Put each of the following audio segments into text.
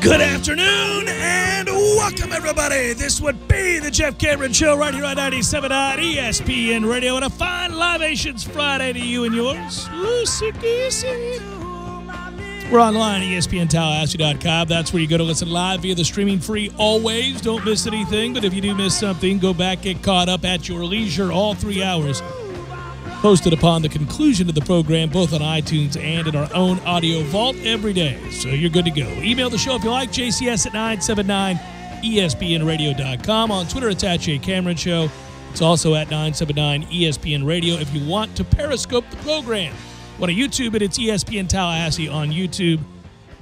Good afternoon and welcome, everybody. This would be the Jeff Cameron Show right here on 97.9 ESPN Radio and a fine Libations Friday to you and yours. We're online at ESPNTallahassee.com. That's where you go to listen live via the streaming free always. Don't miss anything, but if you do miss something, go back, get caught up at your leisure all 3 hours. Posted upon the conclusion of the program, both on iTunes and in our own audio vault every day. So you're good to go. Email the show if you like, jcs at 979espnradio.com. On Twitter, it's at Jay Cameron Show. It's also at 979 ESPN Radio if you want to Periscope the program. Want to YouTube it, it's ESPN Tallahassee on YouTube.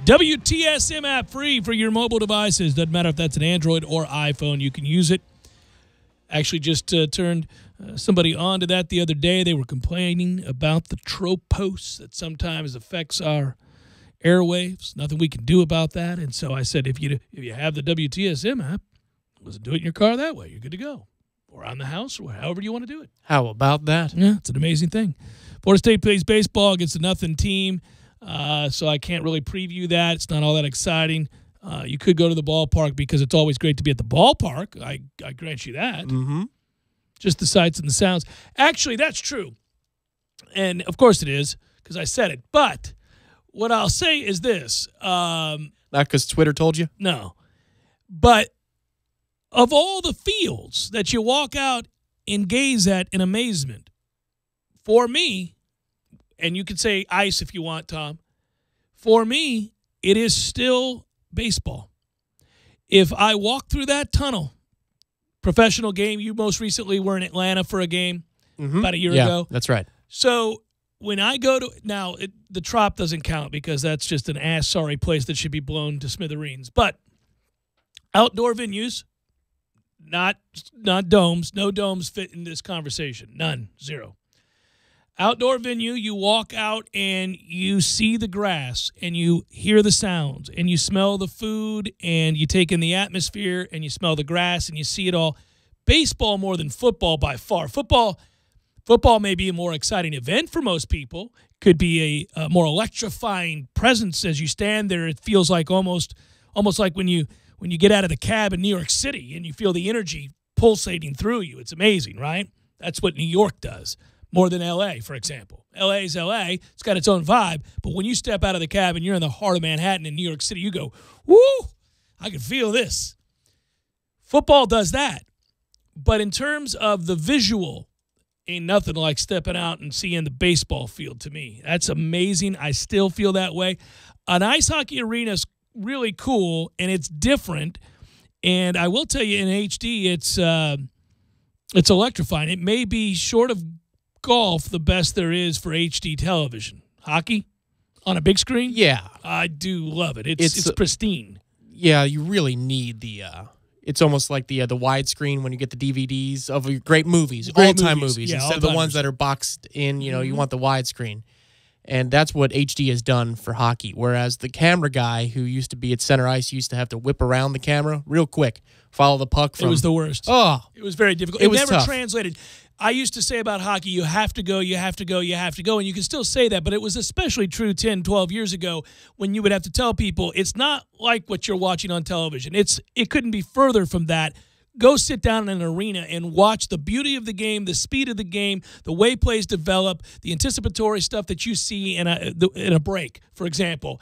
WTSM app free for your mobile devices. Doesn't matter if that's an Android or iPhone, you can use it. Actually just turned somebody onto that the other day. They were complaining about the tropos that sometimes affects our airwaves. Nothing we can do about that. And so I said, if you have the WTSM app, listen to it in your car that way. You're good to go. Or on the house, or however you want to do it. How about that? Yeah, it's an amazing thing. Florida State plays baseball against a nothing team, so I can't really preview that. It's not all that exciting. You could go to the ballpark because it's always great to be at the ballpark. I grant you that. Mm-hmm. Just the sights and the sounds. Actually, that's true. And, of course, it is because I said it. But what I'll say is this. Not because Twitter told you? No. But of all the fields that you walk out and gaze at in amazement, for me, and you could say ice if you want, Tom, for me, it is still baseball. If I walk through that tunnel, professional game, you most recently were in Atlanta for a game about a year ago. That's right. So when I go to – now, the Trop doesn't count because that's just an ass-sorry place that should be blown to smithereens. But outdoor venues, not domes. No domes fit in this conversation. None. Zero. Outdoor venue, you walk out and you see the grass and you hear the sounds and you smell the food and you take in the atmosphere and you smell the grass and you see it all. Baseball more than football by far. Football may be a more exciting event for most people. Could be a more electrifying presence as you stand there. It feels like almost like when you get out of the cab in New York City and you feel the energy pulsating through you. It's amazing, right? That's what New York does. More than L.A., for example. L.A. is L.A. It's got its own vibe. But when you step out of the cab and you're in the heart of Manhattan in New York City, you go, woo, I can feel this. Football does that. But in terms of the visual, ain't nothing like stepping out and seeing the baseball field to me. That's amazing. I still feel that way. An ice hockey arena is really cool, and it's different. And I will tell you, in HD, it's electrifying. It may be short of golf the best there is for HD television. Hockey on a big screen? Yeah. I do love it. It's pristine. Yeah, you really need the it's almost like the widescreen when you get the DVDs of great movies, all-time movies. Yeah, instead of the ones that are boxed in, you want the widescreen. And that's what HD has done for hockey, whereas the camera guy who used to be at center ice used to have to whip around the camera real quick, follow the puck from... It was the worst. Oh. It was very difficult. It never translated. I used to say about hockey, you have to go, you have to go, you have to go, and you can still say that, but it was especially true 10, 12 years ago when you would have to tell people it's not like what you're watching on television. It couldn't be further from that. Go sit down in an arena and watch the beauty of the game, the speed of the game, the way plays develop, the anticipatory stuff that you see in a break, for example.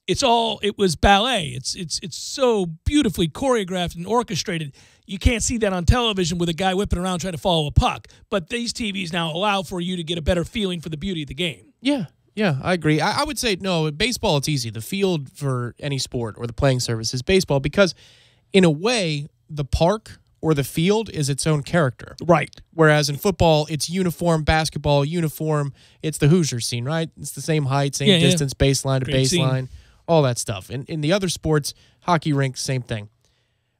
It was ballet. It's so beautifully choreographed and orchestrated. You can't see that on television with a guy whipping around trying to follow a puck. But these TVs now allow for you to get a better feeling for the beauty of the game. Yeah, I agree. I would say, no, baseball, it's easy. The field for any sport or the playing surface is baseball because, in a way, the park or the field is its own character. Right. Whereas in football, it's uniform, basketball, uniform. It's the Hoosier scene, right? It's the same height, same distance, baseline to baseline, all that stuff. And in the other sports, hockey rinks, same thing.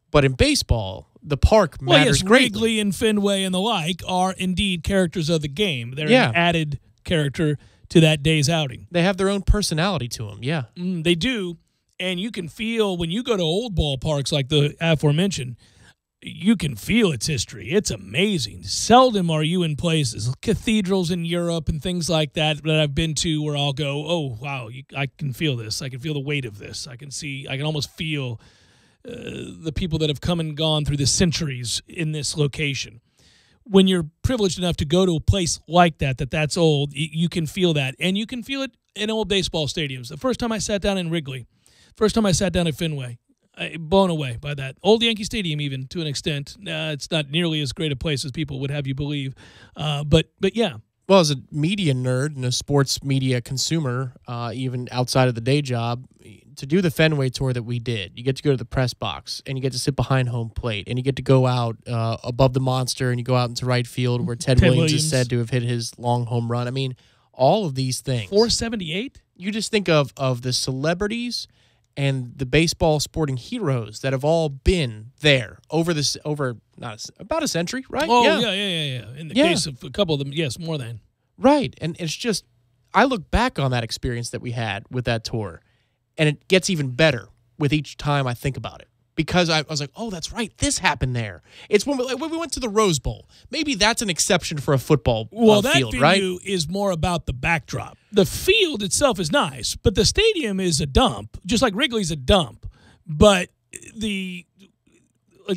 But in baseball, the park matters greatly. Wrigley and Fenway and the like are indeed characters of the game. They're an added character to that day's outing. They have their own personality to them, yeah. They do, and you can feel when you go to old ballparks like the aforementioned, you can feel its history. It's amazing. Seldom are you in places, cathedrals in Europe and things like that I've been to where I'll go, oh, wow, I can feel this. I can feel the weight of this. I can almost feel the people that have come and gone through the centuries in this location. When you're privileged enough to go to a place like that's old, you can feel that. And you can feel it in old baseball stadiums. The first time I sat down in Wrigley, first time I sat down at Fenway, blown away by that. Old Yankee Stadium, even, to an extent. It's not nearly as great a place as people would have you believe. But yeah. Well, as a media nerd and a sports media consumer, even outside of the day job, to do the Fenway tour that we did, you get to go to the press box, and you get to sit behind home plate, and you get to go out above the monster, and you go out into right field where Ted Williams is said to have hit his long home run. I mean, all of these things. 478? You just think of the celebrities and the baseball sporting heroes that have all been there about a century, right? Oh, yeah. In the case of a couple of them, yes, more than. Right, and it's just, I look back on that experience that we had with that tour, and it gets even better with each time I think about it. Because I was like, oh, that's right, this happened there. It's when we went to the Rose Bowl. Maybe that's an exception for a football field, right? Well, that venue is more about the backdrop. The field itself is nice, but the stadium is a dump, just like Wrigley's a dump. But the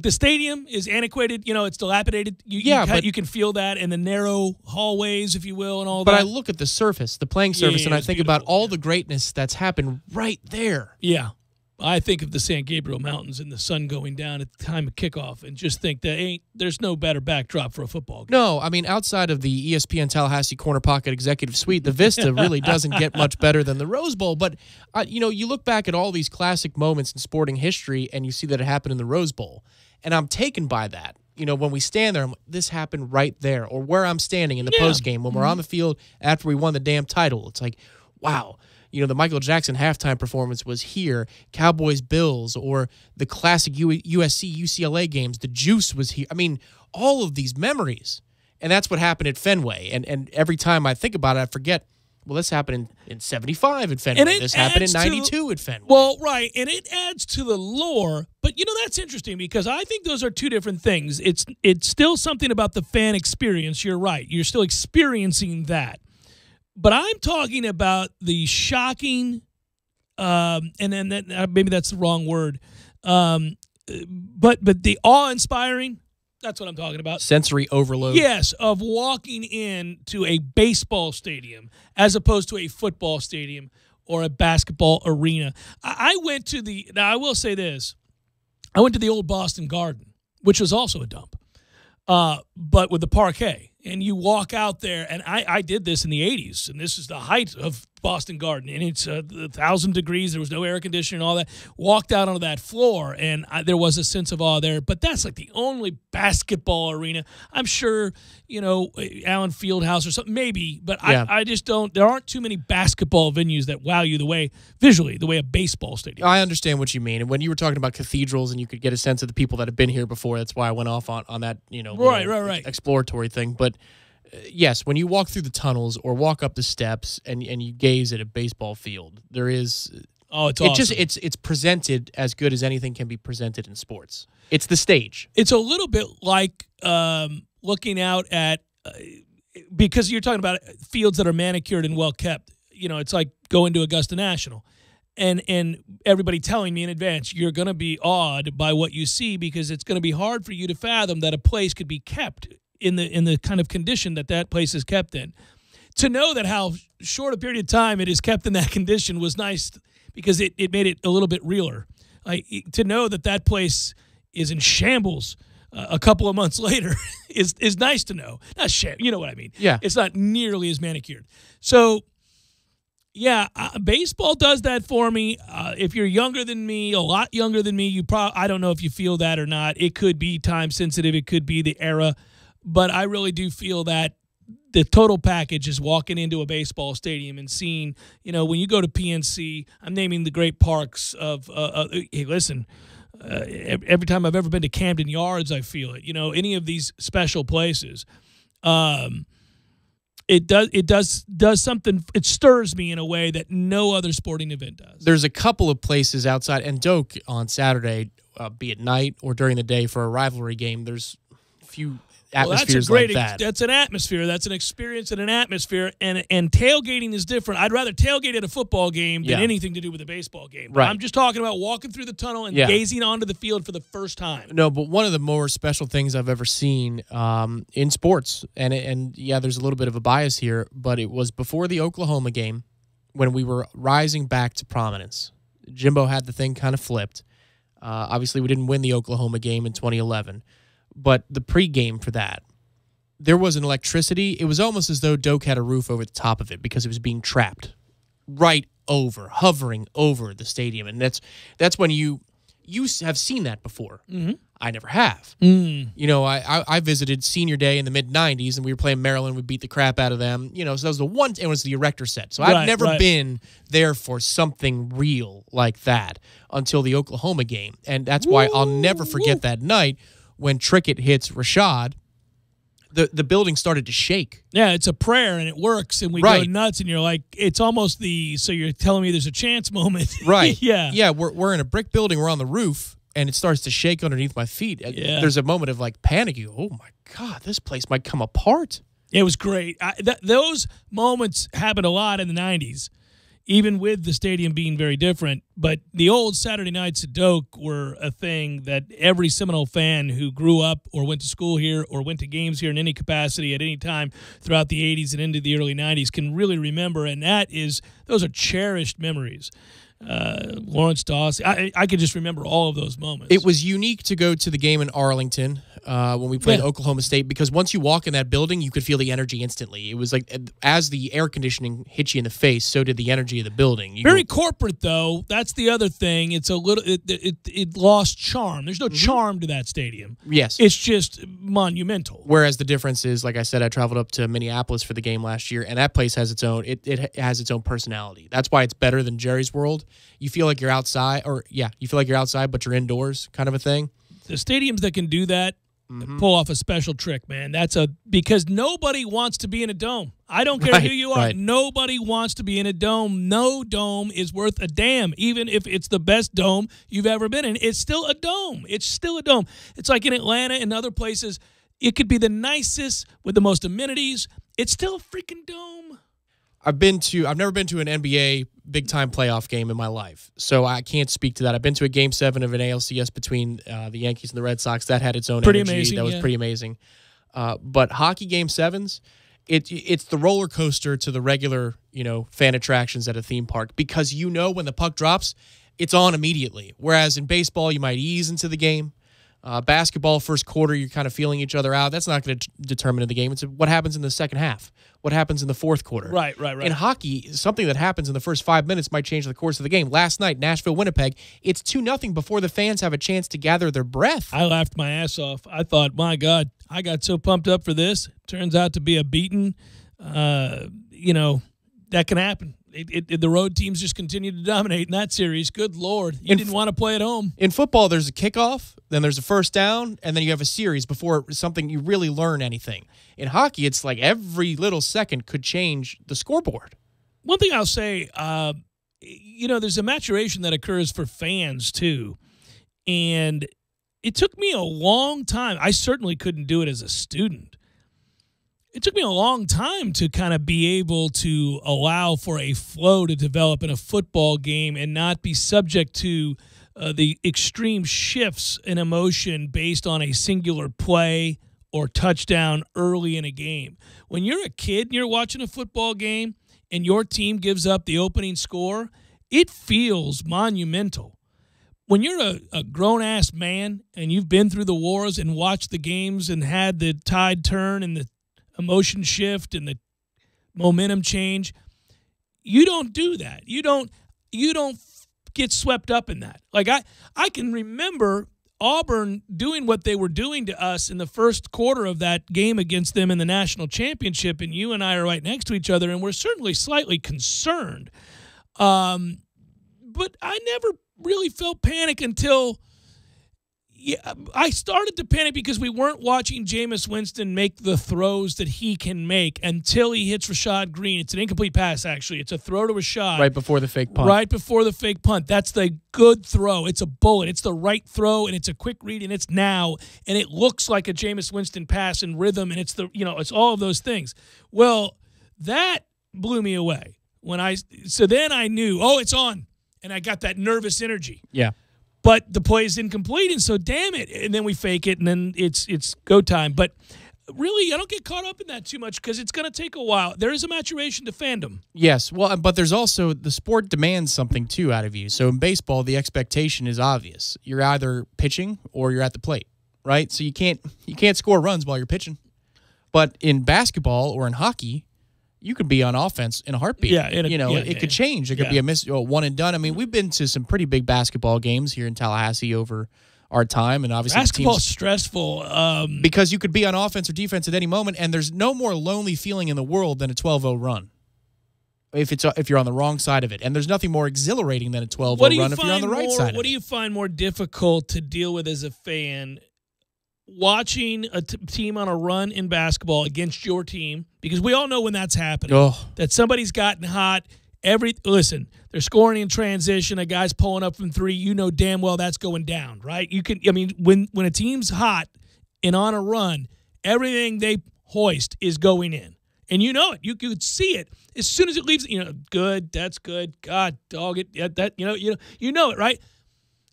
stadium is antiquated. It's dilapidated. You can feel that in the narrow hallways, if you will, and all that. But I look at the surface, the playing surface, and I think about all the greatness that's happened right there. Yeah. I think of the San Gabriel Mountains and the sun going down at the time of kickoff and just think there's no better backdrop for a football game. No, I mean, outside of the ESPN Tallahassee Corner Pocket Executive Suite, the vista really doesn't get much better than the Rose Bowl. But, you look back at all these classic moments in sporting history and you see that it happened in the Rose Bowl. And I'm taken by that. When we stand there, this happened right there. Or where I'm standing in the postgame when we're on the field after we won the damn title. It's like, wow. The Michael Jackson halftime performance was here, Cowboys-Bills, or the classic USC-UCLA games. The Juice was here. I mean, all of these memories. And that's what happened at Fenway. And every time I think about it, I forget, well, this happened in 75 at Fenway. This happened in 92 at Fenway. Well, right, and it adds to the lore. But, that's interesting because I think those are two different things. It's still something about the fan experience. You're right. You're still experiencing that. But I'm talking about the shocking, and then maybe that's the wrong word, but the awe-inspiring, that's what I'm talking about. Sensory overload. Yes, of walking into a baseball stadium as opposed to a football stadium or a basketball arena. I went to I will say this, I went to the old Boston Garden, which was also a dump, but with the parquet. And you walk out there, and I did this in the 80s, and this is the height of Boston Garden, and it's 1,000 degrees. There was no air conditioning and all that. Walked out onto that floor, and there was a sense of awe there. But that's like the only basketball arena. I'm sure, Allen Fieldhouse or something, maybe, but yeah. I just don't. There aren't too many basketball venues that wow you visually the way a baseball stadium. I understand what you mean. And when you were talking about cathedrals and you could get a sense of the people that have been here before, that's why I went off on that, right. exploratory thing. But yes, when you walk through the tunnels or walk up the steps and you gaze at a baseball field, there is it's awesome. It's presented as good as anything can be presented in sports. It's the stage. It's a little bit like looking out at because you're talking about fields that are manicured and well kept. It's like going to Augusta National. And everybody telling me in advance, you're going to be awed by what you see because it's going to be hard for you to fathom that a place could be kept in the kind of condition that place is kept in. To know that how short a period of time it is kept in that condition was nice because it made it a little bit realer. To know that place is in shambles a couple of months later is nice to know. Not you know what I mean? Yeah. It's not nearly as manicured. So, yeah, baseball does that for me. If you're younger than me, a lot younger than me, I don't know if you feel that or not. It could be time sensitive. It could be the era. But I really do feel that the total package is walking into a baseball stadium and seeing, when you go to PNC, I'm naming the great parks of, hey, listen, every time I've ever been to Camden Yards, I feel it. Any of these special places, it does something. It stirs me in a way that no other sporting event does. There's a couple of places outside, and Doak on Saturday be it night or during the day for a rivalry game. There's a few atmospheres that's a great, like that. That's an atmosphere. That's an experience and an atmosphere. And tailgating is different. I'd rather tailgate at a football game than anything to do with a baseball game. But I'm just talking about walking through the tunnel and gazing onto the field for the first time. No, but one of the more special things I've ever seen in sports, and there's a little bit of a bias here, but it was before the Oklahoma game when we were rising back to prominence. Jimbo had the thing kind of flipped. Obviously, we didn't win the Oklahoma game in 2011. But the pregame for that, there was an electricity. It was almost as though Doak had a roof over the top of it because it was being trapped hovering over the stadium. And that's when you have seen that before. Mm-hmm. I never have. You know, I visited senior day in the mid-'90s, and we were playing Maryland. We beat the crap out of them. You know, so that was the one. It was the erector set. So I've never been there for something real like that until the Oklahoma game. And that's why I'll never forget that night when Trickett hits Rashad. The building started to shake. Yeah, it's a prayer, and it works, and we go nuts, and you're like, it's almost so you're telling me there's a chance moment. Right. Yeah. Yeah, we're in a brick building. We're on the roof, and it starts to shake underneath my feet. Yeah. There's a moment of, like, panic. You go, oh, my God, this place might come apart. It was great. Those moments happened a lot in the 90s. Even with the stadium being very different. But the old Saturday nights at Doak were a thing that every Seminole fan who grew up or went to school here or went to games here in any capacity at any time throughout the 80s and into the early 90s can really remember, and those are cherished memories. Lawrence Dawson, I could just remember all of those moments. It was unique to go to the game in Arlington when we played Oklahoma State, because once you walk in that building, you could feel the energy instantly. It was like as the air conditioning hit you in the face, so did the energy of the building. Very corporate, though. That's the other thing. It's a little it lost charm. There's no charm to that stadium. Yes, it's just monumental. Whereas the difference is, like I said, I traveled up to Minneapolis for the game last year, and that place has its own. It has its own personality. That's why it's better than Jerry's World. You feel like you're outside, you feel like you're outside, but you're indoors, kind of a thing. The stadiums that can do that pull off a special trick, man. Because nobody wants to be in a dome. I don't care who you are. Right. Nobody wants to be in a dome. No dome is worth a damn, even if it's the best dome you've ever been in. It's still a dome. It's still a dome. It's like in Atlanta and other places. It could be the nicest with the most amenities. It's still a freaking dome. I've never been to an NBA big-time playoff game in my life, so I can't speak to that. I've been to a Game 7 of an ALCS between the Yankees and the Red Sox. That had its own energy. Amazing, that was pretty amazing. But hockey Game 7s, it's the roller coaster to the regular, fan attractions at a theme park, because when the puck drops, it's on immediately. Whereas in baseball, you might ease into the game. Basketball, first quarter, you're kind of feeling each other out. That's not going to determine the game. It's what happens in the second half, what happens in the fourth quarter. Right. In hockey, something that happens in the first 5 minutes might change the course of the game. Last night, Nashville-Winnipeg, it's 2-0 before the fans have a chance to gather their breath. I laughed my ass off. I thought, my God, I got so pumped up for this. Turns out to be a beating. That can happen. The road teams just continue to dominate in that series. Good Lord. You didn't want to play at home. In football, there's a kickoff, then there's a first down, and then you have a series before something you really learn anything. In hockey, it's like every little second could change the scoreboard. One thing I'll say, there's a maturation that occurs for fans, too. And it took me a long time. I certainly couldn't do it as a student. It took me a long time to kind of be able to allow for a flow to develop in a football game and not be subject to the extreme shifts in emotion based on a singular play or touchdown early in a game. When you're a kid and you're watching a football game and your team gives up the opening score, it feels monumental. When you're a grown-ass man and you've been through the wars and watched the games and had the tide turn and the emotion shift and the momentum change, you don't do that. You don't get swept up in that. Like I can remember Auburn doing what they were doing to us in the first quarter of that game against them in the national championship, and you and I are right next to each other, and we're certainly slightly concerned. But I never really felt panic until Yeah, I started to panic because we weren't watching Jameis Winston make the throws that he can make until he hits Rashad Green. It's an incomplete pass, actually. It's a throw to Rashad. Right before the fake punt. Right before the fake punt. That's the good throw. It's a bullet. It's the right throw, and it's a quick read, and it's now, and it looks like a Jameis Winston pass in rhythm, and it's it's all of those things. Well, that blew me away. So then I knew, it's on, and I got that nervous energy. Yeah. But the play is incomplete, and so damn it. And then we fake it, and then it's go time. But really, I don't get caught up in that too much because it's going to take a while. There is a maturation to fandom. Yes, well, but there's also the sport demands something too out of you. So in baseball, the expectation is obvious. You're either pitching or you're at the plate, right? So you can't score runs while you're pitching. But in basketball or in hockey, you could be on offense in a heartbeat. Yeah, it could change. It could be a one and done. I mean, we've been to some pretty big basketball games here in Tallahassee over our time, and obviously basketball's stressful because you could be on offense or defense at any moment, and there's no more lonely feeling in the world than a 12-0 run. If you're on the wrong side of it, and there's nothing more exhilarating than a 12-0 run if you're on the right side of it. What do you find more difficult to deal with as a fan? Watching a team on a run in basketball against your team, because we all know when that's happening, that somebody's gotten hot. Listen, they're scoring in transition. A guy's pulling up from three. You know damn well that's going down, right? When a team's hot and on a run, everything they hoist is going in, and you know it. You could see it as soon as it leaves. Good. That's good. God, dog it. Yeah, that you know it, right?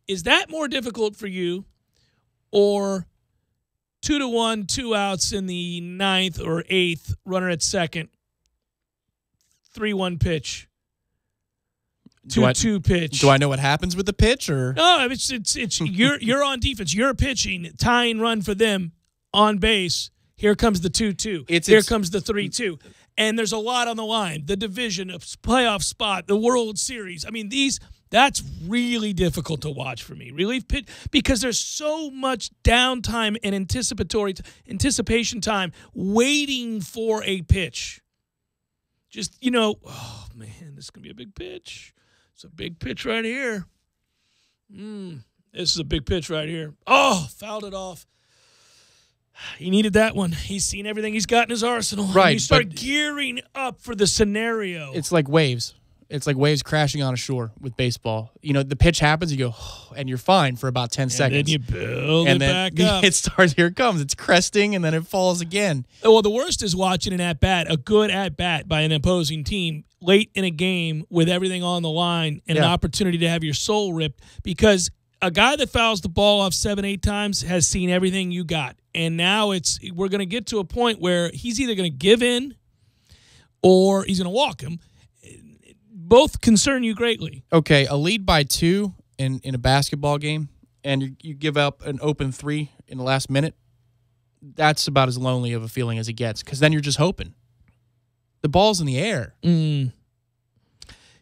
Is that more difficult for you, or 2-1, 2 outs in the 9th or 8th, runner at second, 3-1 pitch, 2-2 pitch? Do I know what happens with the pitch, or no? It's you're on defense. You're pitching, tying run for them on base. Here comes the 2-2. Here comes the 3-2, and there's a lot on the line. The division, a playoff spot, the World Series. I mean, that's really difficult to watch for me. Relief pitch, because there's so much downtime and anticipation time waiting for a pitch. Just, oh, man, this is going to be a big pitch. It's a big pitch right here. This is a big pitch right here. Oh, fouled it off. He needed that one. He's seen everything he's got in his arsenal. Right. And you start gearing up for the scenario. It's like waves. It's like waves crashing on a shore with baseball. The pitch happens, you go, and you're fine for about 10 seconds. And then you build it back up. It starts, here it comes. It's cresting, and then it falls again. Well, the worst is watching an at-bat, a good at-bat by an opposing team late in a game with everything on the line and an opportunity to have your soul ripped, because a guy that fouls the ball off 7-8 times has seen everything you got. And now we're going to get to a point where he's either going to give in or he's going to walk him. Both concern you greatly. Okay, a lead by 2 in a basketball game, and you give up an open 3 in the last minute, that's about as lonely of a feeling as it gets, because then you're just hoping. The ball's in the air.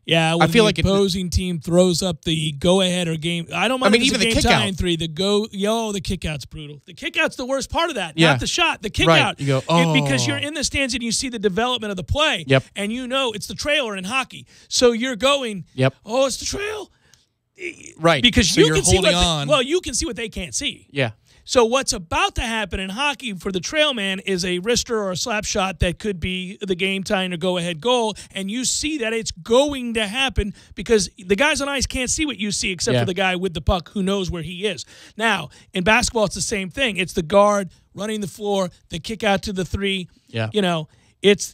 Yeah, when the opposing team throws up the go-ahead or game. I don't mind even the kick-out. 3. The kick-out's brutal. The kick-out's the worst part of that, not the shot. The kick-out. Right. You go, because you're in the stands and you see the development of the play. Yep. And it's the trailer in hockey. So you're going, it's the trail. Right. Because so you you're can see holding on. you can see what they can't see. Yeah. So what's about to happen in hockey for the trail man is a wrister or a slap shot that could be the game-tying or go-ahead goal, and you see that it's going to happen because the guys on ice can't see what you see except for the guy with the puck who knows where he is. Now, in basketball, it's the same thing. It's the guard running the floor, the kick out to the 3. Yeah. It's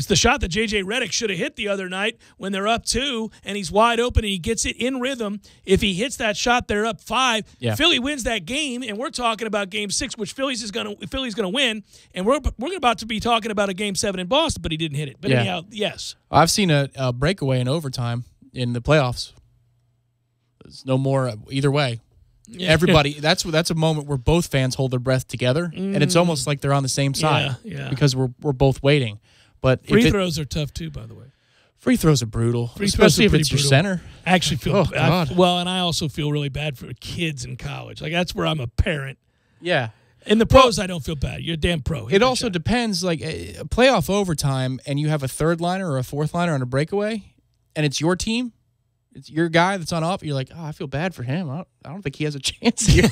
the shot that J.J. Redick should have hit the other night when they're up 2 and he's wide open and he gets it in rhythm. If he hits that shot, they're up 5. Yeah. Philly wins that game, and we're talking about Game 6, which Philly's going to win, and we're about to be talking about a Game 7 in Boston, but he didn't hit it. But anyhow, yes. I've seen a breakaway in overtime in the playoffs. There's no more either way. Yeah. Everybody, that's a moment where both fans hold their breath together, and it's almost like they're on the same side because we're both waiting. But free throws are tough too, by the way. Free throws are brutal, especially if it's your center. I actually feel and I also feel really bad for kids in college. Like that's where I'm a parent. Yeah. In the pros, I don't feel bad. You're a damn pro. It also depends. Like playoff overtime, and you have a third liner or a fourth liner on a breakaway, and it's your team. It's your guy that's on off. You're like, I feel bad for him. I don't think he has a chance here.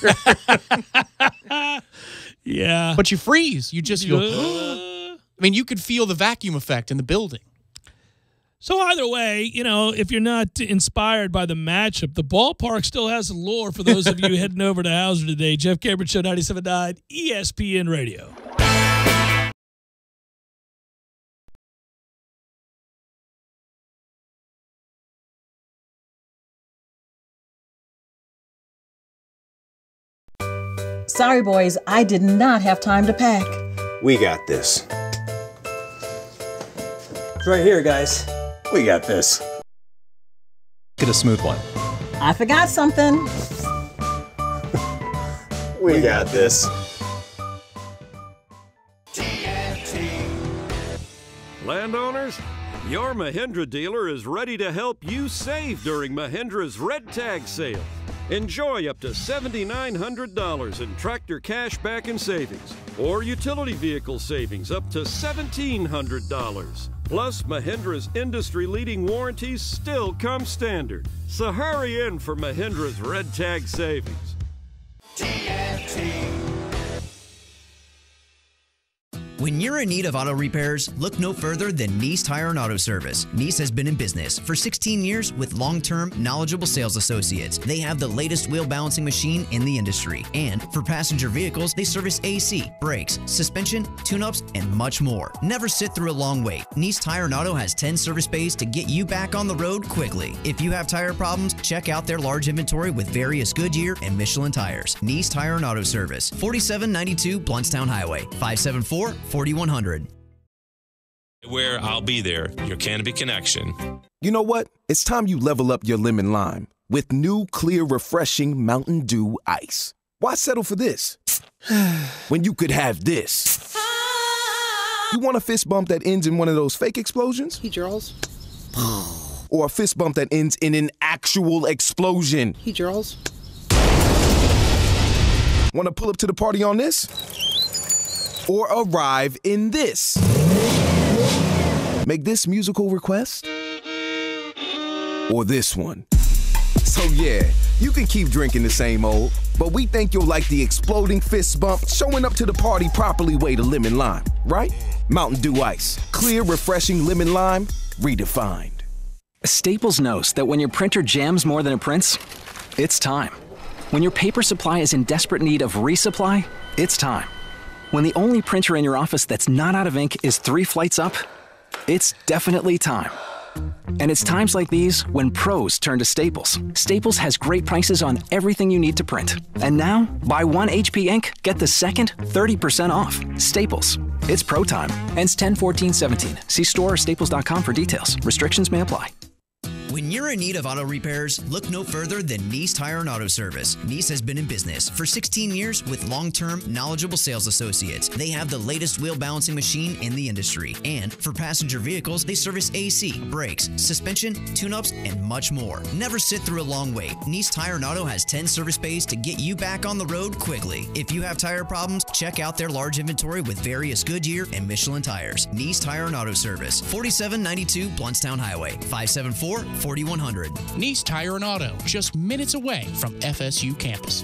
Yeah. But you freeze. You just go, I mean, you could feel the vacuum effect in the building. So either way, if you're not inspired by the matchup, the ballpark still has allure for those of you heading over to Hauser today. Jeff Cameron Show, 97.9 ESPN Radio. Sorry, boys, I did not have time to pack. We got this. It's right here, guys. We got this. Get a smooth one. I forgot something. We got this. Landowners, your Mahindra dealer is ready to help you save during Mahindra's Red Tag Sale. Enjoy up to $7,900 in tractor cash back and savings, or utility vehicle savings up to $1,700. Plus, Mahindra's industry-leading warranties still come standard. So hurry in for Mahindra's Red Tag Savings. TNT. When you're in need of auto repairs, look no further than Nice Tire and Auto Service. Nice has been in business for 16 years with long-term, knowledgeable sales associates. They have the latest wheel balancing machine in the industry. And for passenger vehicles, they service AC, brakes, suspension, tune-ups, and much more. Never sit through a long wait. Nice Tire and Auto has 10 service bays to get you back on the road quickly. If you have tire problems, check out their large inventory with various Goodyear and Michelin tires. Nice Tire and Auto Service, 4792 Blountstown Highway, 574-4100. Where I'll be there, your Canopy Connection. You know what? It's time you level up your lemon lime with new, clear, refreshing Mountain Dew Ice. Why settle for this when you could have this? You want a fist bump that ends in one of those fake explosions? Hey, Charles. Or a fist bump that ends in an actual explosion? Hey, Charles. Want to pull up to the party on this? Or arrive in this? Make this musical request? Or this one? So yeah, you can keep drinking the same old, but we think you'll like the exploding fist bump, showing up to the party properly way to lemon lime, right? Mountain Dew Ice. Clear, refreshing lemon lime, redefined. Staples knows that when your printer jams more than it prints, it's time. When your paper supply is in desperate need of resupply, it's time. When the only printer in your office that's not out of ink is 3 flights up, it's definitely time. And it's times like these when pros turn to Staples. Staples has great prices on everything you need to print. And now, buy 1 HP ink, get the second 30% off. Staples. It's pro time. Ends 10/14/17. See store or staples.com for details. Restrictions may apply. When you're in need of auto repairs, look no further than Nice Tire and Auto Service. Nice has been in business for 16 years with long-term, knowledgeable sales associates. They have the latest wheel balancing machine in the industry. And for passenger vehicles, they service AC, brakes, suspension, tune-ups, and much more. Never sit through a long wait. Nice Tire and Auto has 10 service bays to get you back on the road quickly. If you have tire problems, check out their large inventory with various Goodyear and Michelin tires. Nice Tire and Auto Service, 4792 Blountstown Highway, 574-4100. Nice Tire and Auto, just minutes away from FSU campus.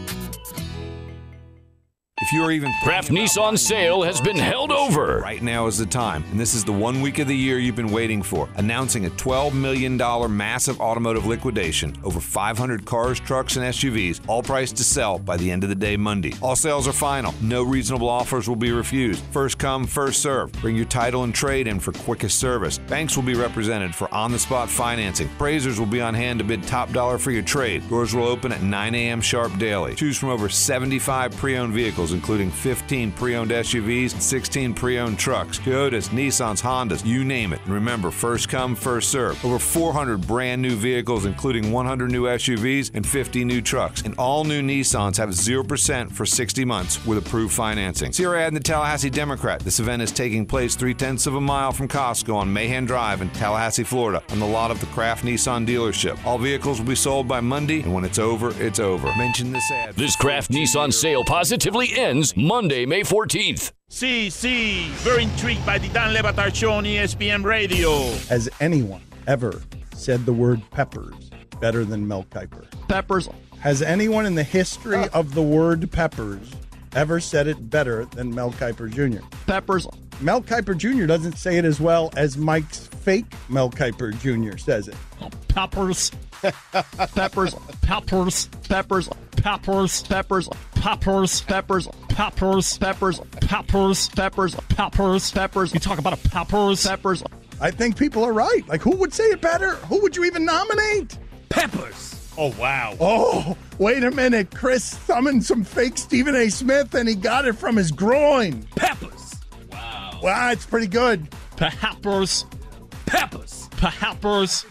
If you're even Kraft Nissan sale has been held over. Right now is the time, and this is the 1 week of the year you've been waiting for. Announcing a $12 million massive automotive liquidation. Over 500 cars, trucks, and SUVs, all priced to sell by the end of the day Monday. All sales are final. No reasonable offers will be refused. First come, first serve. Bring your title and trade in for quickest service. Banks will be represented for on-the-spot financing. Appraisers will be on hand to bid top dollar for your trade. Doors will open at 9 a.m. sharp daily. Choose from over 75 pre-owned vehicles, including 15 pre-owned SUVs and 16 pre-owned trucks, Toyotas, Nissans, Hondas, you name it. And remember, first come, first serve. Over 400 brand new vehicles, including 100 new SUVs and 50 new trucks. And all new Nissans have 0% for 60 months with approved financing. See our ad in the Tallahassee Democrat. This event is taking place 3/10 of a mile from Costco on Mahan Drive in Tallahassee, Florida, on the lot of the Kraft Nissan dealership. All vehicles will be sold by Monday, and when it's over, it's over. Mention this ad. This Kraft Nissan sale positively ends Monday, May 14th. See, very intrigued by the Dan Le Batard Show on ESPN Radio. Has anyone ever said the word peppers better than Mel Kiper? Peppers. Has anyone in the history of the word peppers ever said it better than Mel Kiper Jr.? Peppers. Mel Kiper Jr. doesn't say it as well as Mike's fake Mel Kiper Jr. says it. Peppers. Peppers. Peppers. Peppers. Peppers. Peppers. Peppers. Peppers. Peppers. Peppers. Peppers. Peppers. Peppers. Peppers. You talk about a peppers. Peppers. I think people are right. Like, who would say it better? Who would you even nominate? Peppers. Oh, wow. Oh, wait a minute. Chris summoned some fake Stephen A. Smith, and he got it from his groin. Peppers. Wow. Wow, it's pretty good. Peppers. Peppers. Peppers.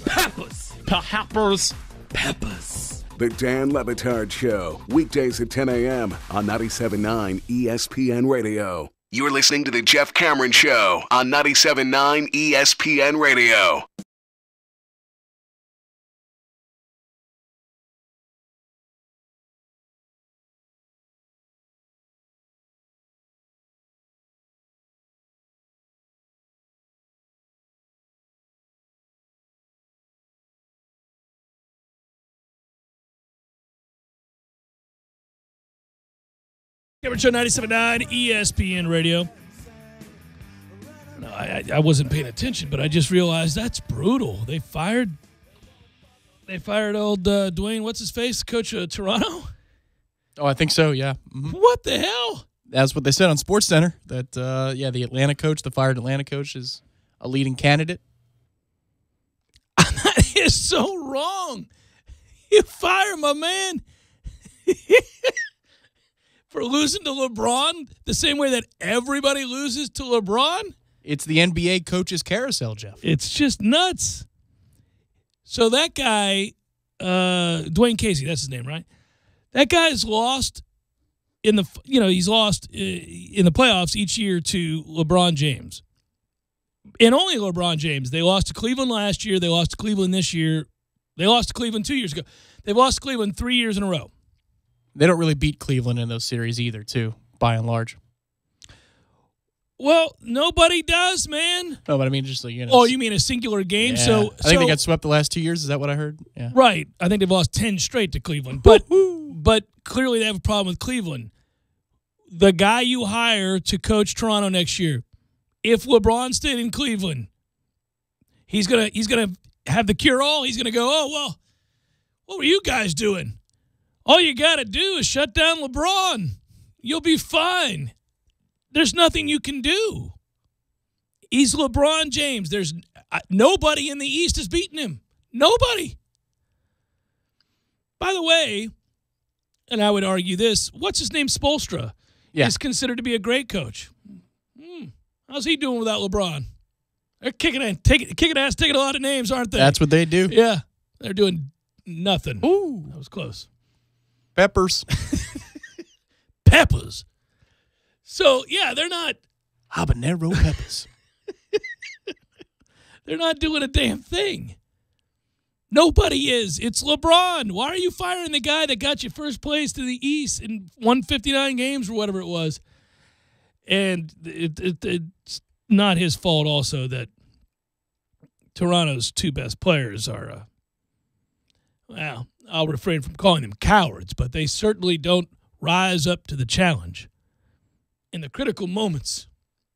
Peppers. Peppers. Peppers. The Dan Le Batard Show, weekdays at 10 a.m. on 97.9 ESPN Radio. You're listening to The Jeff Cameron Show on 97.9 ESPN Radio. Cameron Show 97.9 ESPN Radio. No, I wasn't paying attention, but I just realized that's brutal. They fired old Dwayne, what's his face, coach of Toronto? Oh, I think so, yeah. Mm-hmm. What the hell? That's what they said on SportsCenter, that, the Atlanta coach, the fired Atlanta coach, is a leading candidate. That is so wrong. You fire my man for losing to LeBron the same way that everybody loses to LeBron? It's the NBA coaches carousel, Jeff. It's just nuts. So that guy, Dwayne Casey, that's his name, right? That guy's lost he's lost in the playoffs each year to LeBron James. And only LeBron James. They lost to Cleveland last year. They lost to Cleveland this year. They lost to Cleveland 2 years ago. They've lost to Cleveland 3 years in a row. They don't really beat Cleveland in those series either, too, by and large. Well, nobody does, man. No, but I mean, just like, Oh, you mean a singular game? Yeah. So I think they got swept the last 2 years. Is that what I heard? Yeah. Right. I think they've lost 10 straight to Cleveland. But clearly they have a problem with Cleveland. The guy you hire to coach Toronto next year, if LeBron stayed in Cleveland, he's gonna have the cure-all. He's gonna go, oh, well, what were you guys doing? All you got to do is shut down LeBron. You'll be fine. There's nothing you can do. He's LeBron James. There's nobody in the East has beaten him. Nobody. By the way, and I would argue this, what's his name, Spoelstra, is considered to be a great coach. How's he doing without LeBron? They're kicking ass, taking a lot of names, aren't they? That's what they do. Yeah. They're doing nothing. Ooh. That was close. Peppers. Peppers. So, yeah, they're not. Habanero peppers. They're not doing a damn thing. Nobody is. It's LeBron. Why are you firing the guy that got you first place to the East in 159 games or whatever it was? And it's not his fault also that Toronto's two best players are, well, I'll refrain from calling them cowards, but they certainly don't rise up to the challenge. In the critical moments,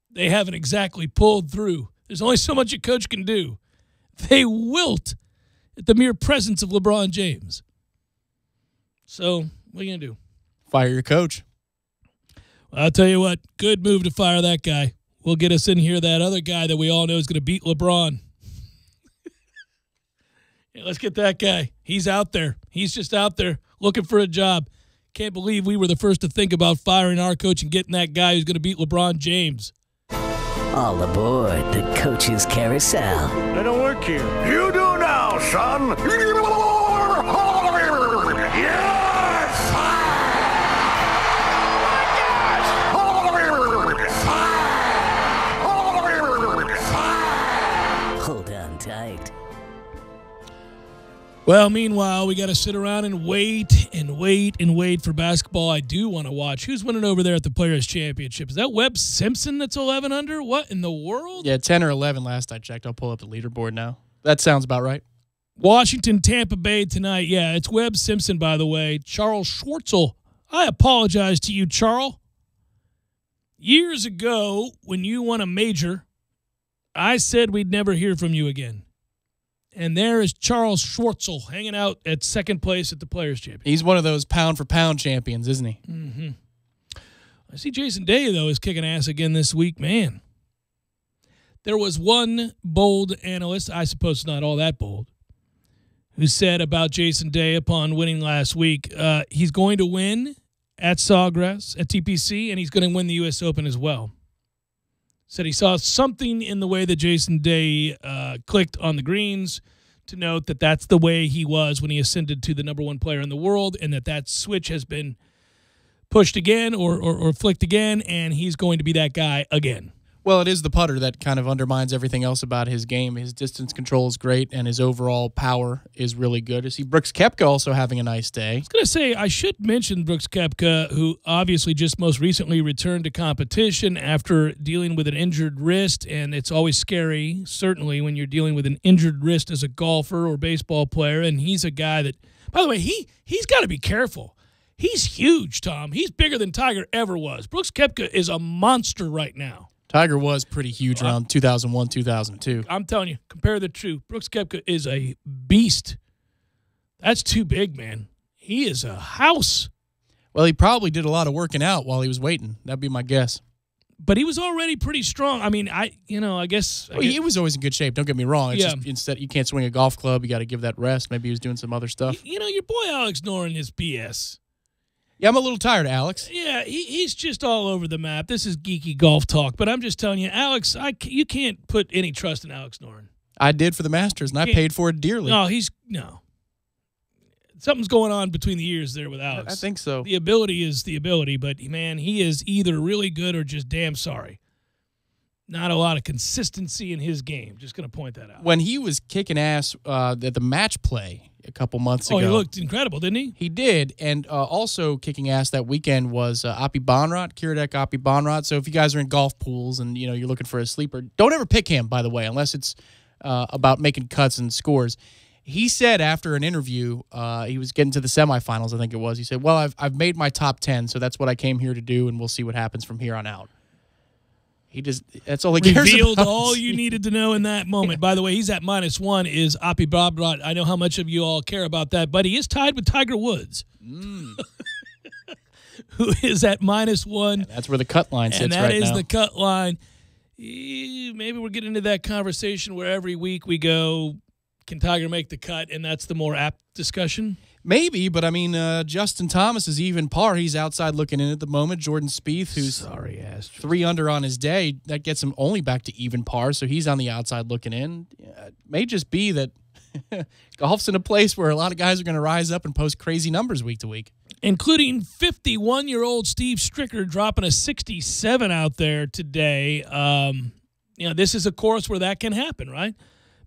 they haven't exactly pulled through. There's only so much a coach can do. They wilt at the mere presence of LeBron James. So, what are you going to do? Fire your coach. Well, I'll tell you what, good move to fire that guy. We'll get us in here that other guy that we all know is going to beat LeBron. Yeah, let's get that guy. He's out there. He's just out there looking for a job. Can't believe we were the first to think about firing our coach and getting that guy who's going to beat LeBron James. All aboard the Coach's Carousel. I don't work here. You do now, son. Yes! Hold on tight. Well, meanwhile, we got to sit around and wait and wait and wait for basketball. I do want to watch. Who's winning over there at the Players' Championship? Is that Webb Simpson that's 11 under? What in the world? Yeah, 10 or 11 last I checked. I'll pull up the leaderboard now. That sounds about right. Washington, Tampa Bay tonight. Yeah, it's Webb Simpson, by the way. Charles Schwartzel. I apologize to you, Charles. Years ago, when you won a major, I said we'd never hear from you again. And there is Charles Schwartzel hanging out at second place at the Players' Championship. He's one of those pound-for-pound champions, isn't he? Mm-hmm. I see Jason Day, though, is kicking ass again this week. Man, there was one bold analyst, I suppose not all that bold, who said about Jason Day upon winning last week, he's going to win at Sawgrass, at TPC, and he's going to win the U.S. Open as well. Said he saw something in the way that Jason Day clicked on the greens to note that that's the way he was when he ascended to the number one player in the world, and that switch has been pushed again or flicked again, and he's going to be that guy again. Well, it is the putter that kind of undermines everything else about his game. His distance control is great, and his overall power is really good. I see Brooks Koepka also having a nice day. I was going to say, I should mention Brooks Koepka, who obviously just most recently returned to competition after dealing with an injured wrist, and it's always scary, certainly, when you're dealing with an injured wrist as a golfer or baseball player, and he's a guy that, by the way, he's got to be careful. He's huge, Tom. He's bigger than Tiger ever was. Brooks Koepka is a monster right now. Tiger was pretty huge around 2001, 2002. I'm telling you, compare the two. Brooks Koepka is a beast. That's too big, man. He is a house. Well, he probably did a lot of working out while he was waiting. That'd be my guess. But he was already pretty strong. I mean, I guess. He was always in good shape. Don't get me wrong. It's just instead you can't swing a golf club. You got to give that rest. Maybe he was doing some other stuff. Your boy Alex Noren is BS. Yeah, I'm a little tired, Alex. Yeah, he's just all over the map. This is geeky golf talk, but I'm just telling you, Alex, you can't put any trust in Alex Noren. I did for the Masters, and I paid for it dearly. No. Something's going on between the ears there with Alex. I think so. The ability is the ability, but, man, he is either really good or just damn sorry. Not a lot of consistency in his game. Just going to point that out. When he was kicking ass at the match play a couple months ago. Oh, he looked incredible, didn't he? He did. And also kicking ass that weekend was Api Bonrot, Kiradech Api Bonrot. So if you guys are in golf pools and you're looking for a sleeper, don't ever pick him, by the way, unless it's about making cuts and scores. He said after an interview, he was getting to the semifinals, I think it was. He said, well, I've made my top 10, so that's what I came here to do, and we'll see what happens from here on out. That's all he cares about. Revealed all you needed to know in that moment. By the way, he's at -1 is Api Bonrot. I know how much of you all care about that, but he is tied with Tiger Woods, who is at -1. And that's where the cut line sits right now. And that is the cut line. Maybe we're getting into that conversation where every week we go, can Tiger make the cut? And that's the more apt discussion. Maybe, but I mean, Justin Thomas is even par. He's outside looking in at the moment. Jordan Spieth, who's 3 under on his day, that gets him only back to even par, so he's on the outside looking in. It may just be that golf's in a place where a lot of guys are going to rise up and post crazy numbers week to week. Including 51-year-old Steve Stricker dropping a 67 out there today. This is a course where that can happen, right?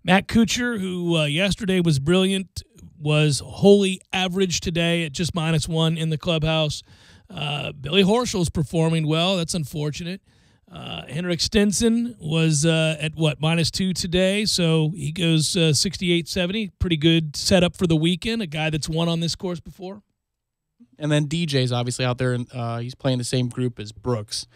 Matt Kuchar, who yesterday was brilliant, was wholly average today at just -1 in the clubhouse. Billy Horschel's performing well. That's unfortunate. Henrik Stenson was at -2 today, so he goes 68-70. Pretty good setup for the weekend. A guy that's won on this course before. And then DJ's obviously out there, and he's playing the same group as Brooks.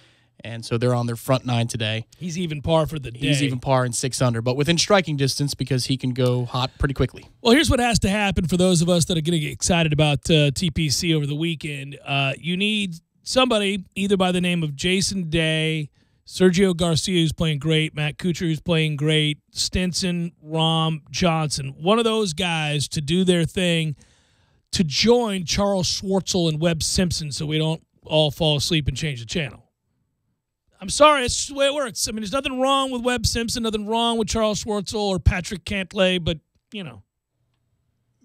And so they're on their front 9 today. He's even par for the day. He's even par in 6 under, but within striking distance because he can go hot pretty quickly. Well, here's what has to happen for those of us that are going to get excited about TPC over the weekend. You need somebody either by the name of Jason Day, Sergio Garcia, who's playing great, Matt Kuchar, who's playing great, Stenson, Rahm, Johnson. One of those guys to do their thing to join Charles Schwartzel and Webb Simpson so we don't all fall asleep and change the channel. I'm sorry, it's just the way it works. I mean, there's nothing wrong with Webb Simpson, nothing wrong with Charles Schwartzel or Patrick Cantlay, but,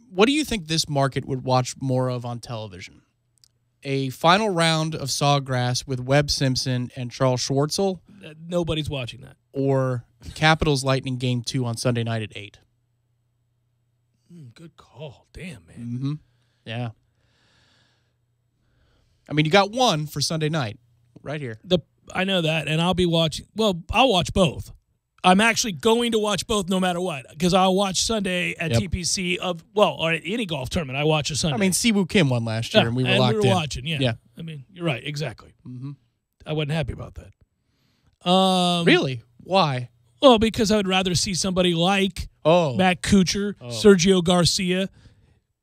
What do you think this market would watch more of on television? A final round of Sawgrass with Webb Simpson and Charles Schwartzel? Nobody's watching that. Or Capitals Lightning Game 2 on Sunday night at 8? Good call. Damn, man. Mm-hmm. Yeah. I mean, you got one for Sunday night right here. I know that, and I'll be watching. Well, I'll watch both. I'm actually going to watch both no matter what, because I'll watch Sunday at TPC or at any golf tournament. I watch a Sunday. I mean, Siwoo Kim won last year, and we were locked in. We were watching, yeah. I mean, you're right, exactly. I wasn't happy about that. Really? Why? Well, because I would rather see somebody like Matt Kuchar, Sergio Garcia,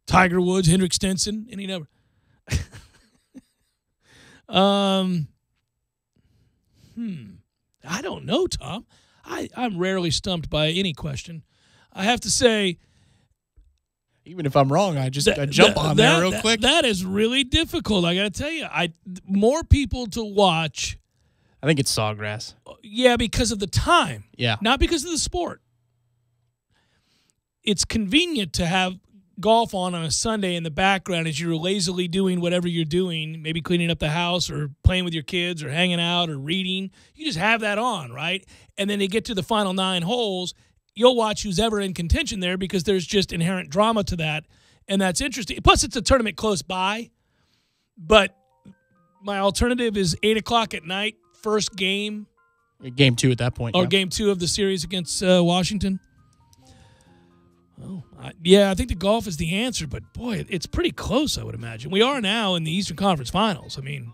Tiger Woods, Hendrik Stenson, and he never. I don't know, Tom. I'm rarely stumped by any question. I have to say, even if I'm wrong, I jump on there real quick. That is really difficult. I got to tell you, more people to watch. I think it's Sawgrass. Yeah, because of the time. Yeah, not because of the sport. It's convenient to have golf on a Sunday in the background as you're lazily doing whatever you're doing, maybe cleaning up the house or playing with your kids or hanging out or reading. You just have that on, right? And then they get to the final 9 holes, you'll watch who's ever in contention there because there's just inherent drama to that, and that's interesting. Plus, it's a tournament close by. But my alternative is 8 o'clock at night, first game. Game 2 at that point. Or game 2 of the series against Washington. Oh, I think the golf is the answer, but boy, it's pretty close, I would imagine. We are now in the Eastern Conference Finals. I mean,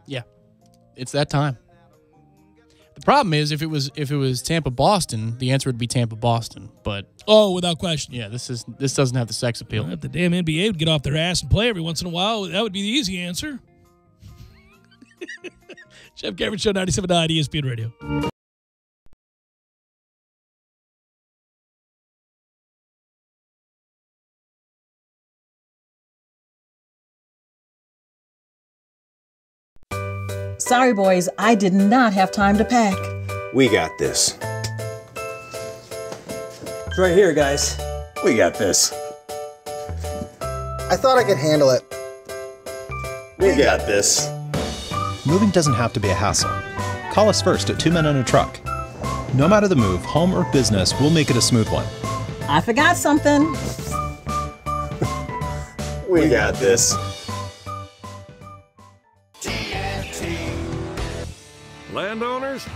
yeah, it's that time. The problem is if it was Tampa-Boston, the answer would be Tampa-Boston. But without question, yeah, this doesn't have the sex appeal. If the damn NBA would get off their ass and play every once in a while, that would be the easy answer. Jeff Cameron Show, 97.9 ESPN Radio. Sorry, boys, I did not have time to pack. We got this. It's right here, guys. We got this. I thought I could handle it. We got this. Moving doesn't have to be a hassle. Call us first at 2 Men and a Truck. No matter the move, home or business, we'll make it a smooth one. I forgot something. We got this. Landowners,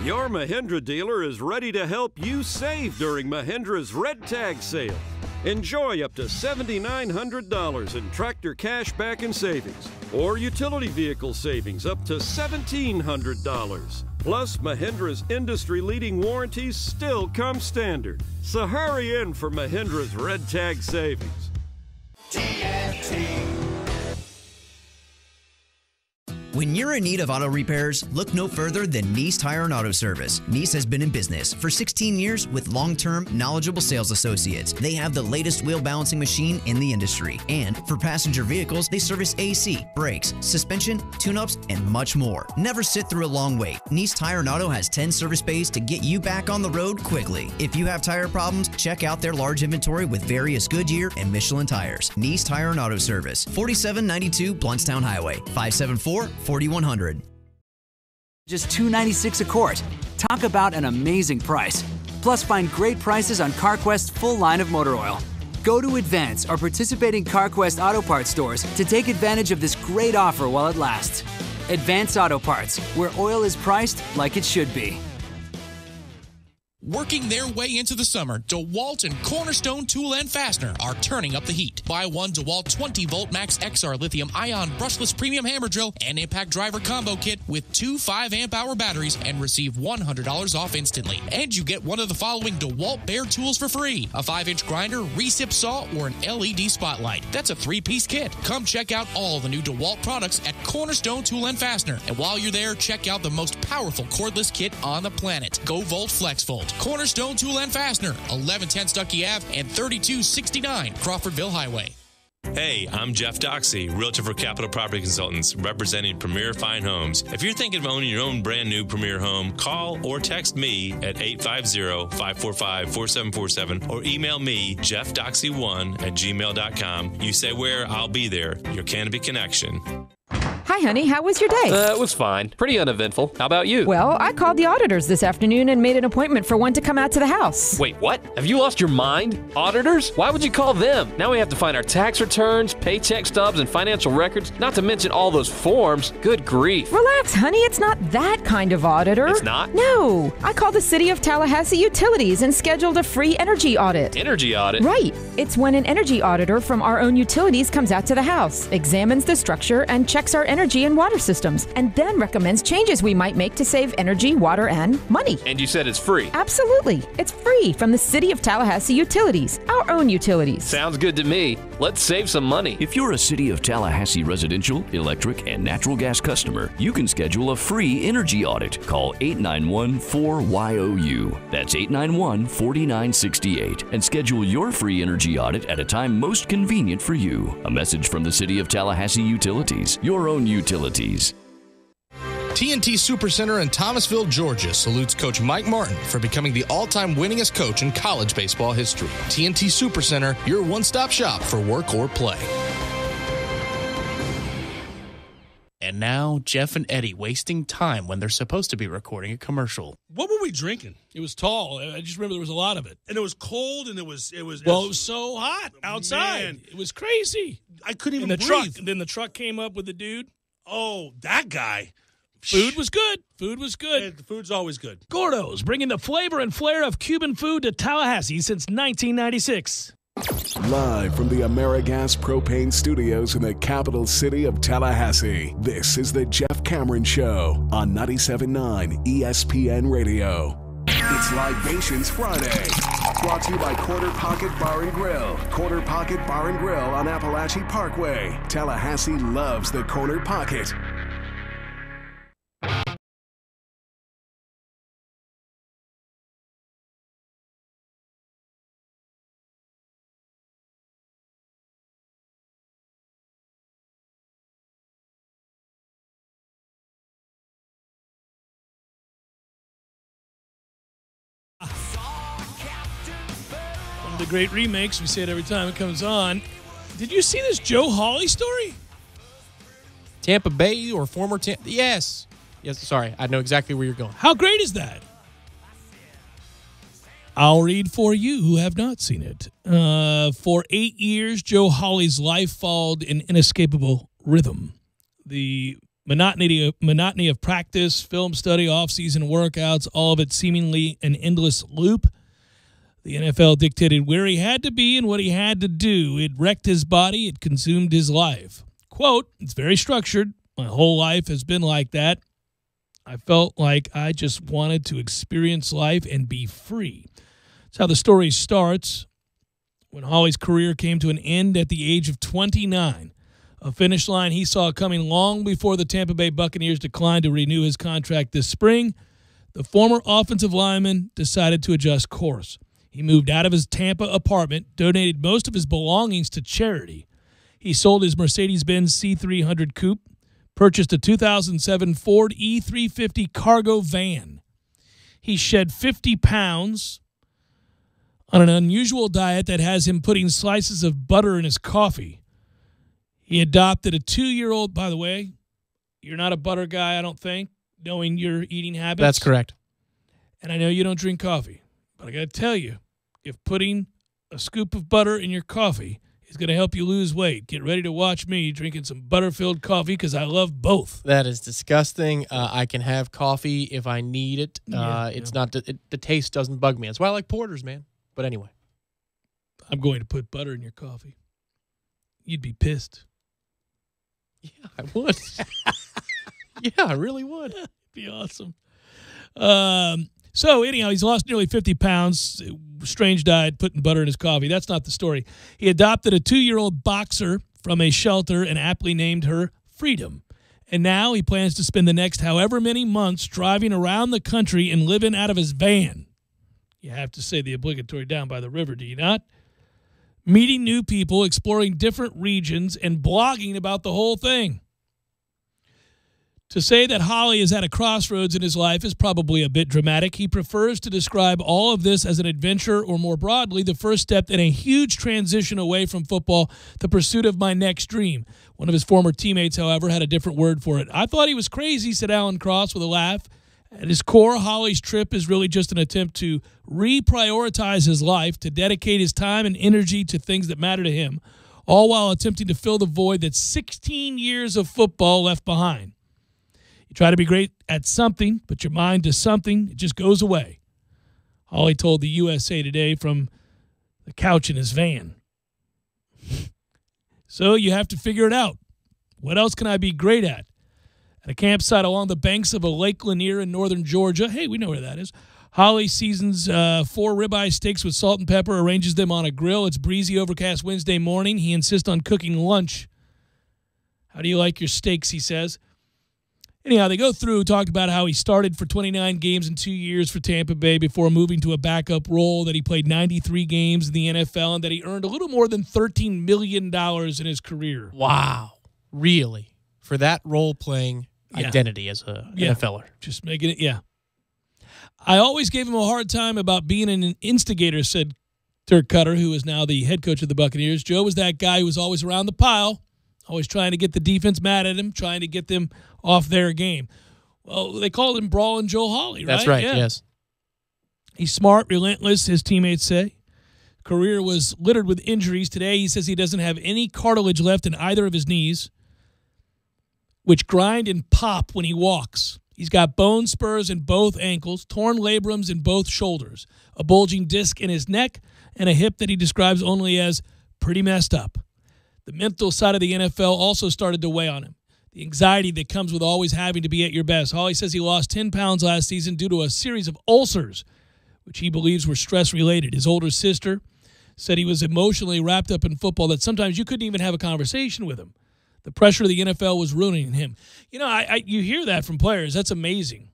your Mahindra dealer is ready to help you save during Mahindra's Red Tag Sale. Enjoy up to $7,900 in tractor cash back and savings, or utility vehicle savings up to $1,700. Plus, Mahindra's industry-leading warranties still come standard. So hurry in for Mahindra's Red Tag Savings. TNT. When you're in need of auto repairs, look no further than Nice Tire and Auto Service. Nice has been in business for 16 years with long-term, knowledgeable sales associates. They have the latest wheel balancing machine in the industry. And for passenger vehicles, they service AC, brakes, suspension, tune-ups, and much more. Never sit through a long wait. Nice Tire and Auto has 10 service bays to get you back on the road quickly. If you have tire problems, check out their large inventory with various Goodyear and Michelin tires. Nice Tire and Auto Service, 4792 Bluntstown Highway, 574-4100. Just $296 a quart. Talk about an amazing price. Plus, find great prices on CarQuest's full line of motor oil. Go to Advance or participating CarQuest Auto Parts stores to take advantage of this great offer while it lasts. Advance Auto Parts, where oil is priced like it should be. Working their way into the summer, DeWalt and Cornerstone Tool and Fastener are turning up the heat. Buy one DeWalt 20-volt Max XR lithium-ion brushless premium hammer drill and impact driver combo kit with 2 5-amp-hour batteries and receive $100 off instantly. And you get one of the following DeWalt Bare tools for free: a 5-inch grinder, recip saw, or an LED spotlight. That's a 3-piece kit. Come check out all the new DeWalt products at Cornerstone Tool and Fastener. And while you're there, check out the most powerful cordless kit on the planet, GoVolt FlexVolt. Cornerstone Tool and Fastener, 1110 Stuckey Ave and 3269 Crawfordville Highway. Hey, I'm Jeff Doxey, Realtor for Capital Property Consultants, representing Premier Fine Homes. If you're thinking of owning your own brand new Premier home, call or text me at 850-545-4747 or email me, jeffdoxey1@gmail.com. You say where, I'll be there. Your Canopy Connection. Hi, honey. How was your day? It was fine. Pretty uneventful. How about you? Well, I called the auditors this afternoon and made an appointment for one to come out to the house. Wait, what? Have you lost your mind? Auditors? Why would you call them? Now we have to find our tax returns, paycheck stubs, and financial records, not to mention all those forms. Good grief. Relax, honey. It's not that kind of auditor. It's not? No. I called the City of Tallahassee Utilities and scheduled a free energy audit. Energy audit? Right. It's when an energy auditor from our own utilities comes out to the house, examines the structure, and checks our energy and water systems, and then recommends changes we might make to save energy, water, and money. And you said it's free? Absolutely. It's free from the City of Tallahassee Utilities, our own utilities. Sounds good to me. Let's save some money. If you're a City of Tallahassee residential, electric, and natural gas customer, you can schedule a free energy audit. Call 891-4YOU. That's 891-4968. And schedule your free energy audit at a time most convenient for you. A message from the City of Tallahassee Utilities, your own utilities. TNT Supercenter in Thomasville, Georgia salutes Coach Mike Martin for becoming the all-time winningest coach in college baseball history. TNT Supercenter, your one-stop shop for work or play. And now, Jeff and Eddie wasting time when they're supposed to be recording a commercial. What were we drinking? It was tall. I just remember there was a lot of it. And it was cold, and it was so hot outside. Man. It was crazy. I couldn't even breathe. Truck. And then the truck came up with the dude. Oh, that guy. Food was good. Food was good. Yeah, the food's always good. Gordo's, bringing the flavor and flair of Cuban food to Tallahassee since 1996. Live from the AmeriGas Propane Studios in the capital city of Tallahassee, this is the Jeff Cameron Show on 97.9 ESPN Radio. It's Libations Friday, brought to you by Quarter Pocket Bar and Grill. Quarter Pocket Bar and Grill on Appalachian Parkway. Tallahassee loves the Corner Pocket. One of the great remakes. We say it every time it comes on. Did you see this Joe Hawley story? Tampa Bay or former Tampa? Yes. Sorry, I know exactly where you're going. How great is that? I'll read for you who have not seen it. For 8 years, Joe Hawley's life followed an inescapable rhythm. The monotony of practice, film study, off-season workouts, all of it seemingly an endless loop. The NFL dictated where he had to be and what he had to do. It wrecked his body. It consumed his life. Quote, it's very structured. My whole life has been like that. I felt like I just wanted to experience life and be free. That's how the story starts. When Hawley's career came to an end at the age of 29, a finish line he saw coming long before the Tampa Bay Buccaneers declined to renew his contract this spring, the former offensive lineman decided to adjust course. He moved out of his Tampa apartment, donated most of his belongings to charity. He sold his Mercedes-Benz C300 coupe, purchased a 2007 Ford E350 cargo van. He shed 50 pounds on an unusual diet that has him putting slices of butter in his coffee. He adopted a 2-year-old, by the way. You're not a butter guy, I don't think, knowing your eating habits. That's correct. And I know you don't drink coffee, but I got to tell you, if putting a scoop of butter in your coffee is going to help you lose weight, get ready to watch me drinking some butter-filled coffee because I love both. That is disgusting. I can have coffee if I need it. It's not the taste doesn't bug me. That's why I like porters, man. But anyway. I'm going to put butter in your coffee. You'd be pissed. Yeah, I would. Yeah, I really would. It'd be awesome. So anyhow, he's lost nearly 50 pounds. Strange diet, putting butter in his coffee. That's not the story. He adopted a 2-year-old boxer from a shelter and aptly named her Freedom. And now he plans to spend the next however many months driving around the country and living out of his van. You have to say the obligatory down by the river, do you not? Meeting new people, exploring different regions, and blogging about the whole thing. To say that Holly is at a crossroads in his life is probably a bit dramatic. He prefers to describe all of this as an adventure, or more broadly, the first step in a huge transition away from football, the pursuit of my next dream. One of his former teammates, however, had a different word for it. I thought he was crazy, said Alan Cross with a laugh. At his core, Holly's trip is really just an attempt to reprioritize his life, to dedicate his time and energy to things that matter to him, all while attempting to fill the void that 16 years of football left behind. You try to be great at something, but your mind does something, it just goes away. Holly told the USA Today from the couch in his van. So you have to figure it out. What else can I be great at? At a campsite along the banks of a Lake Lanier in northern Georgia, hey, we know where that is, Holly seasons 4 ribeye steaks with salt and pepper, arranges them on a grill. It's breezy, overcast Wednesday morning. He insists on cooking lunch. How do you like your steaks, he says. Anyhow, they go through, talked about how he started for 29 games in 2 years for Tampa Bay before moving to a backup role, that he played 93 games in the NFL, and that he earned a little more than $13 million in his career. Wow. Really? For that role-playing identity as a NFLer. Just making it, I always gave him a hard time about being an instigator, said Dirk Cutter, who is now the head coach of the Buccaneers. Joe was that guy who was always around the pile, always trying to get the defense mad at him, trying to get them off their game. Well, they called him Brawling Joe Holly, right? That's right, yes. He's smart, relentless, his teammates say. Career was littered with injuries. Today, he says he doesn't have any cartilage left in either of his knees, which grind and pop when he walks. He's got bone spurs in both ankles, torn labrums in both shoulders, a bulging disc in his neck, and a hip that he describes only as pretty messed up. The mental side of the NFL also started to weigh on him. The anxiety that comes with always having to be at your best. Holly says he lost 10 pounds last season due to a series of ulcers, which he believes were stress-related. His older sister said he was emotionally wrapped up in football that sometimes you couldn't even have a conversation with him. The pressure of the NFL was ruining him. You know, you hear that from players. That's amazing.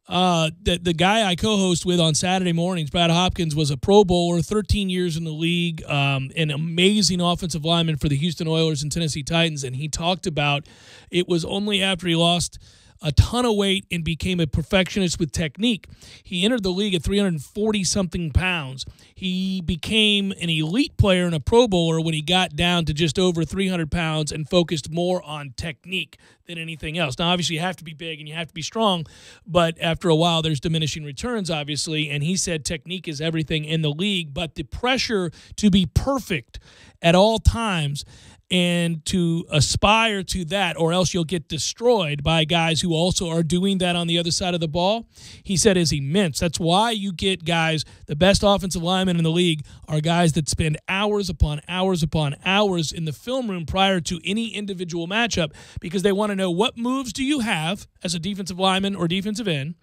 The guy I co-host with on Saturday mornings, Brad Hopkins, was a Pro Bowler, 13 years in the league, an amazing offensive lineman for the Houston Oilers and Tennessee Titans, and he talked about it was only after he lost a ton of weight and became a perfectionist with technique. He entered the league at 340-something pounds. He became an elite player and a Pro Bowler when he got down to just over 300 pounds and focused more on technique than anything else. Now, obviously, you have to be big and you have to be strong, but after a while, there's diminishing returns, obviously, and he said technique is everything in the league, but the pressure to be perfect at all times and to aspire to that, or else you'll get destroyed by guys who also are doing that on the other side of the ball, he said is immense. That's why you get guys, the best offensive linemen in the league are guys that spend hours upon hours upon hours in the film room prior to any individual matchup, because they want to know what moves do you have as a defensive lineman or defensive end.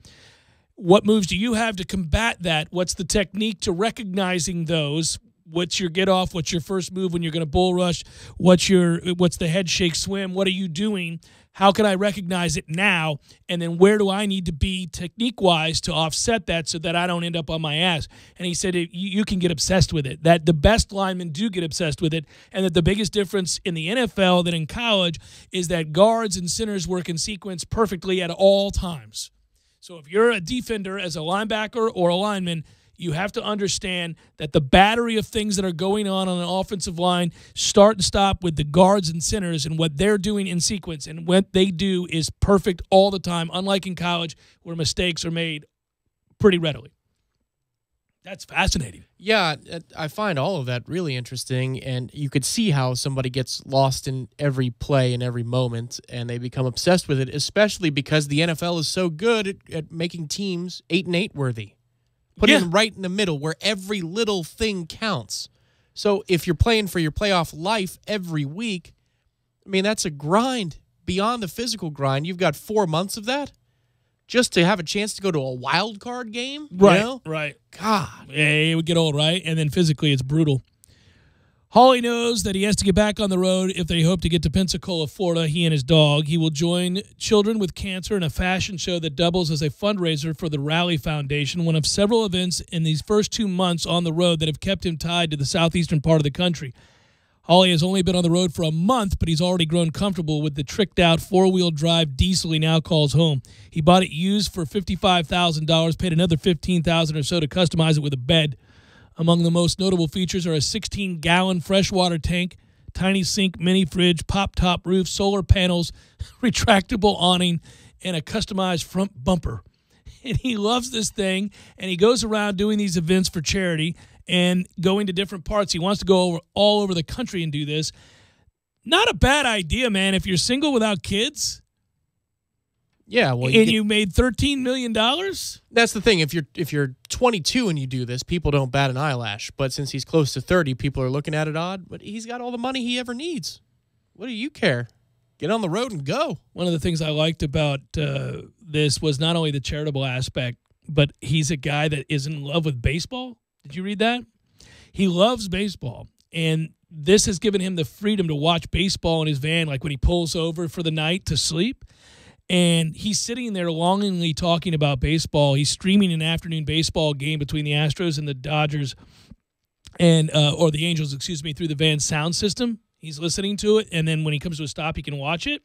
What moves do you have to combat that? What's the technique to recognizing those? What's your get off? What's your first move when you're going to bull rush? What's the head shake swim? What are you doing? How can I recognize it now? And then where do I need to be technique-wise to offset that so that I don't end up on my ass? And he said you can get obsessed with it, that the best linemen do get obsessed with it, and that the biggest difference in the NFL than in college is that guards and centers work in sequence perfectly at all times. So if you're a defender as a linebacker or a lineman, you have to understand that the battery of things that are going on an offensive line start and stop with the guards and centers and what they're doing in sequence. And what they do is perfect all the time, unlike in college where mistakes are made pretty readily. That's fascinating. Yeah, I find all of that really interesting, and you could see how somebody gets lost in every play and every moment, and they become obsessed with it, especially because the NFL is so good at making teams 8-8 worthy. Put it right in the middle where every little thing counts. So if you're playing for your playoff life every week, I mean, that's a grind beyond the physical grind. You've got 4 months of that just to have a chance to go to a wild card game. Right, you know? right. God. Yeah, it would get old, right? And then physically it's brutal. Holly knows that he has to get back on the road if they hope to get to Pensacola, Florida, he and his dog. He will join Children with Cancer in a fashion show that doubles as a fundraiser for the Rally Foundation, one of several events in these first 2 months on the road that have kept him tied to the southeastern part of the country. Holly has only been on the road for a month, but he's already grown comfortable with the tricked-out four-wheel drive diesel he now calls home. He bought it used for $55,000, paid another $15,000 or so to customize it with a bed. Among the most notable features are a 16-gallon freshwater tank, tiny sink, mini fridge, pop-top roof, solar panels, retractable awning, and a customized front bumper. And he loves this thing, and he goes around doing these events for charity and going to different parts. He wants to go all over the country and do this. Not a bad idea, man, if you're single without kids. Yeah, well, you made $13 million? That's the thing. If you're 22 and you do this, people don't bat an eyelash. But since he's close to 30, people are looking at it odd. But he's got all the money he ever needs. What do you care? Get on the road and go. One of the things I liked about this was not only the charitable aspect, but he's a guy that is in love with baseball. Did you read that? He loves baseball, and this has given him the freedom to watch baseball in his van, like when he pulls over for the night to sleep, and he's sitting there longingly talking about baseball. He's streaming an afternoon baseball game between the Astros and the Dodgers, and or the Angels, excuse me, through the van sound system. He's listening to it, and then when he comes to a stop, he can watch it.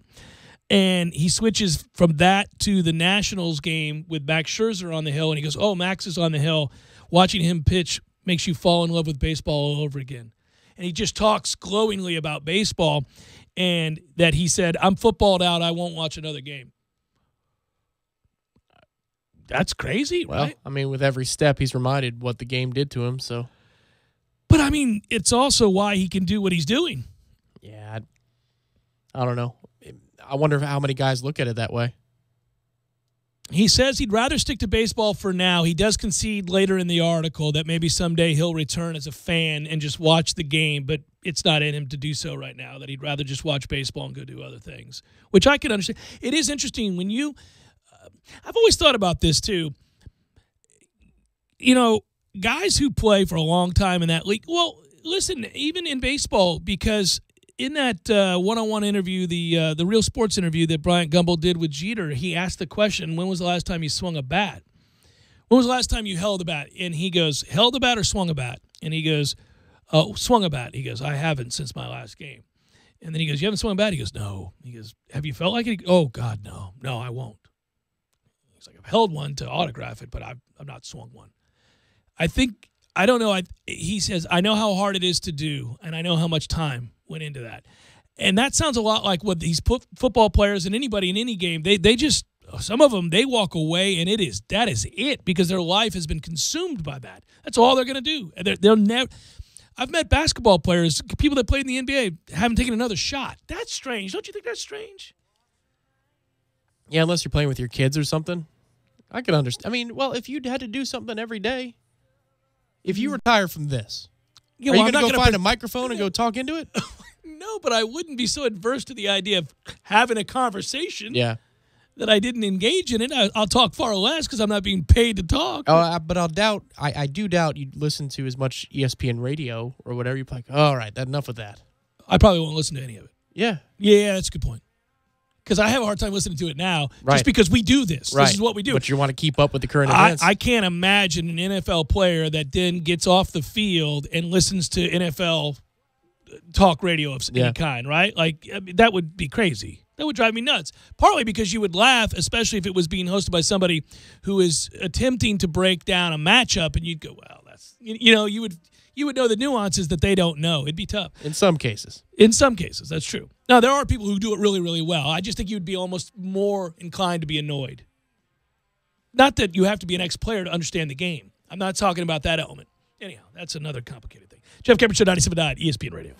And he switches from that to the Nationals game with Max Scherzer on the hill, and he goes, oh, Max is on the hill. Watching him pitch makes you fall in love with baseball all over again. And he just talks glowingly about baseball, and that he said, I'm footballed out. I won't watch another game. That's crazy, well, right? I mean, with every step, he's reminded what the game did to him. So, but, I mean, it's also why he can do what he's doing. Yeah, I don't know. I wonder how many guys look at it that way. He says he'd rather stick to baseball for now. He does concede later in the article that maybe someday he'll return as a fan and just watch the game, but it's not in him to do so right now, that he'd rather just watch baseball and go do other things, which I can understand. It is interesting when you I've always thought about this too. You know, guys who play for a long time in that league, well, listen, even in baseball, because in that one-on-one interview, the Real Sports interview that Bryant Gumbel did with Jeter, he asked the question, when was the last time you swung a bat? When was the last time you held a bat? And he goes, held a bat or swung a bat? And he goes, oh, swung a bat. He goes, I haven't since my last game. And then he goes, you haven't swung a bat? He goes, no. He goes, have you felt like it? Oh, God, no. No, I won't. He's like, I've held one to autograph it, but I've not swung one. I don't know. He says, I know how hard it is to do, and I know how much time went into that. And that sounds a lot like what these football players and anybody in any game, they just, some of them, they walk away, and that is it, because their life has been consumed by that. That's all they're going to do. They'll never. I've met basketball players, people that played in the NBA, haven't taken another shot. That's strange. Don't you think that's strange? Yeah, unless you're playing with your kids or something. I can understand. I mean, well, if you had to do something every day, if you retire from this, yeah, are you well, going to go find a microphone and go talk into it? No, but I wouldn't be so adverse to the idea of having a conversation that I didn't engage in it. I'll talk far less because I'm not being paid to talk. Oh, but I do doubt you'd listen to as much ESPN radio or whatever. You're like, all right, enough of that. I probably won't listen to any of it. Yeah. Yeah, that's a good point. Because I have a hard time listening to it now, right, just because we do this. Right. This is what we do. But you want to keep up with the current events. I can't imagine an NFL player that then gets off the field and listens to NFL talk radio of any kind, right? Like, I mean, that would be crazy. That would drive me nuts. Partly because you would laugh, especially if it was being hosted by somebody who is attempting to break down a matchup, and you'd go, well, that's, you would know the nuances that they don't know. It'd be tough. In some cases. In some cases, that's true. Now, there are people who do it really, really well. I just think you'd be almost more inclined to be annoyed. Not that you have to be an ex-player to understand the game. I'm not talking about that element. Anyhow, that's another complicated thing. Jeff Cameron Show, 97.9 ESPN Radio.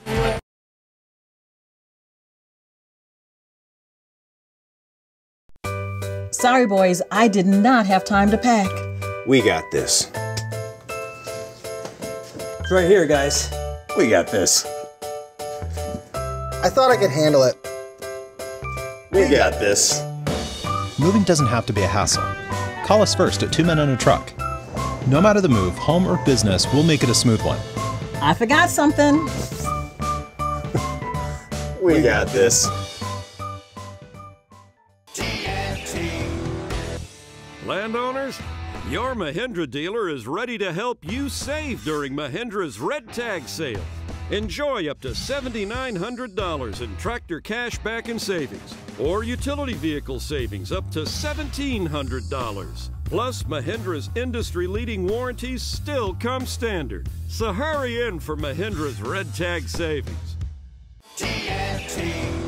Sorry, boys, I did not have time to pack. We got this. It's right here, guys. We got this. I thought I could handle it. We got this. Moving doesn't have to be a hassle. Call us first at 2 Men and a Truck. No matter the move, home or business, we'll make it a smooth one. I forgot something. We got this. Landowners, your Mahindra dealer is ready to help you save during Mahindra's Red Tag Sale. Enjoy up to $7,900 in tractor cash back and savings, or utility vehicle savings up to $1,700. Plus, Mahindra's industry-leading warranties still come standard. So hurry in for Mahindra's Red Tag Savings. TNT.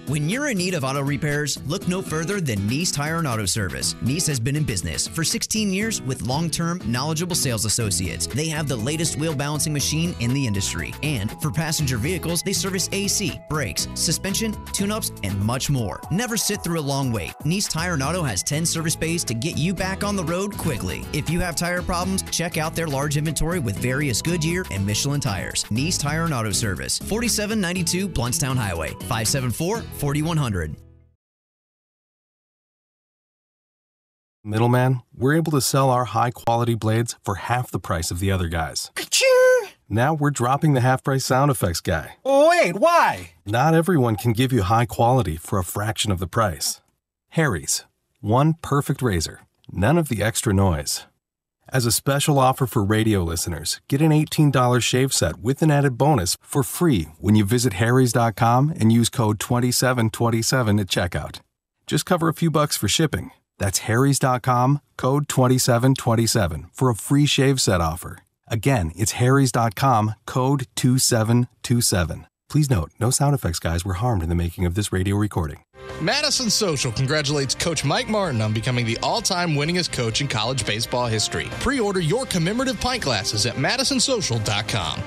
When you're in need of auto repairs, look no further than Nice Tire and Auto Service. Nice has been in business for 16 years with long-term, knowledgeable sales associates. They have the latest wheel balancing machine in the industry. And for passenger vehicles, they service AC, brakes, suspension, tune-ups, and much more. Never sit through a long wait. Nice Tire and Auto has 10 service bays to get you back on the road quickly. If you have tire problems, check out their large inventory with various Goodyear and Michelin tires. Nice Tire and Auto Service, 4792 Bluntstown Highway, 574-4100. Middleman, we're able to sell our high-quality blades for half the price of the other guys. Now we're dropping the half-price sound effects guy. Wait, why? Not everyone can give you high quality for a fraction of the price. Harry's, one perfect razor, none of the extra noise. As a special offer for radio listeners, get an $18 shave set with an added bonus for free when you visit harrys.com and use code 2727 at checkout. Just cover a few bucks for shipping. That's harrys.com, code 2727 for a free shave set offer. Again, it's harrys.com, code 2727. Please note, no sound effects guys were harmed in the making of this radio recording. Madison Social congratulates Coach Mike Martin on becoming the all-time winningest coach in college baseball history. Pre-order your commemorative pint glasses at madisonsocial.com.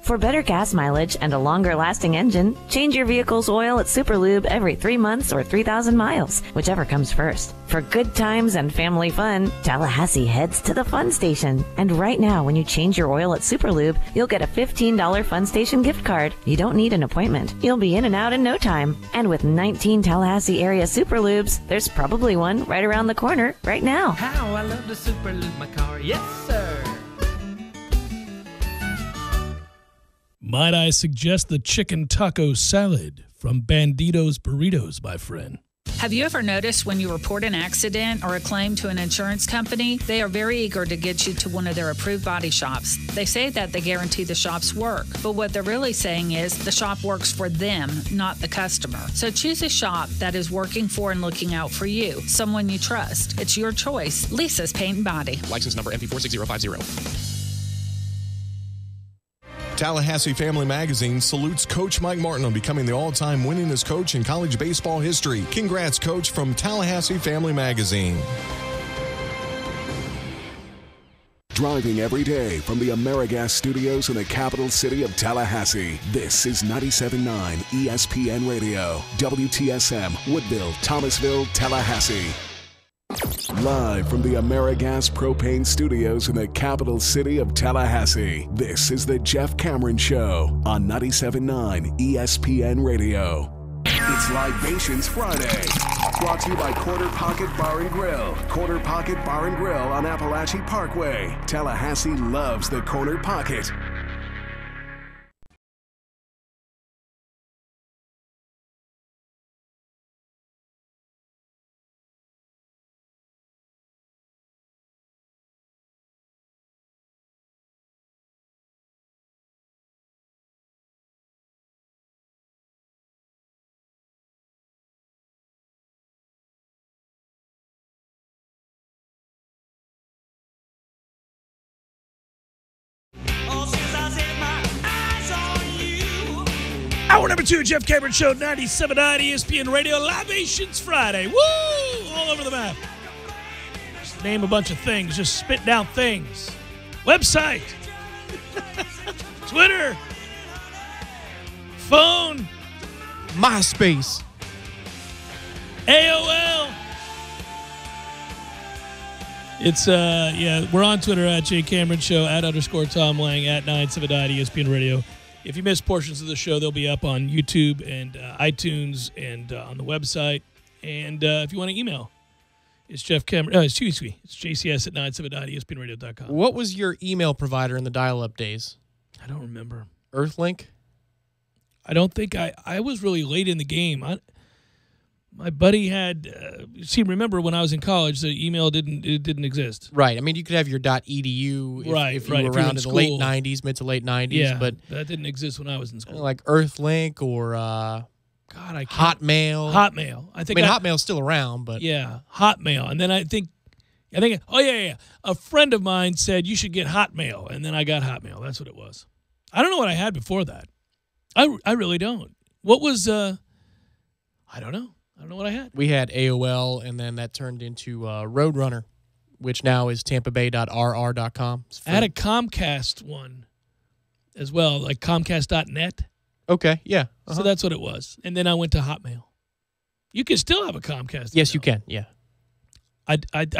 For better gas mileage and a longer-lasting engine, change your vehicle's oil at Superlube every 3 months or 3,000 miles, whichever comes first. For good times and family fun, Tallahassee heads to the Fun Station. And right now, when you change your oil at Superlube, you'll get a $15 Fun Station gift card. You don't need an appointment. You'll be in and out in no time. And with 19 Tallahassee area Superlubes, there's probably one right around the corner right now. How I love to Superlube my car. Yes, sir. Might I suggest the chicken taco salad from Banditos Burritos, my friend? Have you ever noticed when you report an accident or a claim to an insurance company, they are very eager to get you to one of their approved body shops. They say that they guarantee the shops work, but what they're really saying is the shop works for them, not the customer. So choose a shop that is working for and looking out for you, someone you trust. It's your choice. Lisa's Paint and Body. License number MP46050. Tallahassee Family Magazine salutes Coach Mike Martin on becoming the all-time winningest coach in college baseball history. Congrats, Coach, from Tallahassee Family Magazine. Driving every day from the AmeriGas studios in the capital city of Tallahassee, this is 97.9 ESPN Radio, WTSM, Woodville, Thomasville, Tallahassee. Live from the AmeriGas Propane Studios in the capital city of Tallahassee, this is the Jeff Cameron Show on 97.9 ESPN Radio. It's Libations Friday, brought to you by Corner Pocket Bar and Grill. Corner Pocket Bar and Grill on Appalachie Parkway. Tallahassee loves the Corner Pocket. Hour number 2, Jeff Cameron Show, 97.9 ESPN Radio, Libations Friday. Woo! All over the map. Just name a bunch of things. Just spit down things. Website. Twitter. Phone. MySpace. AOL. It's, we're on Twitter at J Cameron Show, at _Tom Lang, at 979 ESPN Radio. If you missed portions of the show, they'll be up on YouTube and iTunes and on the website. And if you want to email, it's Jeff Cameron. It's JCS at 979ESPNradio.com. What was your email provider in the dial-up days? I don't remember. Earthlink? I don't think I was really late in the game. My buddy had. See, remember when I was in college, the email didn't exist. Right. I mean, you could have your .edu if you were around in the late 90s, mid to late 90s. Yeah, but that didn't exist when I was in school. Like Earthlink or Hotmail. Hotmail. I think Hotmail's still around, but yeah, Hotmail. And then I think. Oh yeah. A friend of mine said you should get Hotmail, and then I got Hotmail. That's what it was. I don't know what I had before that. I really don't. What was? I don't know. I don't know what I had. We had AOL, and then that turned into Roadrunner, which now is tampabay.rr.com. I had a Comcast one as well, like Comcast.net. Okay, yeah. So that's what it was. And then I went to Hotmail. You can still have a Comcast. Yes, you can, yeah. I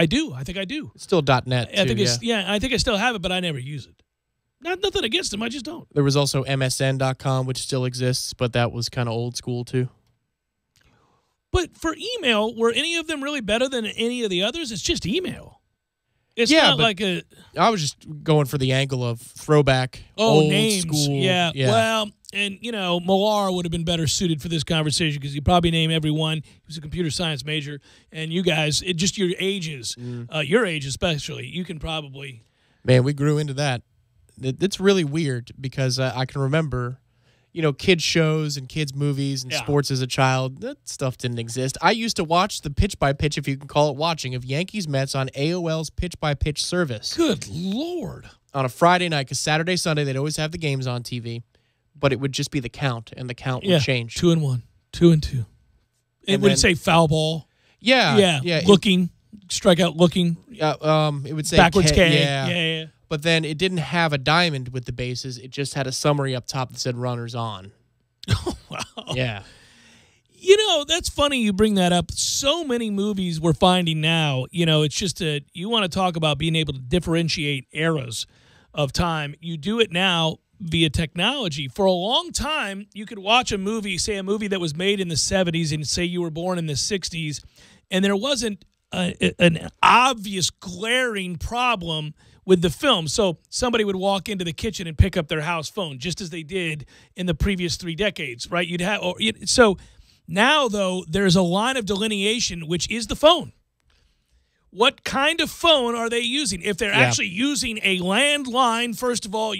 do. I think I do. It's still .net, too, I think I think I still have it, but I never use it. Nothing against them. I just don't. There was also MSN.com, which still exists, but that was kind of old school, too. But for email, were any of them really better than any of the others? It's just email. It's not like a... I was just going for the angle of throwback, old names. school. Yeah. Well, and, Millar would have been better suited for this conversation because you probably name everyone. He was a computer science major. And you guys, just your ages, your age especially, you can probably... Man, we grew into that. It's really weird because I can remember... kids shows and kids movies and sports as a child, that stuff didn't exist. I used to watch the pitch-by-pitch, if you can call it watching, of Yankees-Mets on AOL's pitch-by-pitch service. Good Lord. On a Friday night, because Saturday, Sunday, they'd always have the games on TV, but it would just be the count, and the count would change. 2-1, 2-2. And would it say foul ball? Yeah. Looking, strikeout looking. It would say backwards K. Yeah. But then it didn't have a diamond with the bases. It just had a summary up top that said runners on. Oh, wow. Yeah. That's funny you bring that up. So many movies we're finding now, it's just you want to talk about being able to differentiate eras of time. You do it now via technology. For a long time, you could watch a movie, say a movie that was made in the 70s and say you were born in the 60s, and there wasn't an obvious glaring problem with the film. So somebody would walk into the kitchen and pick up their house phone, just as they did in the previous 3 decades, right? So now, though, there's a line of delineation, which is the phone. What kind of phone are they using? If they're actually using a landline, first of all,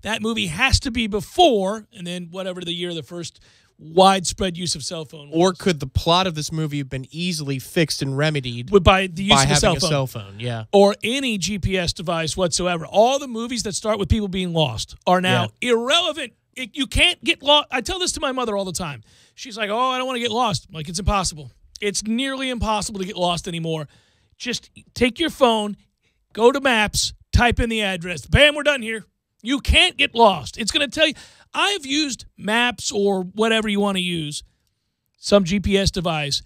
that movie has to be before, and then whatever the year the first widespread use of cell phone was. Or could the plot of this movie have been easily fixed and remedied by the use of having a cell phone? Yeah. Or any GPS device whatsoever. All the movies that start with people being lost are now irrelevant. You can't get lost. I tell this to my mother all the time. She's like, I don't want to get lost. I'm like, it's impossible. It's nearly impossible to get lost anymore. Just take your phone, go to Maps, type in the address. Bam, we're done here. You can't get lost. It's going to tell you. I've used Maps or whatever you want to use, some GPS device,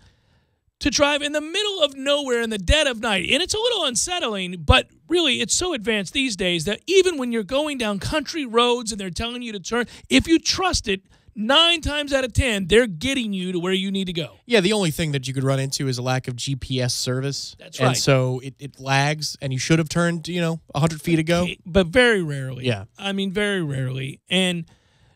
to drive in the middle of nowhere in the dead of night. And it's a little unsettling, but really it's so advanced these days that even when you're going down country roads and they're telling you to turn, if you trust it, 9 times out of 10, they're getting you to where you need to go. Yeah, the only thing that you could run into is a lack of GPS service. That's right. And so it lags, and you should have turned, 100 feet ago. But very rarely. Yeah. I mean, very rarely. And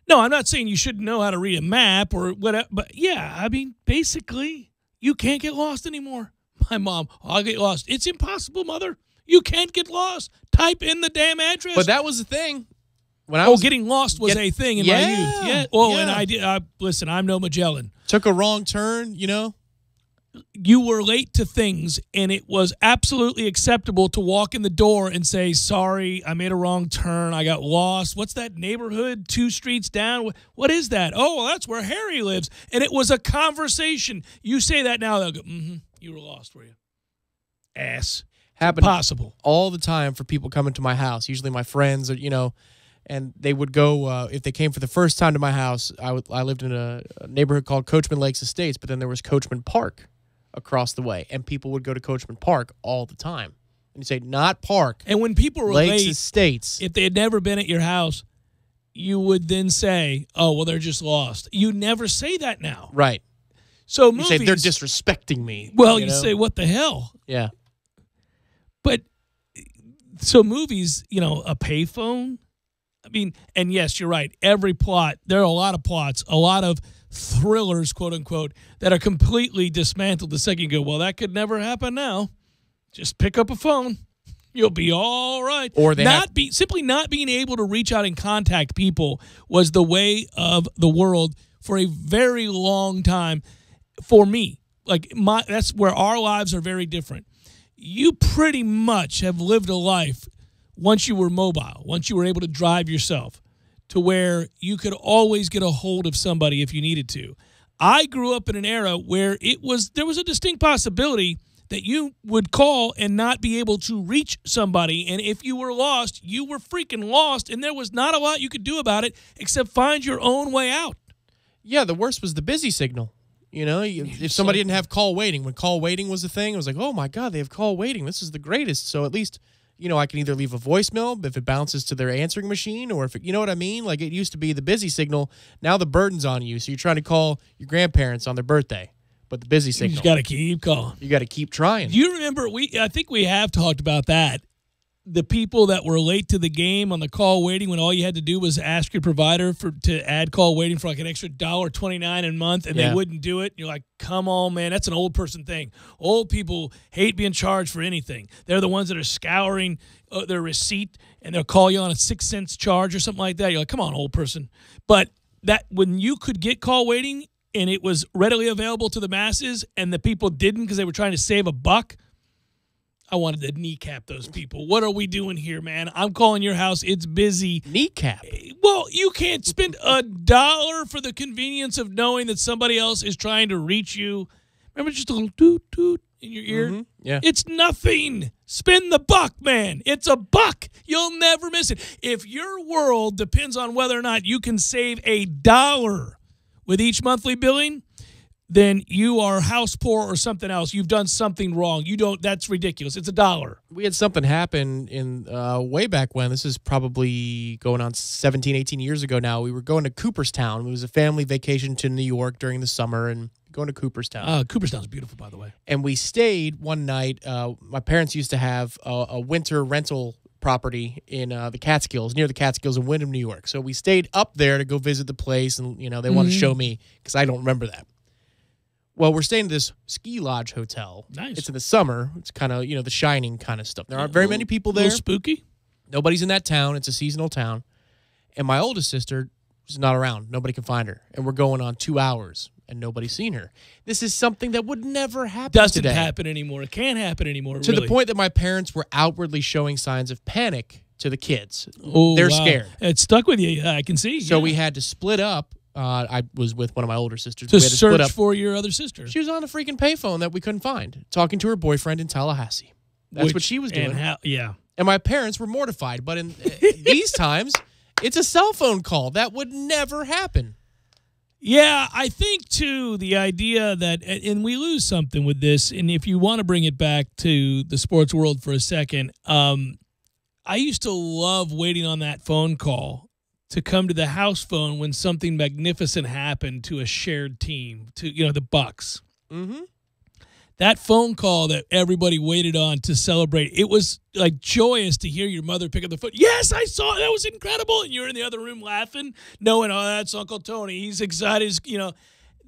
no, I'm not saying you shouldn't know how to read a map or whatever, but yeah, I mean, basically, you can't get lost anymore. My mom, I'll get lost. It's impossible, Mother. You can't get lost. Type in the damn address. But that was the thing. When getting lost was a thing in my youth. Yeah. And I did. Listen, I'm no Magellan. Took a wrong turn, You were late to things, and it was absolutely acceptable to walk in the door and say, sorry, I made a wrong turn. I got lost. What's that neighborhood 2 streets down? What is that? Oh, well, that's where Harry lives. And it was a conversation. You say that now, they'll go, you were lost, were you? Ass. Happened possible all the time for people coming to my house, usually my friends, or, and they would go, if they came for the first time to my house, I lived in a neighborhood called Coachman Lakes Estates, but then there was Coachman Park across the way, and people would go to Coachman Park all the time. And you say, not Park. And when people were Lakes late, Estates. If they had never been at your house, you would then say, oh, well, they're just lost. You never say that now. Right. So you say, they're disrespecting me. Well, you say, what the hell? Yeah. But, so movies, a payphone, mean, and yes, you're right. Every plot, there are a lot of plots, a lot of thrillers, quote unquote, that are completely dismantled the second you go, well, that could never happen now. Just pick up a phone. You'll be all right. Or they simply not being able to reach out and contact people was the way of the world for a very long time for me. Like that's where our lives are very different. You pretty much have lived a life once you were mobile, once you were able to drive yourself, to where you could always get a hold of somebody if you needed to. I grew up in an era where there was a distinct possibility that you would call and not be able to reach somebody, and if you were lost, you were freaking lost, and there was not a lot you could do about it except find your own way out. Yeah, the worst was the busy signal. You know, if somebody didn't have call waiting, when call waiting was a thing, it was like, oh my God, they have call waiting. This is the greatest. So at least, I can either leave a voicemail if it bounces to their answering machine, or if you know what I mean? Like, it used to be the busy signal. Now the burden's on you. So you're trying to call your grandparents on their birthday, but the busy signal. You just got to keep calling. You got to keep trying. Do you remember, I think we have talked about that, the people that were late to the game on the call waiting when all you had to do was ask your provider to add call waiting for like an extra $1.29 a month, and they wouldn't do it. You're like, come on, man, that's an old person thing. Old people hate being charged for anything. They're the ones that are scouring their receipt, and they'll call you on a 6 cents charge or something like that. You're like, come on, old person. But that when you could get call waiting and it was readily available to the masses and the people didn't because they were trying to save a buck, I wanted to kneecap those people. What are we doing here, man? I'm calling your house. It's busy. Kneecap? Well, you can't spend $1 for the convenience of knowing that somebody else is trying to reach you. Remember just a little toot-toot in your ear? Mm-hmm. Yeah. It's nothing. Spend the buck, man. It's a buck. You'll never miss it. If your world depends on whether or not you can save $1 with each monthly billing, then you are house poor or something else. You've done something wrong. That's ridiculous. It's $1. We had something happen in way back when. This is probably going on 17, 18 years ago now. We were going to Cooperstown. It was a family vacation to New York during the summer and going to Cooperstown. Cooperstown's beautiful, by the way. And we stayed one night. My parents used to have a winter rental property in the Catskills, near the Catskills in Windham, New York. So we stayed up there to go visit the place, and they wanted to show me because I don't remember that. Well, we're staying at this ski lodge hotel. Nice. It's in the summer. It's kind of, the Shining kind of stuff. There aren't very many people there. A little spooky. Nobody's in that town. It's a seasonal town. And my oldest sister is not around. Nobody can find her. And we're going on 2 hours, and nobody's seen her. This is something that would never happen Doesn't today. happen anymore. It can't happen anymore, To the point that my parents were outwardly showing signs of panic to the kids. Oh, They're wow. scared. It stuck with you. I can see. So we had to split up. I was with one of my older sisters. To we had to split search up. for your other sister. She was on a freaking payphone that we couldn't find, talking to her boyfriend in Tallahassee. That's what she was doing. And my parents were mortified. But in these times, it's a cell phone call. That would never happen. Yeah, I think, too, the idea that, and we lose something with this, and if you want to bring it back to the sports world for a second, I used to love waiting on that phone call to come to the house phone when something magnificent happened to a shared team, to the Bucks. Mm-hmm. That phone call that everybody waited on to celebrate, it was like joyous to hear your mother pick up the phone. Yes, I saw it. That was incredible. And you're in the other room laughing, knowing, oh, that's Uncle Tony. He's excited.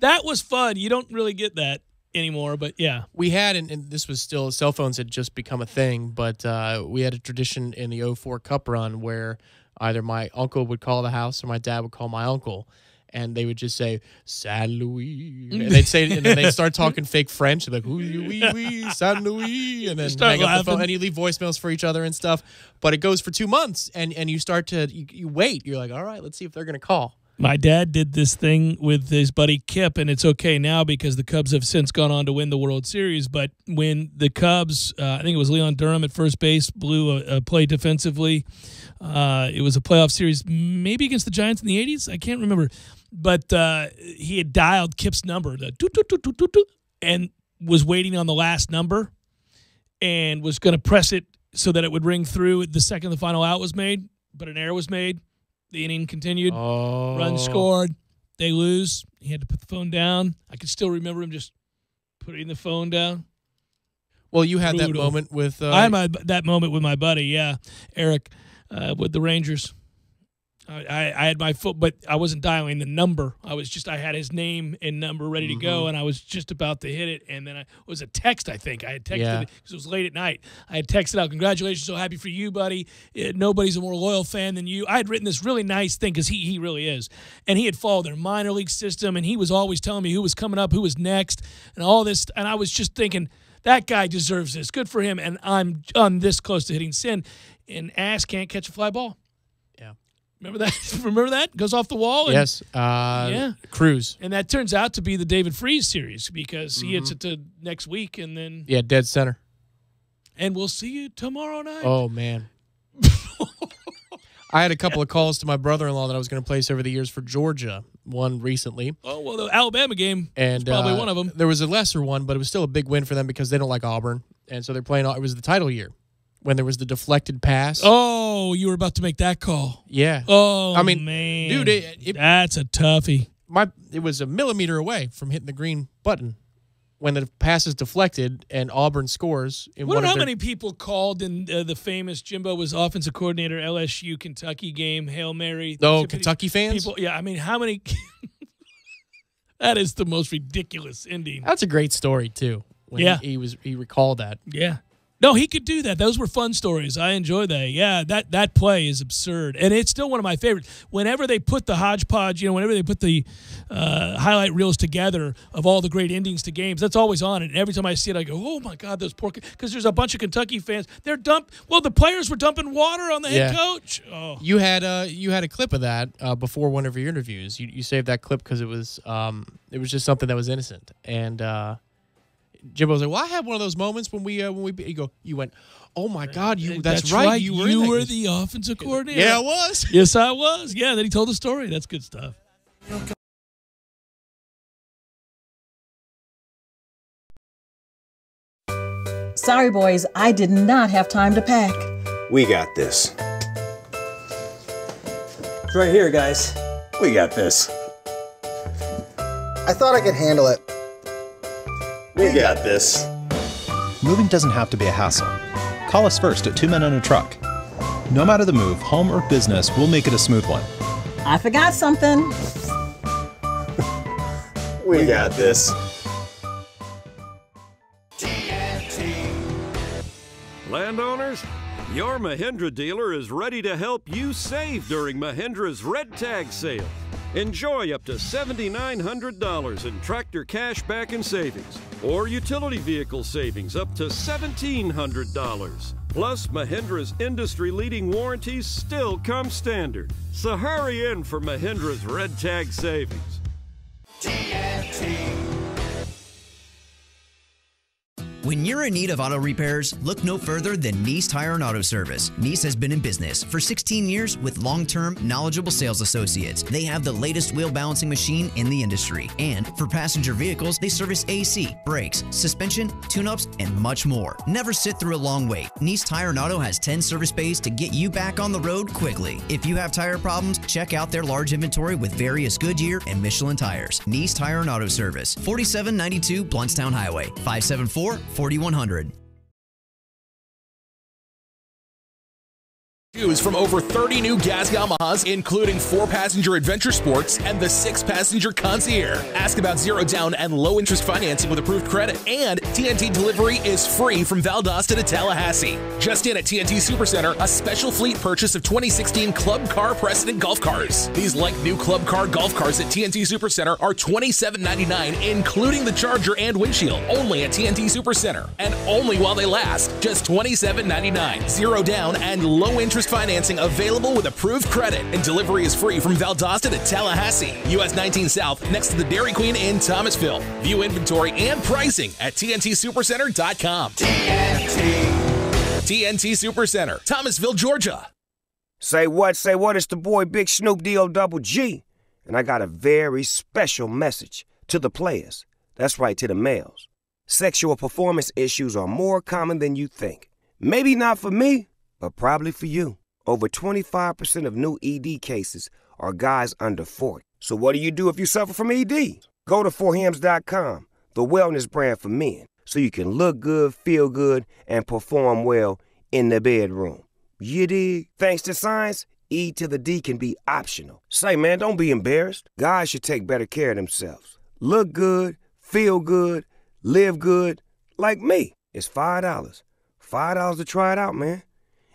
That was fun. You don't really get that anymore, but yeah. We had, and this was still, cell phones had just become a thing, but we had a tradition in the 04 Cup run where either my uncle would call the house or my dad would call my uncle, and they would just say "San Louis," and they'd say, and then they'd start talking fake French, like "Oui, San Louis," and then hang up the phone, and you leave voicemails for each other and stuff. But it goes for 2 months, and you start to you wait. You're like, all right, let's see if they're gonna call. My dad did this thing with his buddy Kip, and it's okay now because the Cubs have since gone on to win the World Series. But when the Cubs, I think it was Leon Durham at first base, blew a play defensively. It was a playoff series, maybe against the Giants in the 80s. I can't remember. But he had dialed Kip's number, and was waiting on the last number and was going to press it so that it would ring through the second the final out was made. But an error was made. The inning continued. Oh. Run scored. They lose. He had to put the phone down. I can still remember him just putting the phone down. Well, you had that moment with... I had that moment with my buddy, yeah, Eric, with the Rangers. I had my foot, but I wasn't dialing the number. I had his name and number ready to go, and I was just about to hit it. And then it was a text, I think. I had texted because it was late at night. I had texted out, "Congratulations, so happy for you, buddy. Nobody's a more loyal fan than you." I had written this really nice thing because he really is. And he had followed their minor league system, and he was always telling me who was coming up, who was next, and all this. And I was just thinking, that guy deserves this. Good for him. And I'm this close to hitting sin. And Ass can't catch a fly ball. Remember that? Remember that? Goes off the wall? And, yes. Cruz. And that turns out to be the David Freese series because he hits it to next week and then... Yeah, dead center. And we'll see you tomorrow night. Oh, man. I had a couple of calls to my brother-in-law that I was going to place over the years for Georgia, one recently. Oh, well, the Alabama game and was probably one of them. There was a lesser one, but it was still a big win for them because they don't like Auburn. And so they're playing... It was the title year. When there was the deflected pass. Oh, you were about to make that call. Yeah. Oh, I mean, man. Dude, that's a toughie. It was a millimeter away from hitting the green button when the pass is deflected and Auburn scores. I wonder how many people called in the famous Jimbo was offensive coordinator LSU Kentucky game, Hail Mary. Oh, Kentucky fans? People, yeah, I mean, how many? That is the most ridiculous ending. That's a great story, too. When he recalled that. Yeah. No, he could do that. Those were fun stories. I enjoy that. Yeah, that play is absurd. And it's still one of my favorites. Whenever they put the hodgepodge, whenever they put the highlight reels together of all the great endings to games, that's always on it. And every time I see it, I go, oh, my God, those poor – because there's a bunch of Kentucky fans. The players were dumping water on the head coach. Oh. You had a clip of that before one of your interviews. You saved that clip because it was just something that was innocent. And Jimbo was like, well, I had one of those moments when you went, oh my God, that's right. You were the offensive coordinator. Yeah, I was. Yes, I was. Yeah, then he told the story. That's good stuff. Sorry, boys, I did not have time to pack. We got this. It's right here, guys. We got this. I thought I could handle it. We got this. Moving doesn't have to be a hassle. Call us first at 2 Men and a Truck. No matter the move, home or business, we'll make it a smooth one. I forgot something. We got this. Landowners, your Mahindra dealer is ready to help you save during Mahindra's Red Tag Sale. Enjoy up to $7,900 in tractor cash back and savings, or utility vehicle savings up to $1,700. Plus, Mahindra's industry-leading warranties still come standard. So hurry in for Mahindra's Red Tag Savings. TNT. When you're in need of auto repairs, look no further than Nice Tire and Auto Service. Nice has been in business for 16 years with long-term, knowledgeable sales associates. They have the latest wheel balancing machine in the industry. And for passenger vehicles, they service AC, brakes, suspension, tune-ups, and much more. Never sit through a long wait. Nice Tire and Auto has 10 service bays to get you back on the road quickly. If you have tire problems, check out their large inventory with various Goodyear and Michelin tires. Nice Tire and Auto Service, 4792 Bluntstown Highway, 574-4100. Choose from over 30 new gas Yamahas, including 4-passenger Adventure Sports and the 6-passenger Concierge. Ask about zero down and low interest financing with approved credit. And TNT delivery is free from Valdosta to Tallahassee. Just in at TNT Supercenter, a special fleet purchase of 2016 Club Car Precedent golf cars. These like-new Club Car golf cars at TNT Supercenter are $27.99, including the Charger and windshield. Only at TNT Supercenter, and only while they last. Just $27.99. Zero down and low interest financing available with approved credit, and delivery is free from Valdosta to Tallahassee, US 19 South, next to the Dairy Queen in Thomasville. View inventory and pricing at TNTSupercenter.com. TNT Supercenter, Thomasville, Georgia. Say what, it's the boy Big Snoop D-O-double-G, and I got a very special message to the players. That's right, to the males. Sexual performance issues are more common than you think. Maybe not for me, but probably for you. Over 25% of new ED cases are guys under 40. So what do you do if you suffer from ED? Go to 4hims.com, the wellness brand for men, so you can look good, feel good, and perform well in the bedroom. You dig? Thanks to science, E to the D can be optional. Say, man, don't be embarrassed. Guys should take better care of themselves. Look good, feel good, live good, like me. It's $5. $5 to try it out, man.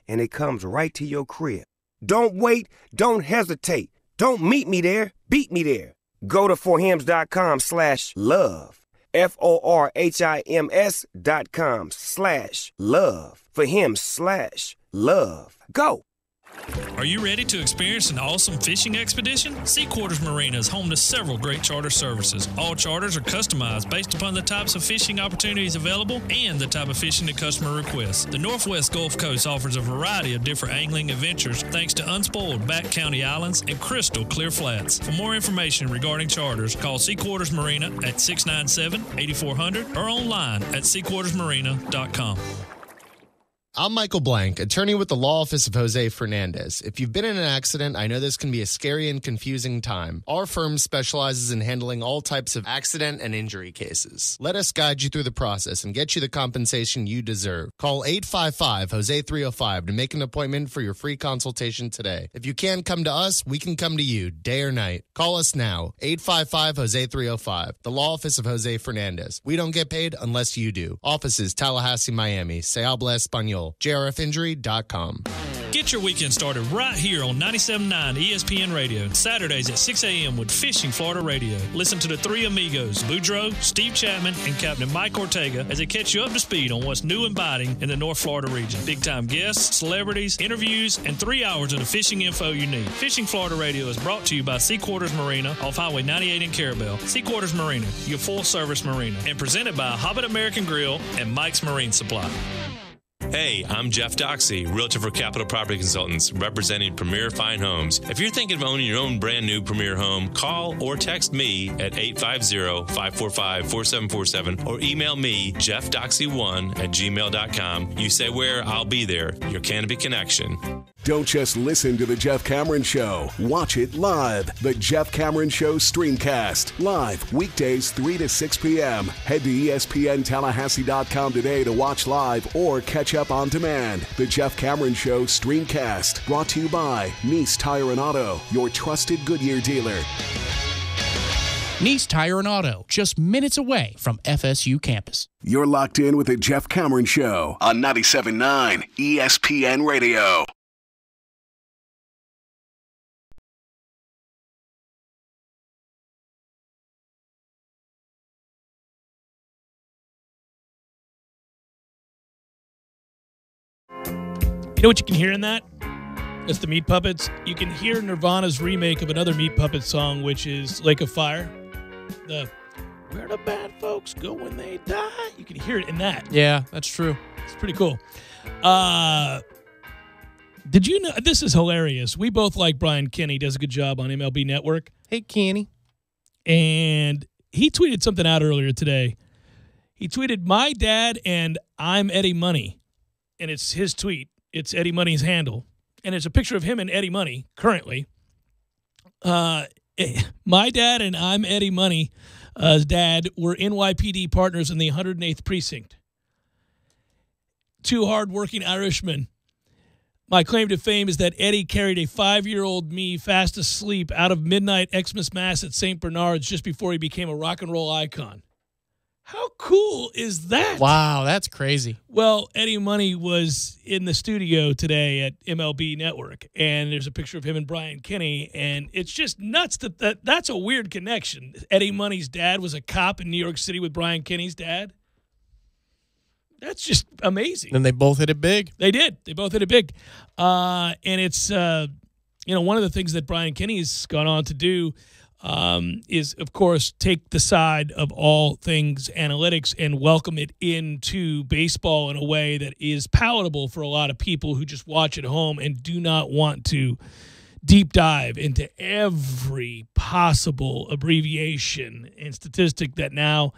And it comes right to your crib. Don't wait. Don't hesitate. Don't meet me there. Beat me there. Go to forhims.com/love. FORHIMS.com/love. ForHims/love. Go. Are you ready to experience an awesome fishing expedition? Sea Quarters Marina is home to several great charter services. All charters are customized based upon the types of fishing opportunities available and the type of fishing the customer requests. The Northwest Gulf Coast offers a variety of different angling adventures thanks to unspoiled back county islands and crystal clear flats. For more information regarding charters, call Sea Quarters Marina at 697-8400 or online at seaquartersmarina.com. I'm Michael Blank, attorney with the law office of Jose Fernandez. If you've been in an accident, I know this can be a scary and confusing time. Our firm specializes in handling all types of accident and injury cases. Let us guide you through the process and get you the compensation you deserve. Call 855-HOSE-305 to make an appointment for your free consultation today. If you can't come to us, we can come to you, day or night. Call us now, 855-HOSE-305, the law office of Jose Fernandez. We don't get paid unless you do. Offices, Tallahassee, Miami. Se habla español. JRFinjury.com. Get your weekend started right here on 97.9 ESPN Radio. Saturdays at 6 a.m. with Fishing Florida Radio. Listen to the three amigos, Boudreaux, Steve Chapman, and Captain Mike Ortega as they catch you up to speed on what's new and biting in the North Florida region. Big-time guests, celebrities, interviews, and 3 hours of the fishing info you need. Fishing Florida Radio is brought to you by Sea Quarters Marina off Highway 98 in Carabel. Sea Quarters Marina, your full-service marina. And presented by Hobbit American Grill and Mike's Marine Supply. Hey, I'm Jeff Doxey, Realtor for Capital Property Consultants, representing Premier Fine Homes. If you're thinking of owning your own brand new Premier home, call or text me at 850-545-4747 or email me, jeffdoxey1@gmail.com. You say where, I'll be there. Your Canopy Connection. Don't just listen to The Jeff Cameron Show. Watch it live. The Jeff Cameron Show Streamcast. Live weekdays 3 to 6 p.m. Head to ESPNTallahassee.com today to watch live or catch up on demand. The Jeff Cameron Show Streamcast. Brought to you by Nice Tire and Auto, your trusted Goodyear dealer. Nice Tire and Auto, just minutes away from FSU campus. You're locked in with The Jeff Cameron Show on 97.9 ESPN Radio. You know what you can hear in that? It's the Meat Puppets. You can hear Nirvana's remake of another Meat Puppets song, which is Lake of Fire. The Where the Bad Folks Go When They Die. You can hear it in that. Yeah, that's true. It's pretty cool. Did you know? This is hilarious. We both like Brian Kenny. Does a good job on MLB Network. Hey, Kenny. And he tweeted something out earlier today. He tweeted, "My dad and I'm Eddie Money." And it's his tweet. It's Eddie Money's handle. And it's a picture of him and Eddie Money currently. My dad and I'm Eddie Money's dad were NYPD partners in the 108th Precinct. Two hard-working Irishmen. My claim to fame is that Eddie carried a 5-year-old me fast asleep out of midnight Xmas Mass at St. Bernard's just before he became a rock and roll icon. How cool is that? Wow, that's crazy. Well, Eddie Money was in the studio today at MLB Network, and there's a picture of him and Brian Kenny, and it's just nuts that's a weird connection. Eddie Money's dad was a cop in New York City with Brian Kenny's dad. That's just amazing. And they both hit it big. They did. They both hit it big. And it's, one of the things that Brian Kenny's gone on to do is, of course, take the side of all things analytics and welcome it into baseball in a way that is palatable for a lot of people who just watch at home and do not want to deep dive into every possible abbreviation and statistic that now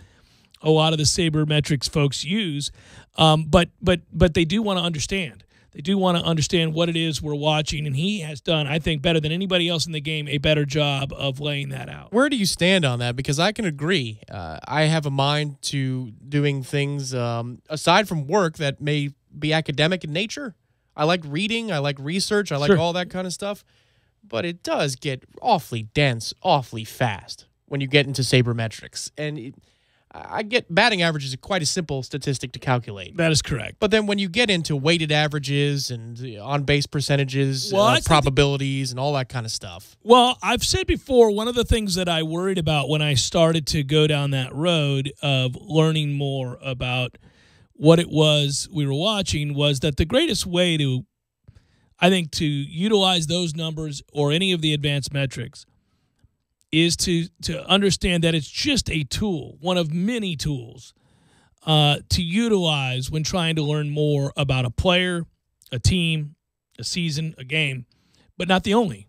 a lot of the sabermetrics folks use. But they do want to understand. They do want to understand what it is we're watching, and he has done, I think, better than anybody else in the game, a better job of laying that out. Where do you stand on that? Because I can agree. I have a mind to doing things aside from work that may be academic in nature. I like reading. I like research. I like all that kind of stuff. But it does get awfully dense, awfully fast when you get into sabermetrics. And I get batting average is quite a simple statistic to calculate. That is correct. But then when you get into weighted averages and on-base percentages, Well, probabilities, and all that kind of stuff. Well, I've said before, one of the things that I worried about when I started to go down that road of learning more about what it was we were watching was that the greatest way to, I think, to utilize those numbers or any of the advanced metrics is to understand that it's just a tool, one of many tools to utilize when trying to learn more about a player, a team, a season, a game, but not the only.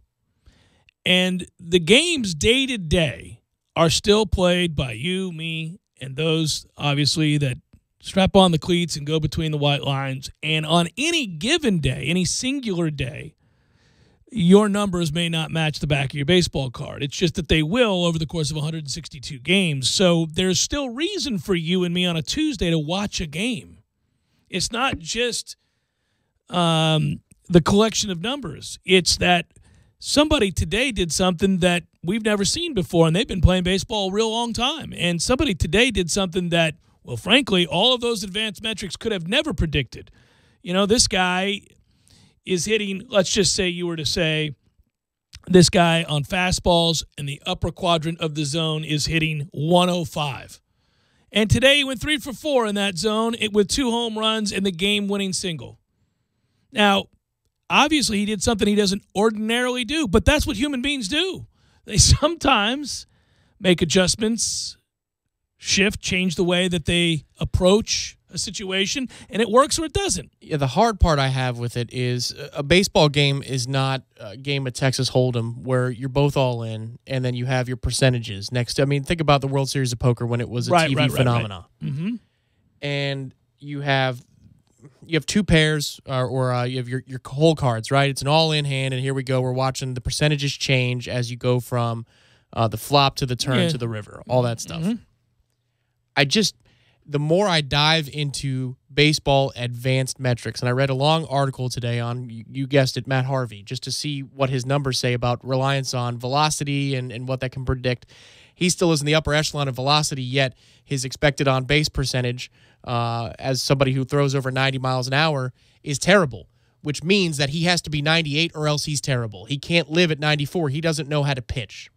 And the games day to day are still played by you, me, and those, obviously, that strap on the cleats and go between the white lines. And on any given day, any singular day, your numbers may not match the back of your baseball card. It's just that they will over the course of 162 games. So there's still reason for you and me on a Tuesday to watch a game. It's not just the collection of numbers. It's that somebody today did something that we've never seen before, and they've been playing baseball a real long time. And somebody today did something that, well, frankly, all of those advanced metrics could have never predicted. You know, this guy is hitting, let's just say you were to say this guy on fastballs in the upper quadrant of the zone is hitting 105. And today he went 3 for 4 in that zone with 2 home runs and the game-winning single. Now, obviously he did something he doesn't ordinarily do, but that's what human beings do. They sometimes make adjustments, shift, change the way that they approach a situation, and it works or it doesn't. Yeah, the hard part I have with it is a baseball game is not a game of Texas Hold'em where you're both all in and then you have your percentages next to, I mean, think about the World Series of Poker when it was a TV phenomenon. Right. Mm-hmm. And you have 2 pairs or you have your whole cards, right? It's an all-in hand, and here we go. We're watching the percentages change as you go from the flop to the turn to the river, all that stuff. Mm-hmm. The more I dive into baseball advanced metrics, and I read a long article today on, you guessed it, Matt Harvey, just to see what his numbers say about reliance on velocity and what that can predict. He still is in the upper echelon of velocity, yet his expected on-base percentage as somebody who throws over 90 miles an hour is terrible, which means that he has to be 98 or else he's terrible. He can't live at 94. He doesn't know how to pitch.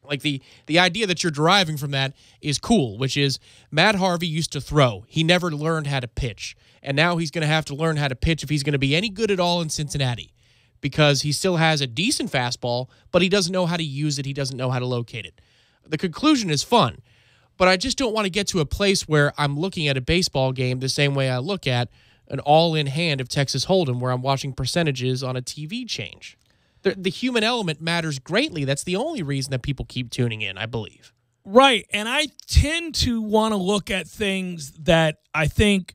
Like the idea that you're deriving from that is cool, which is Matt Harvey used to throw. He never learned how to pitch. And now he's going to have to learn how to pitch if he's going to be any good at all in Cincinnati, because he still has a decent fastball, but he doesn't know how to use it. He doesn't know how to locate it. The conclusion is fun, but I just don't want to get to a place where I'm looking at a baseball game the same way I look at an all-in hand of Texas Hold'em where I'm watching percentages on a TV change. The human element matters greatly. That's the only reason that people keep tuning in, I believe. Right, and I tend to want to look at things that I think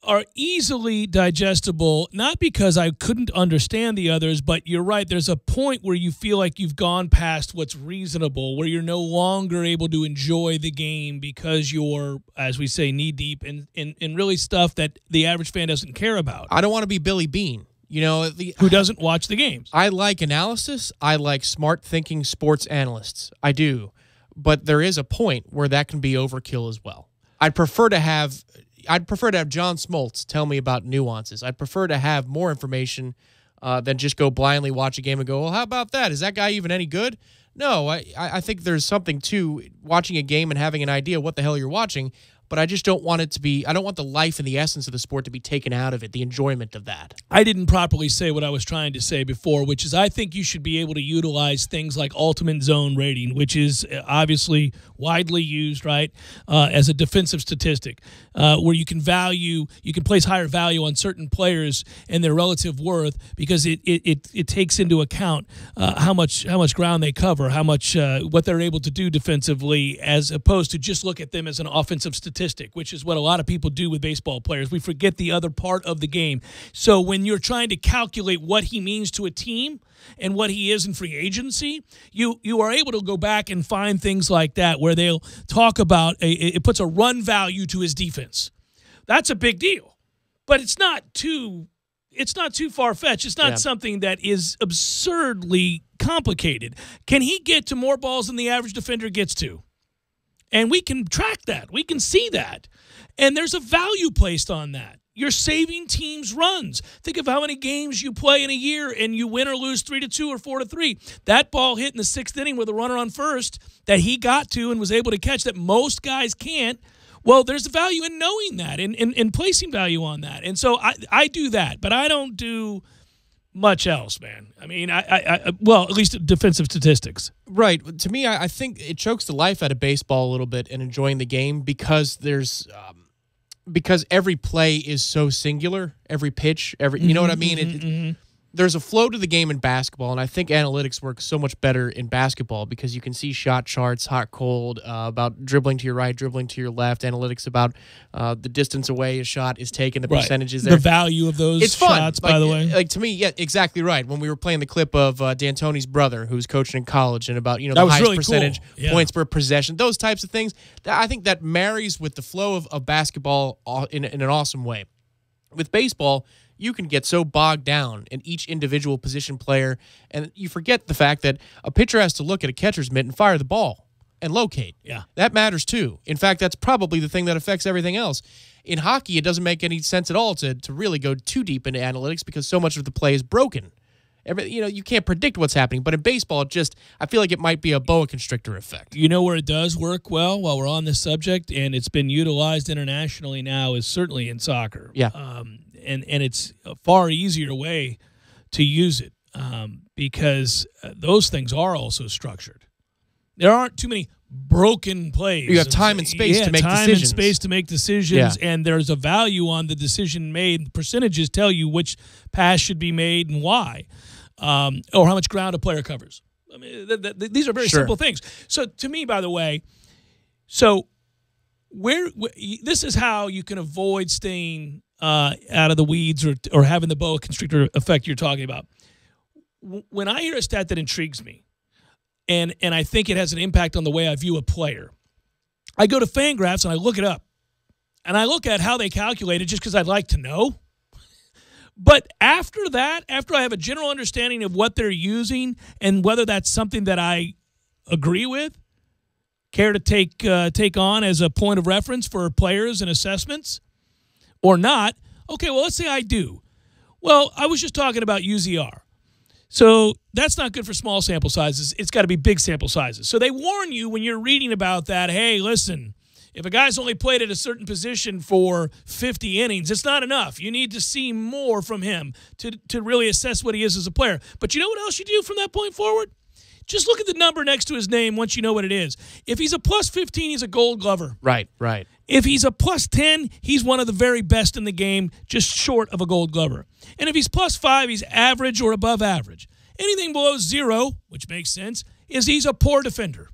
are easily digestible, not because I couldn't understand the others, but you're right, there's a point where you feel like you've gone past what's reasonable, where you're no longer able to enjoy the game because you're, as we say, knee-deep in really stuff that the average fan doesn't care about. I don't want to be Billy Beane. You know, who doesn't watch the games? I like analysis. I like smart thinking sports analysts. I do. But there is a point where that can be overkill as well. I'd prefer to have John Smoltz tell me about nuances. I'd prefer to have more information than just go blindly watch a game and go, well, how about that? Is that guy even any good? No, I think there's something to watching a game and having an idea what the hell you're watching. But I just don't want it to be, I don't want the life and the essence of the sport to be taken out of it, the enjoyment of that. I didn't properly say what I was trying to say before, which is I think you should be able to utilize things like ultimate zone rating, which is obviously widely used, right, as a defensive statistic, where you can place higher value on certain players and their relative worth because it takes into account how much ground they cover, how much what they're able to do defensively, as opposed to just look at them as an offensive statistic, which is what a lot of people do with baseball players. We forget the other part of the game. So when you're trying to calculate what he means to a team and what he is in free agency, you are able to go back and find things like that where they'll talk about it puts a run value to his defense. That's a big deal but it's not too far-fetched. It's not something that is absurdly complicated. Can he get to more balls than the average defender gets to? And we can track that. We can see that. And there's a value placed on that. You're saving teams runs. Think of how many games you play in a year and you win or lose 3-2 or 4-3. That ball hit in the 6th inning with a runner on first that he got to and was able to catch that most guys can't. Well, there's a value in knowing that and placing value on that. And so I do that, but I don't do much else, man. I mean, well, at least defensive statistics. Right. To me, I think it chokes the life out of baseball a little bit and enjoying the game because there's because every play is so singular, every pitch, you know what I mean? There's a flow to the game in basketball, and I think analytics work so much better in basketball because you can see shot charts, hot, cold, about dribbling to your right, dribbling to your left, analytics about the distance away a shot is taken, the percentages there. The value of those shots, by the way. Like, to me, yeah, exactly right. When we were playing the clip of D'Antoni's brother, who's coaching in college, and about, the highest really percentage, points per possession, those types of things, I think that marries with the flow of basketball in an awesome way. With baseball, you can get so bogged down in each individual position player, and you forget the fact that a pitcher has to look at a catcher's mitt and fire the ball and locate. Yeah. That matters too. In fact, that's probably the thing that affects everything else. In hockey, it doesn't make any sense at all to really go too deep into analytics because so much of the play is broken. You can't predict what's happening, but in baseball, I feel like it might be a boa constrictor effect. You know where it does work well while we're on this subject, and it's been utilized internationally now, is certainly in soccer. Yeah. And it's a far easier way to use it because those things are also structured. There aren't too many broken plays. You have time and space to make decisions. Time and space to make decisions, and there's a value on the decision made. The percentages tell you which pass should be made and why, or how much ground a player covers. I mean, these are very simple things. So to me, by the way, this is how you can avoid staying out of the weeds or having the boa constrictor effect you're talking about. When I hear a stat that intrigues me, and I think it has an impact on the way I view a player, I go to Fangraphs and I look it up. And I look at how they calculate it just because I'd like to know. But after that, after I have a general understanding of what they're using and whether that's something that I agree with, care to take on as a point of reference for players and assessments or not, okay, well, let's say I do. Well, I was just talking about UZR. So that's not good for small sample sizes. It's got to be big sample sizes. So they warn you when you're reading about that, hey, listen, if a guy's only played at a certain position for 50 innings, it's not enough. You need to see more from him to really assess what he is as a player. But you know what else you do from that point forward? Just look at the number next to his name once you know what it is. If he's a plus 15, he's a Gold Glover. Right. If he's a plus 10, he's one of the very best in the game, just short of a Gold Glover. And if he's plus 5, he's average or above average. Anything below 0, which makes sense, is he's a poor defender.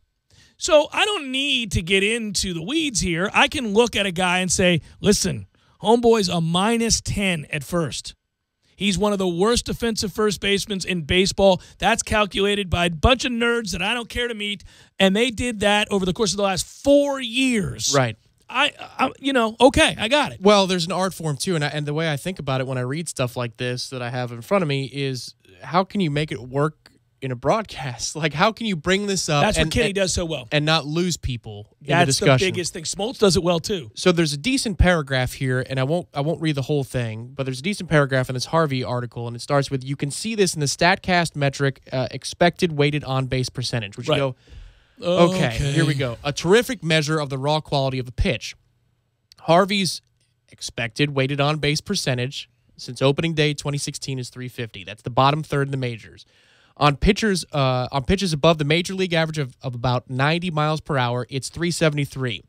So I don't need to get into the weeds here. I can look at a guy and say, listen, homeboy's a minus 10 at first. He's one of the worst defensive first basemen in baseball. That's calculated by a bunch of nerds that I don't care to meet, and they did that over the course of the last 4 years. Right. Okay, I got it. Well, there's an art form, too, and the way I think about it when I read stuff like this that I have in front of me is how can you make it work in a broadcast? Like, how can you bring this up? That's what Kenny does so well. And not lose people in the That's discussion. the biggest thing. Smoltz does it well, too. So there's a decent paragraph here, and I won't read the whole thing, but there's a decent paragraph in this Harvey article, and it starts with, you can see this in the StatCast metric, expected weighted on-base percentage, which you go, okay, here we go. A terrific measure of the raw quality of a pitch. Harvey's expected weighted on-base percentage since opening day 2016 is .350. That's the bottom third in the majors. On pitches above the major league average of about 90 miles per hour, it's .373.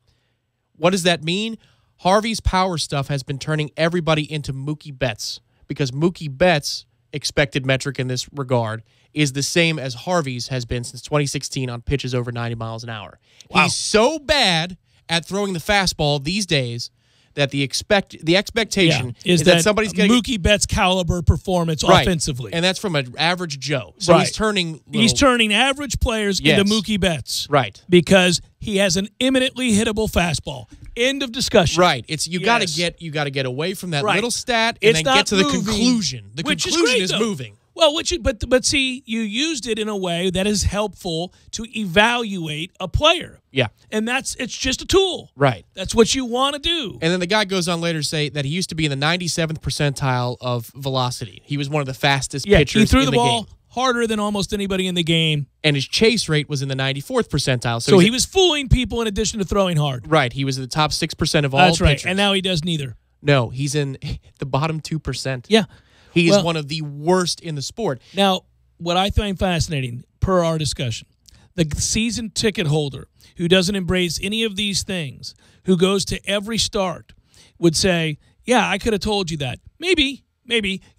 What does that mean? Harvey's power stuff has been turning everybody into Mookie Betts because Mookie Betts' expected metric in this regard is the same as Harvey's has been since 2016 on pitches over 90 miles an hour. Wow. He's so bad at throwing the fastball these days that the expectation is that somebody's going to Mookie Betts caliber performance offensively, and that's from an average Joe. So he's turning average players into Mookie Betts, right? Because he has an imminently hittable fastball. End of discussion. Right. It's you got to get away from that little stat and then get to the conclusion. The conclusion is moving. Well, but see, you used it in a way that is helpful to evaluate a player. Yeah. And it's just a tool. Right. That's what you want to do. And then the guy goes on later to say that he used to be in the 97th percentile of velocity. He was one of the fastest pitchers he threw in the ball harder than almost anybody in the game. And his chase rate was in the 94th percentile. So he was fooling people in addition to throwing hard. Right. He was in the top 6% of all That's right. pitchers. And now he does neither. No, he's in the bottom 2%. Yeah. He is one of the worst in the sport. Now, what I find fascinating, per our discussion, the season ticket holder who doesn't embrace any of these things, who goes to every start, would say, yeah, I could have told you that. Maybe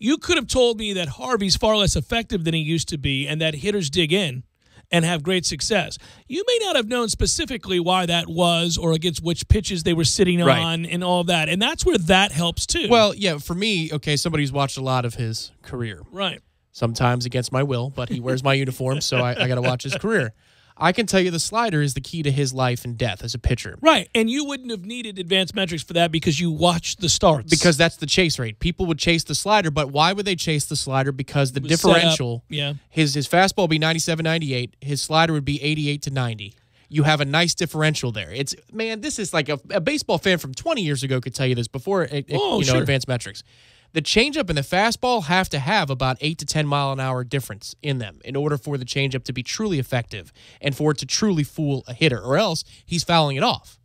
you could have told me that Harvey's far less effective than he used to be and that hitters dig in and have great success. You may not have known specifically why that was or against which pitches they were sitting on and all of that. And that's where that helps too. Well, yeah, for me, somebody who's watched a lot of his career. Right. Sometimes against my will, but he wears my uniform, so I got to watch his career. I can tell you the slider is the key to his life and death as a pitcher. Right, and you wouldn't have needed advanced metrics for that because you watched the starts. Because that's the chase rate. People would chase the slider, but why would they chase the slider? Because the differential, his fastball would be 97, 98. His slider would be 88 to 90. You have a nice differential there. This is like a baseball fan from 20 years ago could tell you this before advanced metrics. The changeup and the fastball have to have about 8 to 10 mile an hour difference in them in order for the changeup to be truly effective and for it to truly fool a hitter, or else he's fouling it off.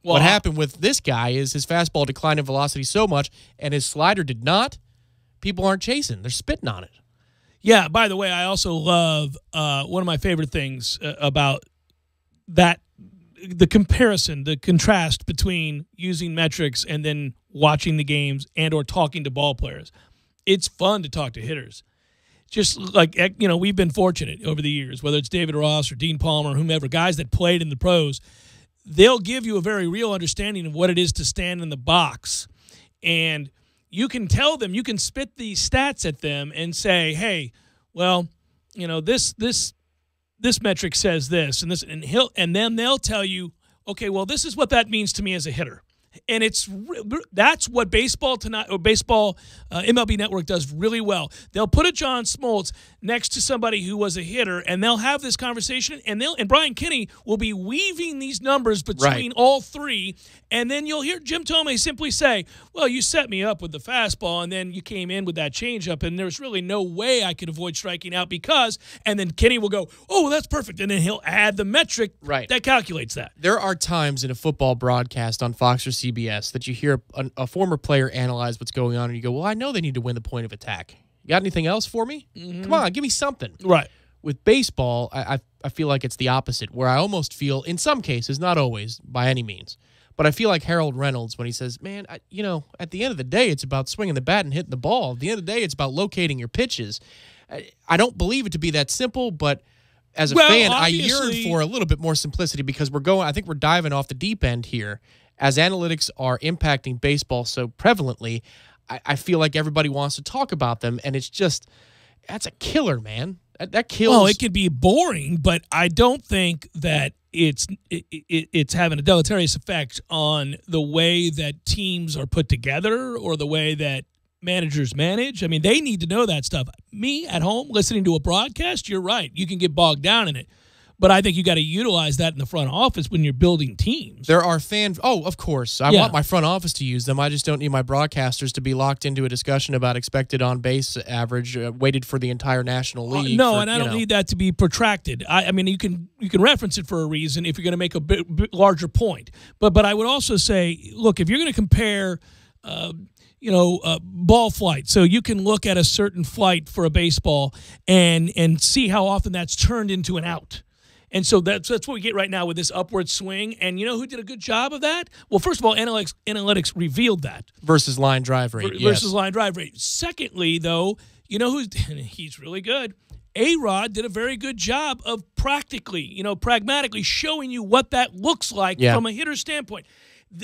Well, what happened with this guy is his fastball declined in velocity so much and his slider did not. People aren't chasing. They're spitting on it. Yeah, by the way, I also love one of my favorite things about that, the comparison, the contrast between using metrics and then watching the games and or talking to ball players. It's fun to talk to hitters. Just like, we've been fortunate over the years, whether it's David Ross or Dean Palmer or whomever, guys that played in the pros, they'll give you a very real understanding of what it is to stand in the box. And you can tell them, you can spit these stats at them and say, hey, well, this metric says this and this, and then they'll tell you, okay, well, this is what that means to me as a hitter. And that's what baseball tonight or baseball MLB Network does really well. They'll put a John Smoltz next to somebody who was a hitter, and they'll have this conversation. And Brian Kinney will be weaving these numbers between all three, and then you'll hear Jim Thome simply say, "Well, you set me up with the fastball, and then you came in with that changeup, and there's really no way I could avoid striking out because." And then Kinney will go, "Oh, well, that's perfect," and then he'll add the metric that calculates that. There are times in a football broadcast on Fox or CBS that you hear a former player analyze what's going on, and you go, well, I know they need to win the point of attack. You got anything else for me? Mm-hmm. Come on, give me something. Right. With baseball, I feel like it's the opposite, where I almost feel, in some cases, not always, by any means, but I feel like Harold Reynolds when he says, man, at the end of the day, it's about swinging the bat and hitting the ball. At the end of the day, it's about locating your pitches. I don't believe it to be that simple, but as a fan, I yearn for a little bit more simplicity because I think we're diving off the deep end here. As analytics are impacting baseball so prevalently, I feel like everybody wants to talk about them, and it's just, that's a killer, man. That kills. Well, it can be boring, but I don't think that it's having a deleterious effect on the way that teams are put together or the way that managers manage. I mean, they need to know that stuff. Me, at home, listening to a broadcast, you're right. You can get bogged down in it. But I think you got to utilize that in the front office when you're building teams. There are of course. I want my front office to use them. I just don't need my broadcasters to be locked into a discussion about expected on-base average, weighted for the entire National League. No, and I don't need that to be protracted. I mean, you can reference it for a reason if you're going to make a bit larger point. But I would also say, look, if you're going to compare ball flight. So you can look at a certain flight for a baseball and see how often that's turned into an out. And so that's what we get right now with this upward swing. And you know who did a good job of that? Well, first of all, analytics revealed that. Versus line drive rate. Versus line drive rate. Secondly, though, he's really good. A-Rod did a very good job of pragmatically showing you what that looks like from a hitter's standpoint.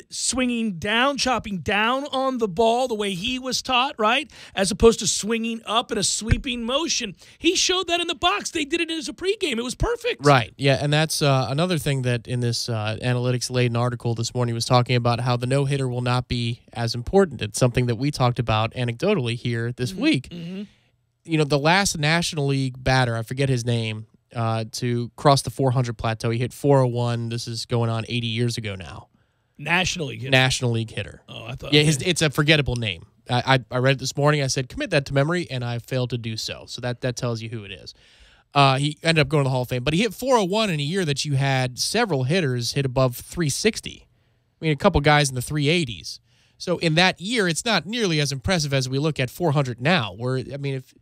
swinging down, chopping down on the ball the way he was taught, right? As opposed to swinging up in a sweeping motion. He showed that in the box. They did it as a pregame. It was perfect. Right. Yeah, and that's another thing that in this analytics-laden article this morning was talking about how the no-hitter will not be as important. It's something that we talked about anecdotally here this week. Mm-hmm. You know, the last National League batter, I forget his name, to cross the 400 plateau, he hit 401. This is going on 80 years ago now. National League hitter. National League hitter. Oh, I thought. Yeah, it's a forgettable name. I read it this morning. I said, commit that to memory, and I failed to do so. So that tells you who it is. He ended up going to the Hall of Fame. But he hit 401 in a year that you had several hitters hit above 360. I mean, a couple guys in the 380s. So in that year, it's not nearly as impressive as we look at 400 now. Where, I mean, if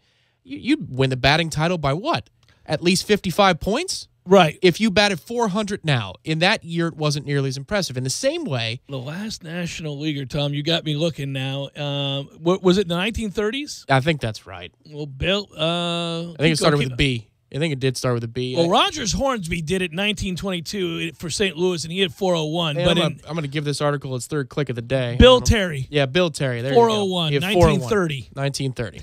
you win the batting title by what? At least 55 points? Right. If you batted 400 now, in that year, it wasn't nearly as impressive. In the same way, the last National Leaguer, Tom, you got me looking now. What was it, the 1930s? I think that's right. Well, Bill, I think it started with a B. I think it did start with a B. Well, Rogers Hornsby did it in 1922 for St. Louis, and he hit 401. But I'm going to give this article its third click of the day. Bill Terry. Yeah, Bill Terry. There 401, you go. 1930. 1930.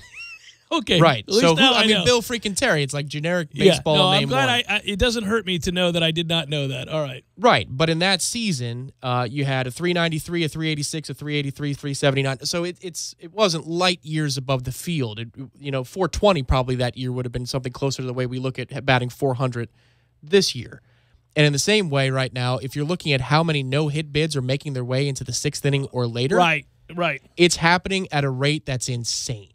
Okay. Right. So I mean, Bill freaking Terry. It's like generic baseball name. I'm glad it doesn't hurt me to know that I did not know that. All right. Right. But in that season, you had a 393, a 386, a 383, 379. So it wasn't light years above the field. 420 probably that year would have been something closer to the way we look at batting 400 this year. And in the same way right now, if you're looking at how many no-hit bids are making their way into the sixth inning or later, right, it's happening at a rate that's insane.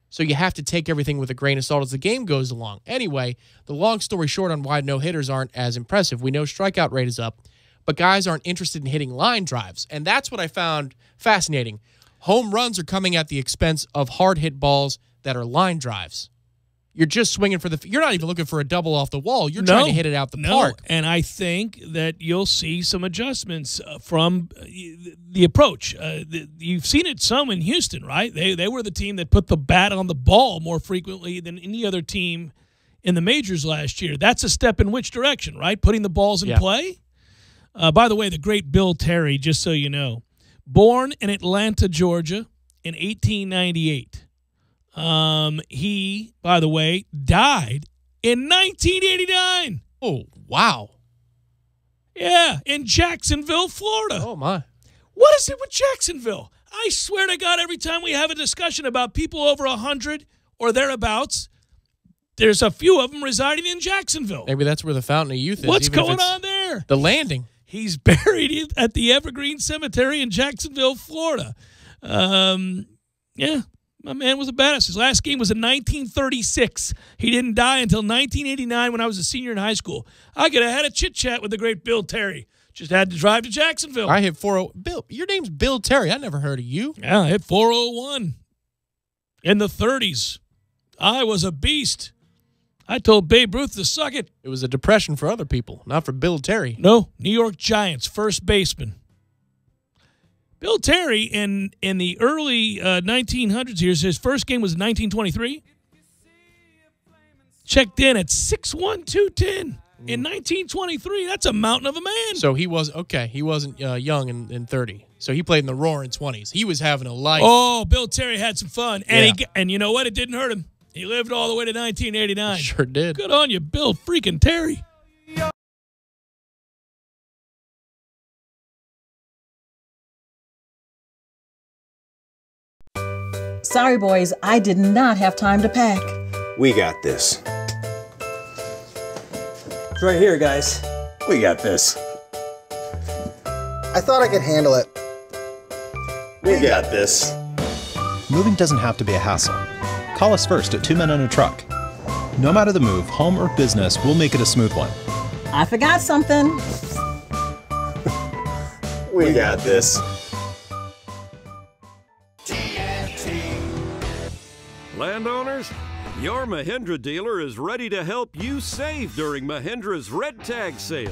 So you have to take everything with a grain of salt as the game goes along. Anyway, the long story short on why no-hitters aren't as impressive. We know strikeout rate is up, but guys aren't interested in hitting line drives. And that's what I found fascinating. Home runs are coming at the expense of hard-hit balls that are line drives. You're just swinging for you're not even looking for a double off the wall. You're trying to hit it out the park. And I think that you'll see some adjustments from the approach. You've seen it some in Houston, right? They were the team that put the bat on the ball more frequently than any other team in the majors last year. That's a step in which direction, right? Putting the balls in play. By the way, the great Bill Terry, just so you know, born in Atlanta, Georgia in 1898. He, by the way, died in 1989. Oh, wow. Yeah, in Jacksonville, Florida. Oh, my. What is it with Jacksonville? I swear to God, every time we have a discussion about people over 100 or thereabouts, there's a few of them residing in Jacksonville. Maybe that's where the Fountain of Youth is. What's going on there? The Landing. He's buried at the Evergreen Cemetery in Jacksonville, Florida. Yeah. My man was a badass. His last game was in 1936. He didn't die until 1989 when I was a senior in high school. I could have had a chit-chat with the great Bill Terry. Just had to drive to Jacksonville. I hit 401. Bill, your name's Bill Terry. I never heard of you. Yeah, I hit 401 in the 30s. I was a beast. I told Babe Ruth to suck it. It was a depression for other people, not for Bill Terry. No, New York Giants, first baseman. Bill Terry, in the early 1900s years, his first game was in 1923. Checked in at 6'1", 210 in 1923. That's a mountain of a man. So he wasn't young in 30. So he played in the roaring 20s. He was having a life. Oh, Bill Terry had some fun. And you know what? It didn't hurt him. He lived all the way to 1989. Sure did. Good on you, Bill freaking Terry. Sorry, boys, I did not have time to pack. We got this. It's right here, guys. We got this. I thought I could handle it. We got this. Moving doesn't have to be a hassle. Call us first at 2 Men and a Truck. No matter the move, home or business, we'll make it a smooth one. I forgot something. We got this. Landowners, your Mahindra dealer is ready to help you save during Mahindra's Red Tag Sale.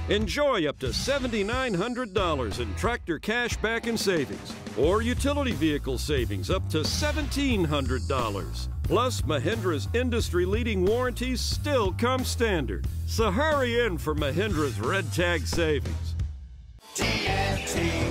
Enjoy up to $7,900 in tractor cash back and savings, or utility vehicle savings up to $1,700. Plus, Mahindra's industry-leading warranties still come standard. So hurry in for Mahindra's Red Tag Savings. TNT.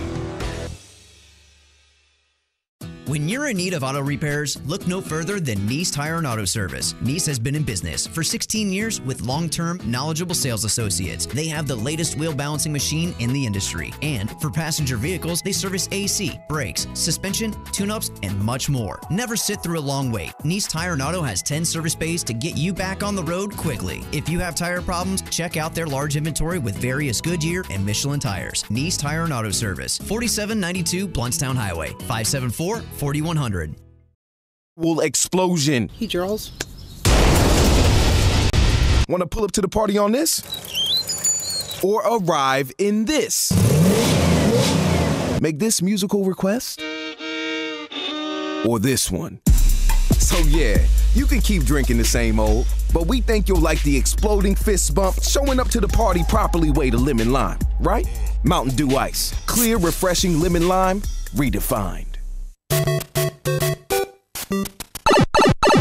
When you're in need of auto repairs, look no further than Nice Tire and Auto Service. Nice has been in business for 16 years with long-term, knowledgeable sales associates. They have the latest wheel balancing machine in the industry. And for passenger vehicles, they service AC, brakes, suspension, tune-ups, and much more. Never sit through a long wait. Nice Tire and Auto has 10 service bays to get you back on the road quickly. If you have tire problems, check out their large inventory with various Goodyear and Michelin tires. Nice Tire and Auto Service, 4792 Bluntstown Highway, 574-4100. Explosion. Hey, Charles. Want to pull up to the party on this? Or arrive in this? Make this musical request? Or this one? So yeah, you can keep drinking the same old, but we think you'll like the exploding fist bump, showing up to the party properly way to lemon lime, right? Mountain Dew Ice. Clear, refreshing lemon lime, redefined.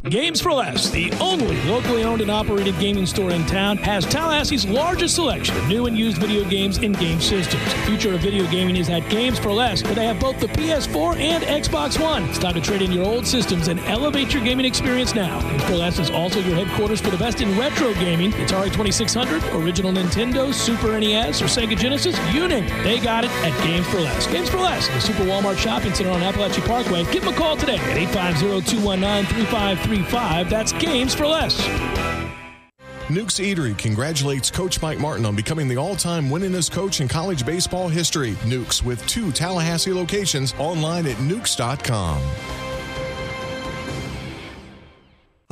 Games for Less, the only locally owned and operated gaming store in town, has Tallahassee's largest selection of new and used video games and game systems. The future of video gaming is at Games for Less, where they have both the PS4 and Xbox One. It's time to trade in your old systems and elevate your gaming experience now. Games for Less is also your headquarters for the best in retro gaming. Atari 2600, original Nintendo, Super NES, or Sega Genesis, you name it. They got it at Games for Less. Games for Less, the Super Walmart Shopping Center on Appalachian Parkway. Give them a call today at 850-219-3535. That's Games for Less. Nukes Eatery congratulates Coach Mike Martin on becoming the all-time winningest coach in college baseball history. Nukes with 2 Tallahassee locations, online at nukes.com.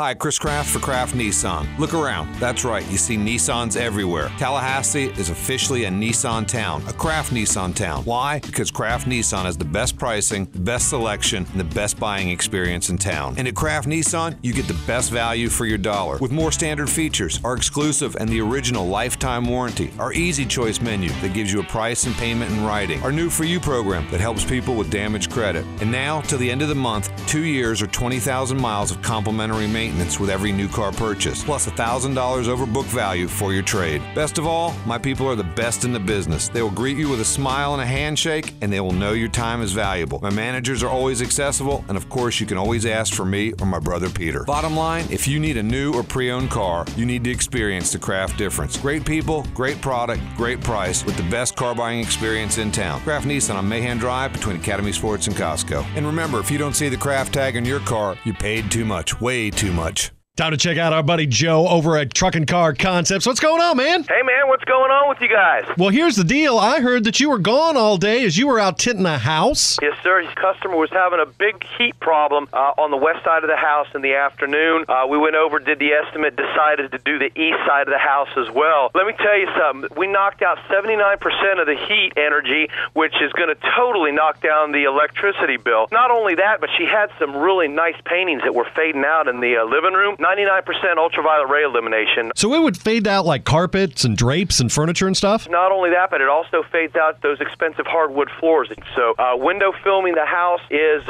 Hi, Chris Kraft for Kraft Nissan. Look around. That's right, you see Nissans everywhere. Tallahassee is officially a Nissan town, a Kraft Nissan town. Why? Because Kraft Nissan has the best pricing, the best selection, and the best buying experience in town. And at Kraft Nissan, you get the best value for your dollar. With more standard features, our exclusive and the original lifetime warranty, our easy choice menu that gives you a price and payment in writing, our new For You program that helps people with damaged credit. And now, till the end of the month, 2 years or 20,000 miles of complimentary maintenance with every new car purchase, plus $1,000 over book value for your trade. Best of all, my people are the best in the business. They will greet you with a smile and a handshake, and they will know your time is valuable. My managers are always accessible, and of course, you can always ask for me or my brother Peter. Bottom line, if you need a new or pre-owned car, you need to experience the Kraft difference. Great people, great product, great price, with the best car buying experience in town. Kraft Nissan on Mahan Drive between Academy Sports and Costco. And remember, if you don't see the Kraft tag on your car, you paid too much, way too much. Time to check out our buddy Joe over at Truck and Car Concepts. What's going on, man? Hey, man, what's going on with you guys? Well, here's the deal. I heard that you were gone all day as you were out tinting a house. Yes, sir. His customer was having a big heat problem on the west side of the house in the afternoon. We went over, did the estimate, decided to do the east side of the house as well. Let me tell you something. We knocked out 79% of the heat energy, which is going to totally knock down the electricity bill. Not only that, but she had some really nice paintings that were fading out in the living room. 99% ultraviolet ray illumination. So it would fade out like carpets and drapes and furniture and stuff? Not only that, but it also fades out those expensive hardwood floors. So window filming the house is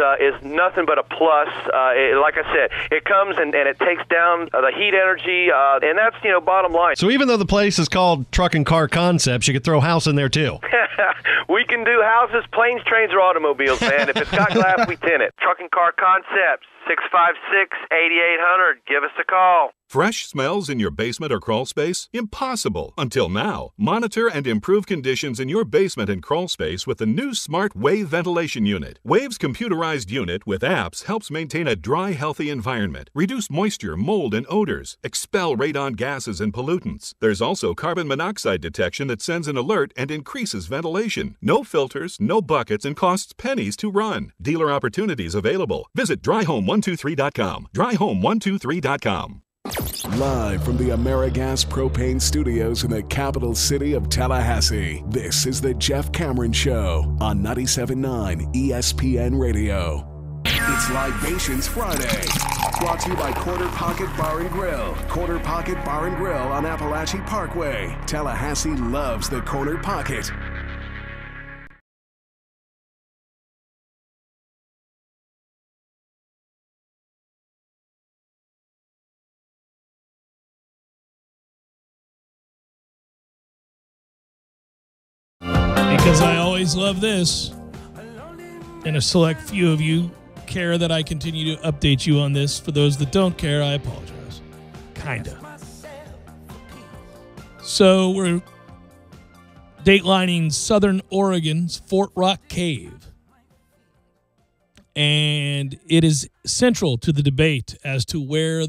nothing but a plus. Like I said, it comes and it takes down the heat energy, and that's, bottom line. So even though the place is called Truck and Car Concepts, you could throw a house in there too. We can do houses, planes, trains, or automobiles, man. If it's got glass, we tint it. Truck and Car Concepts. 656-8800. Give us a call. Fresh smells in your basement or crawl space? Impossible. Until now. Monitor and improve conditions in your basement and crawl space with the new smart Wave ventilation unit. Wave's computerized unit with apps helps maintain a dry, healthy environment, reduce moisture, mold, and odors, expel radon gases and pollutants. There's also carbon monoxide detection that sends an alert and increases ventilation. No filters, no buckets, and costs pennies to run. Dealer opportunities available. Visit dryhome123.com. Dryhome123.com. Live from the AmeriGas Propane Studios in the capital city of Tallahassee, this is the Jeff Cameron Show on 97.9 ESPN Radio. It's Libations Friday, brought to you by Corner Pocket Bar and Grill. Corner Pocket Bar and Grill on Appalachian Parkway. Tallahassee loves the Corner Pocket. Because I always love this, and a select few of you care that I continue to update you on this. For those that don't care, I apologize. Kinda. So we're datelining Southern Oregon's Fort Rock Cave. And it is central to the debate as to where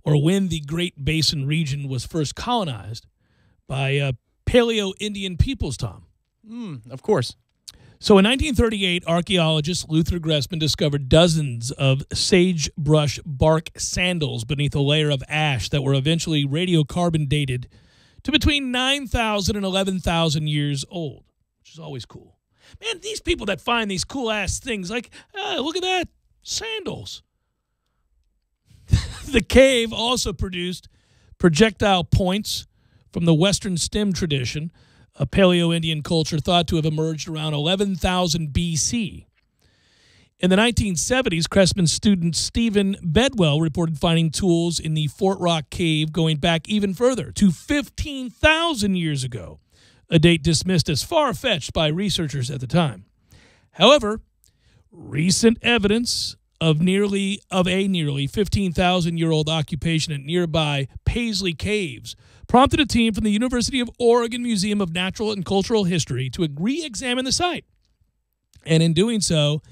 when the Great Basin region was first colonized by Paleo-Indian peoples, Tom. Of course. So in 1938, archaeologist Luther Gressman discovered dozens of sagebrush bark sandals beneath a layer of ash that were eventually radiocarbon dated to between 9,000 and 11,000 years old, which is always cool. Man, these people that find these cool-ass things, like, look at that, sandals. The cave also produced projectile points from the Western stem tradition, a Paleo-Indian culture thought to have emerged around 11,000 BC. In the 1970s, Cressman's student Stephen Bedwell reported finding tools in the Fort Rock Cave going back even further, to 15,000 years ago, a date dismissed as far-fetched by researchers at the time. However, recent evidence of a nearly 15,000-year-old occupation at nearby Paisley Caves prompted a team from the University of Oregon Museum of Natural and Cultural History to re-examine the site. And in doing so,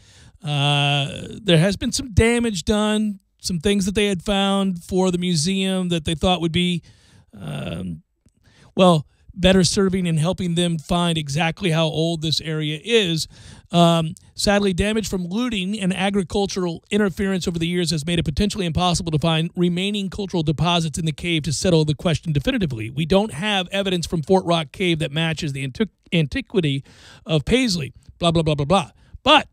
there has been some damage done, some things that they had found for the museum that they thought would be, better serving and helping them find exactly how old this area is. Sadly, damage from looting and agricultural interference over the years has made it potentially impossible to find remaining cultural deposits in the cave to settle the question definitively. We don't have evidence from Fort Rock Cave that matches the antiquity of Paisley, blah, blah, blah, blah, blah. But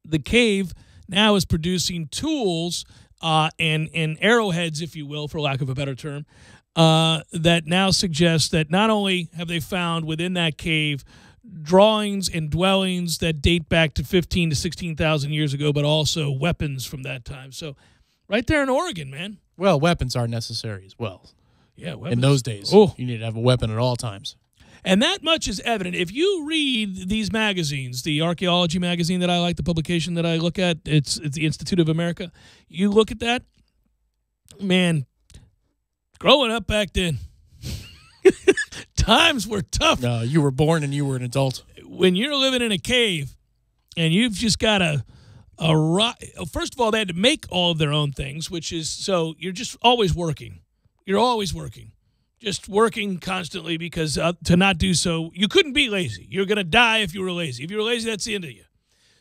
the cave now is producing tools and arrowheads, if you will, for lack of a better term, that now suggests that not only have they found within that cave drawings and dwellings that date back to 15 to 16,000 years ago, but also weapons from that time. So right there in Oregon, man. Well, weapons are necessary as well. Yeah, weapons. In those days, you need to have a weapon at all times. And that much is evident. If you read these magazines, the archaeology magazine that I like, the publication that I look at, it's the Institute of America. You look at that, man, growing up back then, times were tough. No, you were born and you were an adult. When you're living in a cave and you've just got first of all, they had to make all of their own things, which is, so you're just always working. You're always working. Just working constantly, because to not do so, you couldn't be lazy. You're going to die if you were lazy. If you were lazy, that's the end of you.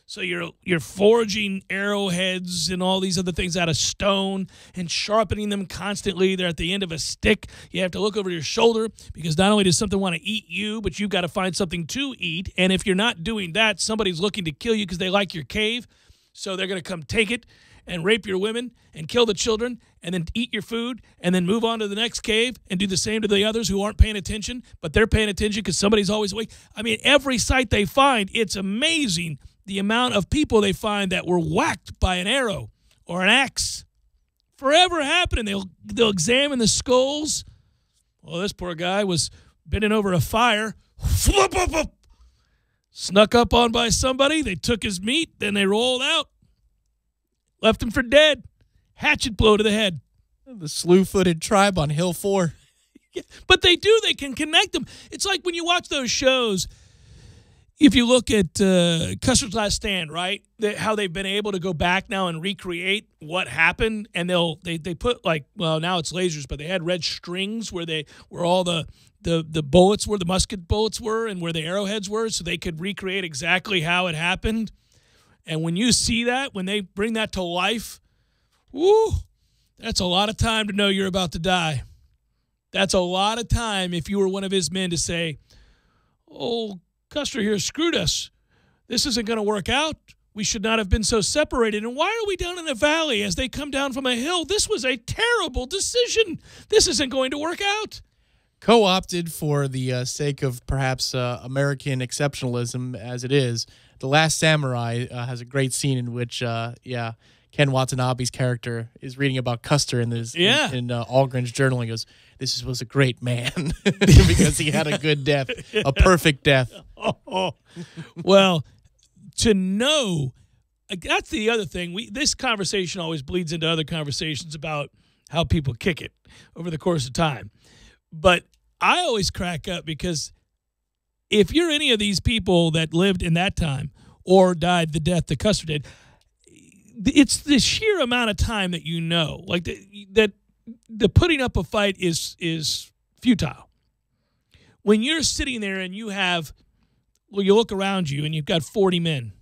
So you're forging arrowheads and all these other things out of stone and sharpening them constantly. They're at the end of a stick. You have to look over your shoulder, because not only does something want to eat you, but you've got to find something to eat. And if you're not doing that, somebody's looking to kill you because they like your cave. So they're going to come take it and rape your women and kill the children and then eat your food and then move on to the next cave and do the same to the others who aren't paying attention, but they're paying attention because somebody's always awake. I mean, every site they find, it's amazing the amount of people they find that were whacked by an arrow or an axe. Forever happening. They'll examine the skulls. Well, this poor guy was bending over a fire. Flip up. Snuck up on by somebody. They took his meat. Then they rolled out. Left him for dead. Hatchet blow to the head. The slew-footed tribe on Hill 4. Yeah, but they can connect them. It's like when you watch those shows, if you look at Custer's Last Stand, right, how they've been able to go back now and recreate what happened, and they put, like, well, now it's lasers, but they had red strings where all the bullets were, the musket bullets were, and where the arrowheads were, so they could recreate exactly how it happened. And when you see that, when they bring that to life, woo, that's a lot of time to know you're about to die. That's a lot of time if you were one of his men to say, oh, Custer here screwed us. This isn't going to work out. We should not have been so separated. And why are we down in a valley as they come down from a hill? This was a terrible decision. This isn't going to work out. Co-opted for the sake of perhaps American exceptionalism as it is, The Last Samurai has a great scene in which, Ken Watanabe's character is reading about Custer in Algren's journal. He goes, "This was a great man," because he had a good death, a perfect death. Well, to know that's the other thing. This conversation always bleeds into other conversations about how people kick it over the course of time. But I always crack up because if you're any of these people that lived in that time or died the death that Custer did, it's the sheer amount of time that you know, like that the putting up a fight is futile. When you're sitting there and you look around you and you've got 40 men,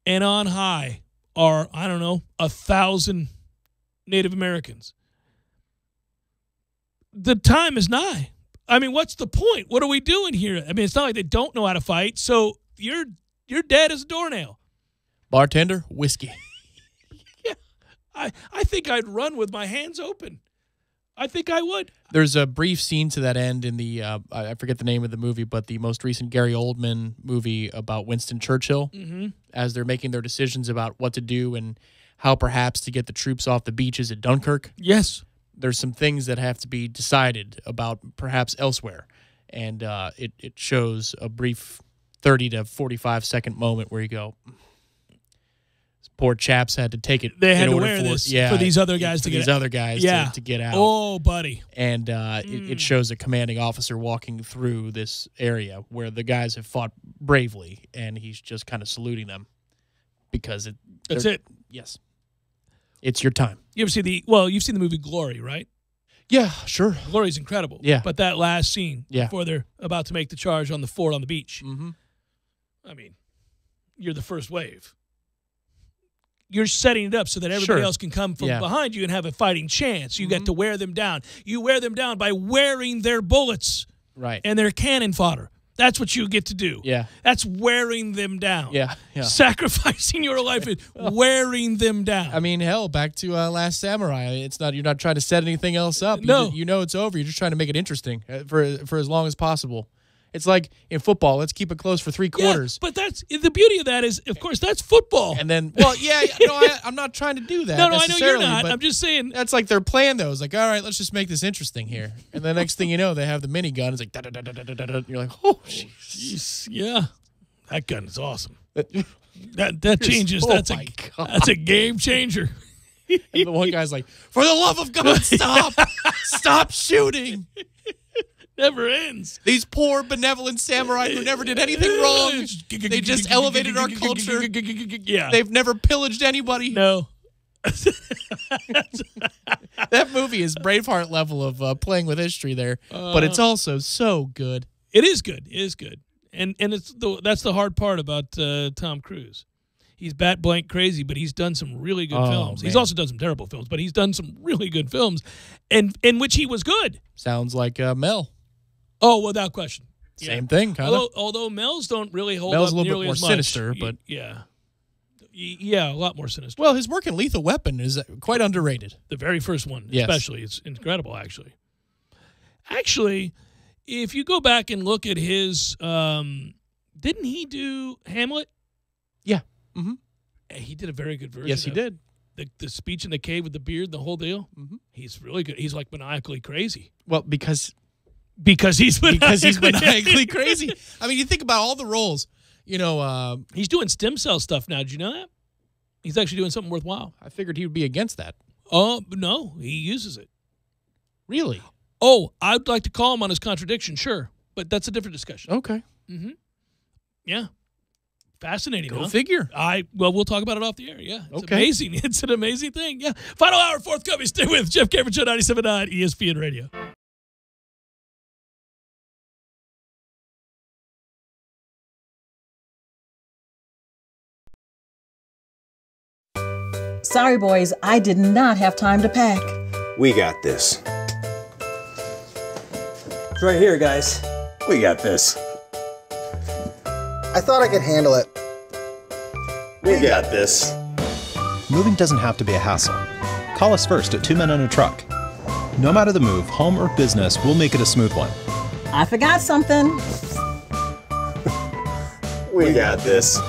and on high are, 1,000 Native Americans. The time is nigh. I mean, what's the point? What are we doing here? I mean, it's not like they don't know how to fight, so you're dead as a doornail. Bartender, whiskey. Yeah, I think I'd run with my hands open. I think I would. There's a brief scene to that end in the, I forget the name of the movie, but the most recent Gary Oldman movie about Winston Churchill, as they're making their decisions about what to do and how perhaps to get the troops off the beaches at Dunkirk. Yes. There's some things that have to be decided about perhaps elsewhere. And it shows a brief 30 to 45-second moment where you go, poor chaps had to take it. They had to wear this for these other guys to get out. To get out. Oh, buddy. And it shows a commanding officer walking through this area where the guys have fought bravely, and he's just kind of saluting them because that's it. Yes. It's your time. You've seen the movie Glory, right? Yeah, sure. Glory's incredible. Yeah. But that last scene before they're about to make the charge on the fort on the beach. Mm-hmm. I mean, you're the first wave. You're setting it up so that everybody else can come from behind you and have a fighting chance. You get to wear them down. You wear them down by wearing their bullets and their cannon fodder. That's what you get to do. Yeah. That's wearing them down. Yeah. Sacrificing your life and wearing them down. I mean, hell, back to Last Samurai. You're not trying to set anything else up. No. You know it's over. You're just trying to make it interesting for as long as possible. It's like in football, let's keep it close for 3 quarters. But that's the beauty of that is, of course, that's football. And then, I'm not trying to do that. No, I know you're not. I'm just saying. That's like their plan, though. It's like, all right, let's just make this interesting here. And the next thing you know, they have the minigun. It's like, da-da-da-da-da-da. You're like, oh, jeez. Yeah. That gun is awesome. That changes. That's a game changer. And the one guy's like, for the love of God, stop. Stop shooting. Never ends. These poor benevolent samurai who never did anything wrong. They just elevated our culture. Yeah. They've never pillaged anybody. No. That movie is Braveheart level of playing with history there, but it's also so good. It is good. It is good. And that's the hard part about Tom Cruise. He's bat blank crazy, but he's done some really good films. Man. He's also done some terrible films, but he's done some really good films, and in which he was good. Sounds like Mel. Oh, without question. Same thing, kind of. Although Mel's don't really hold Mel's up a little nearly bit more as much. sinister, but yeah, a lot more sinister. Well, his work in Lethal Weapon is quite underrated. The very first one, especially, it's incredible. Actually, if you go back and look at his, didn't he do Hamlet? Yeah. Mm-hmm. He did a very good version. Yes, he did. The speech in the cave with the beard, the whole deal. Mm-hmm. He's really good. He's like maniacally crazy. Well, because he's maniacally crazy. I mean, you think about all the roles. He's doing stem cell stuff now. Did you know that? He's actually doing something worthwhile. I figured he would be against that. Oh, no, he uses it. Really? Oh, I'd like to call him on his contradiction, sure, but that's a different discussion. Okay. Mm-hmm. Yeah. Fascinating. Go figure. We'll talk about it off the air. Yeah. It's okay. Amazing. It's an amazing thing. Yeah. Final hour, forthcoming. Stay with Jeff Cameron Show, 97.9 ESPN Radio. Sorry, boys, I did not have time to pack. We got this. It's right here, guys. We got this. I thought I could handle it. We got this. Moving doesn't have to be a hassle. Call us first at 2 Men and a Truck. No matter the move, home or business, we'll make it a smooth one. I forgot something. We got this.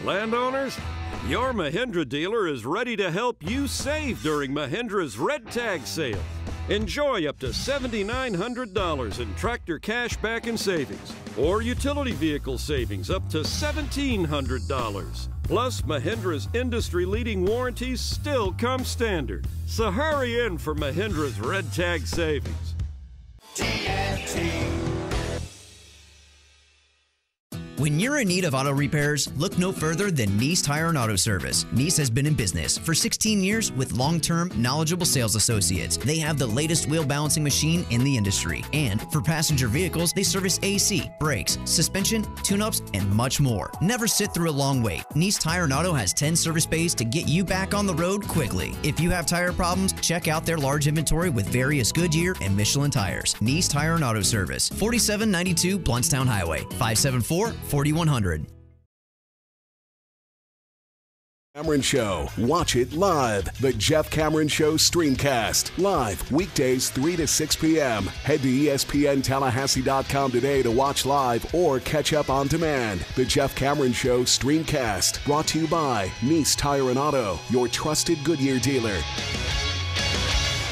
Landowners, your Mahindra dealer is ready to help you save during Mahindra's Red Tag Sale. Enjoy up to $7,900 in tractor cash back and savings. or utility vehicle savings up to $1,700. Plus, Mahindra's industry-leading warranties still come standard. So hurry in for Mahindra's Red Tag savings. TNT. When you're in need of auto repairs, look no further than Nice Tire and Auto Service. Nice has been in business for 16 years with long-term, knowledgeable sales associates. They have the latest wheel balancing machine in the industry. And for passenger vehicles, they service AC, brakes, suspension, tune-ups, and much more. Never sit through a long wait. Nice Tire and Auto has 10 service bays to get you back on the road quickly. If you have tire problems, check out their large inventory with various Goodyear and Michelin tires. Nice Tire and Auto Service, 4792 Bluntstown Highway, 574-4100. Cameron Show. Watch it live. The Jeff Cameron Show Streamcast. Live weekdays 3 to 6 p.m. Head to ESPNTallahassee.com today to watch live or catch up on demand. The Jeff Cameron Show Streamcast. Brought to you by Nice Tire and Auto, your trusted Goodyear dealer.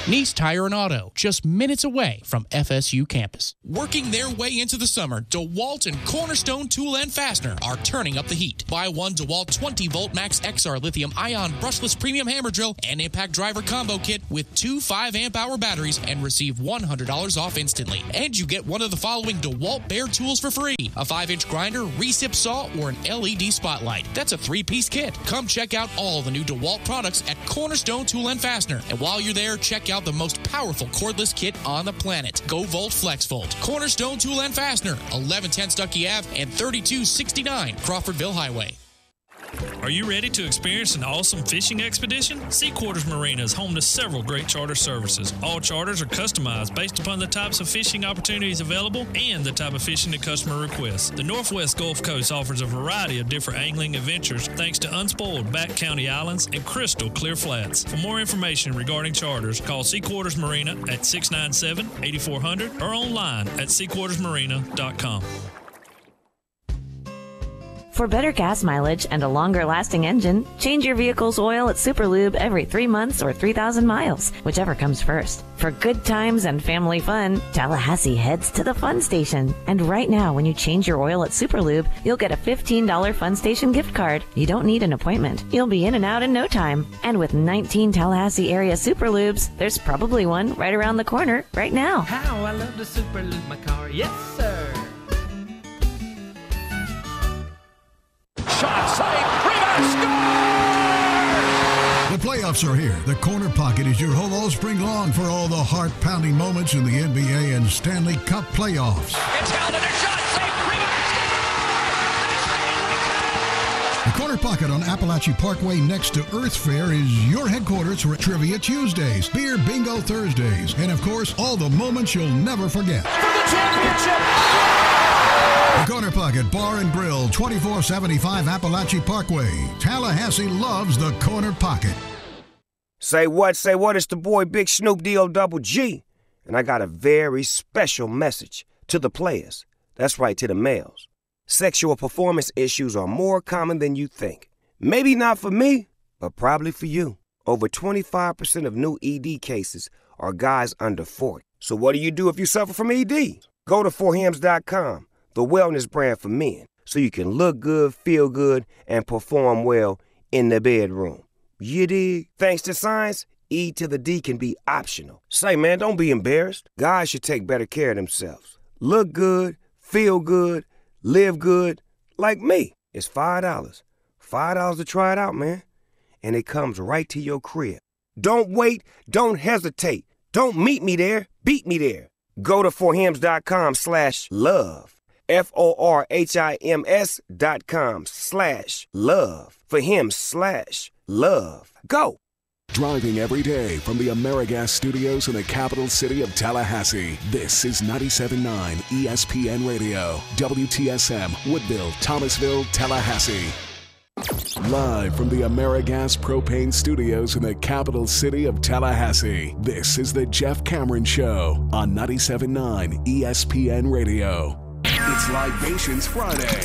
Nice Tire and Auto, just minutes away from FSU campus. Working their way into the summer, DeWalt and Cornerstone Tool and Fastener are turning up the heat. Buy one DeWalt 20-volt Max XR lithium-ion brushless premium hammer drill and impact driver combo kit with two 5-amp-hour batteries and receive $100 off instantly. And you get one of the following DeWalt Bare tools for free: a 5-inch grinder, recip saw, or an LED spotlight. That's a 3-piece kit. Come check out all the new DeWalt products at Cornerstone Tool and Fastener. And while you're there, check out the most powerful cordless kit on the planet, GoVolt FlexVolt. Cornerstone Tool and Fastener, 1110 Stuckey Ave and 3269 Crawfordville Highway. Are you ready to experience an awesome fishing expedition? Sea Quarters Marina is home to several great charter services. All charters are customized based upon the types of fishing opportunities available and the type of fishing the customer requests. The Northwest Gulf Coast offers a variety of different angling adventures thanks to unspoiled back county islands and crystal clear flats. For more information regarding charters, call Sea Quarters Marina at 697-8400 or online at seaquartersmarina.com. For better gas mileage and a longer-lasting engine, change your vehicle's oil at Superlube every 3 months or 3,000 miles, whichever comes first. For good times and family fun, Tallahassee heads to the Fun Station. And right now, when you change your oil at Superlube, you'll get a $15 Fun Station gift card. You don't need an appointment. You'll be in and out in no time. And with 19 Tallahassee area Superlubes, there's probably one right around the corner right now. How I love to Superlube my car. Yes, sir. Shot, save, rebound, score! The playoffs are here. The Corner Pocket is your home all spring long for all the heart-pounding moments in the NBA and Stanley Cup playoffs. It's held in a shot, save, rebound, The Corner Pocket on Appalachia Parkway next to Earth Fair is your headquarters for Trivia Tuesdays, Beer Bingo Thursdays, and of course, all the moments you'll never forget. For the championship! The Corner Pocket Bar and Grill, 2475 Appalachia Parkway. Tallahassee loves the Corner Pocket. Say what, it's the boy Big Snoop D-O-double-G. And I got a very special message to the players. That's right, to the males. Sexual performance issues are more common than you think. Maybe not for me, but probably for you. Over 25% of new ED cases are guys under 40. So what do you do if you suffer from ED? Go to 4hims.com. The wellness brand for men, so you can look good, feel good, and perform well in the bedroom. You dig? Thanks to science, E to the D can be optional. Say, man, don't be embarrassed. Guys should take better care of themselves. Look good, feel good, live good, like me. It's $5. $5 to try it out, man. And it comes right to your crib. Don't wait, don't hesitate. Don't meet me there, beat me there. Go to forhims.com/love. FORHIMS.com/love. For him/love. Go. Driving every day from the AmeriGas studios in the capital city of Tallahassee. This is 97.9 ESPN Radio. WTSM, Woodville, Thomasville, Tallahassee. Live from the AmeriGas Propane Studios in the capital city of Tallahassee. This is the Jeff Cameron Show on 97.9 ESPN Radio. It's Libations Friday.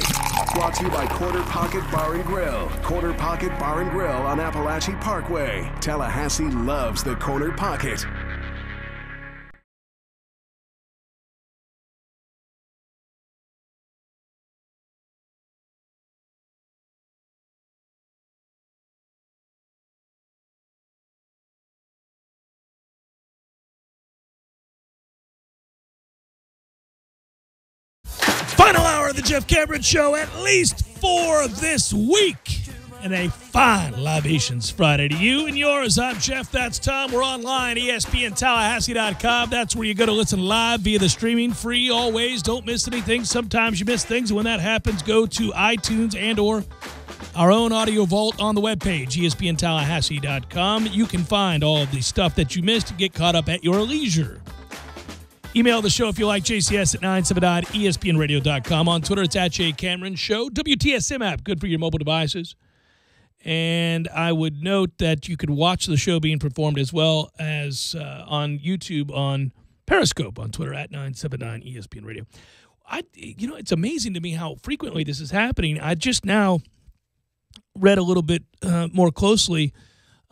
Brought to you by Corner Pocket Bar and Grill. Corner Pocket Bar and Grill on Appalachia Parkway. Tallahassee loves the Corner Pocket. Jeff Cameron Show, at least 4 this week. And a fine Libations Friday to you and yours. I'm Jeff. That's Tom. We're online, ESPNTallahassee.com. That's where you go to listen live via the streaming. Free always. Don't miss anything. Sometimes you miss things. And when that happens, go to iTunes and or our own audio vault on the webpage, ESPNTallahassee.com. You can find all of the stuff that you missed and get caught up at your leisure. Email the show if you like, JCS at 979ESPNradio.com. On Twitter, it's at @JCameronShow. WTSM app, good for your mobile devices. And I would note that you could watch the show being performed as well as on YouTube, on Periscope, on Twitter at 979ESPN Radio. It's amazing to me how frequently this is happening. I just now read a little bit more closely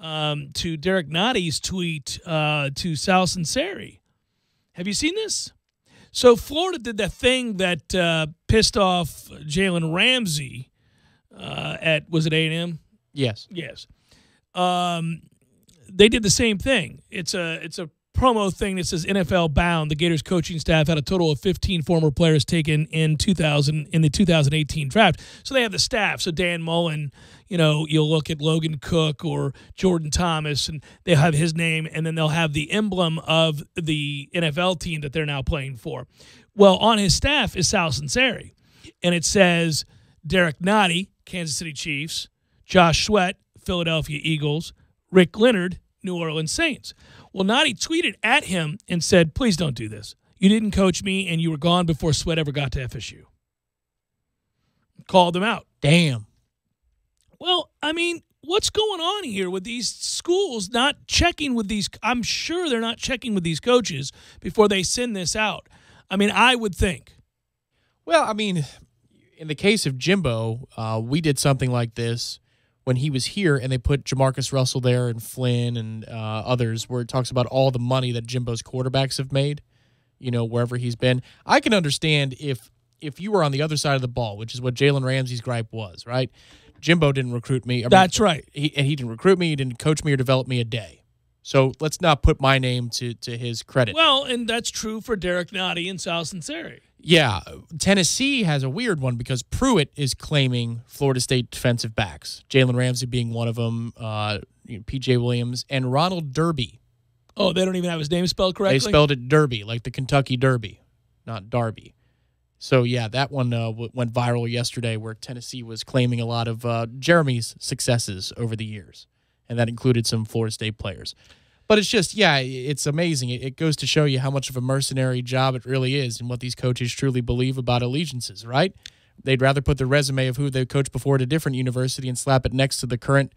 to Derek Notty's tweet to Sal Sunseri. Have you seen this? So Florida did that thing that pissed off Jalen Ramsey at, was it A&M? Yes. Yes. They did the same thing. It's a promo thing that says NFL bound. The Gators coaching staff had a total of 15 former players taken in the 2018 draft. So they have the staff. So Dan Mullen, you'll look at Logan Cook or Jordan Thomas, and they'll have his name, and then they'll have the emblem of the NFL team that they're now playing for. Well, on his staff is Sal Sunseri, and it says Derek Notty, Kansas City Chiefs, Josh Sweat, Philadelphia Eagles, Rick Leonard, New Orleans Saints. Well, Notty tweeted at him and said, please don't do this. You didn't coach me, and you were gone before Sweat ever got to FSU. Called them out. Damn. Well, I mean, what's going on here with these schools not checking with these? I'm sure they're not checking with these coaches before they send this out. I mean, I would think. Well, I mean, in the case of Jimbo, we did something like this when he was here, and they put Jamarcus Russell there and Flynn and others, where it talks about all the money that Jimbo's quarterbacks have made, wherever he's been. I can understand if you were on the other side of the ball, which is what Jalen Ramsey's gripe was, right? Jimbo didn't recruit me. That's right. He didn't recruit me. He didn't coach me or develop me a day. So let's not put my name to his credit. Well, and that's true for Derek Notty and Sal Sunseri. Yeah, Tennessee has a weird one because Pruitt is claiming Florida State defensive backs, Jalen Ramsey being one of them, P.J. Williams, and Ronald Derby. Oh, they don't even have his name spelled correctly? They spelled it Derby, like the Kentucky Derby, not Darby. So, yeah, that one went viral yesterday where Tennessee was claiming a lot of Jeremy's successes over the years, and that included some Florida State players. But it's just, it's amazing. It goes to show you how much of a mercenary job it really is and what these coaches truly believe about allegiances, right? They'd rather put the resume of who they coached before at a different university and slap it next to the current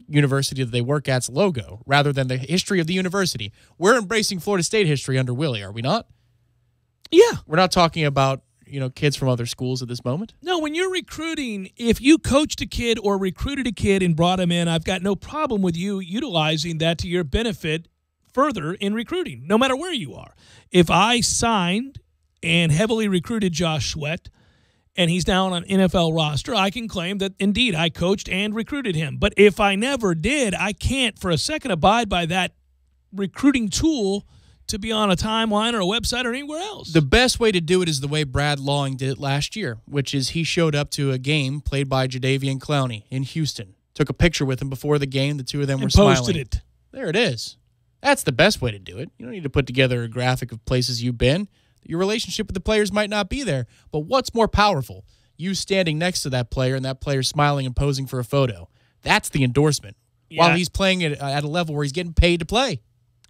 university that they work at's logo rather than the history of the university. We're embracing Florida State history under Willie, are we not? Yeah. We're not talking about, kids from other schools at this moment. No, when you're recruiting, if you coached a kid or recruited a kid and brought him in, I've got no problem with you utilizing that to your benefit further in recruiting, no matter where you are. If I signed and heavily recruited Josh Sweat and he's now on an NFL roster, I can claim that, indeed, I coached and recruited him. But if I never did, I can't for a second abide by that recruiting tool to be on a timeline or a website or anywhere else. The best way to do it is the way Brad Lawing did it last year, which is he showed up to a game played by Jadeveon Clowney in Houston, took a picture with him before the game. The two of them were smiling. Posted it. There it is. That's the best way to do it. You don't need to put together a graphic of places you've been. Your relationship with the players might not be there, but what's more powerful? You standing next to that player and that player smiling and posing for a photo. That's the endorsement. Yeah. While he's playing at a level where he's getting paid to play.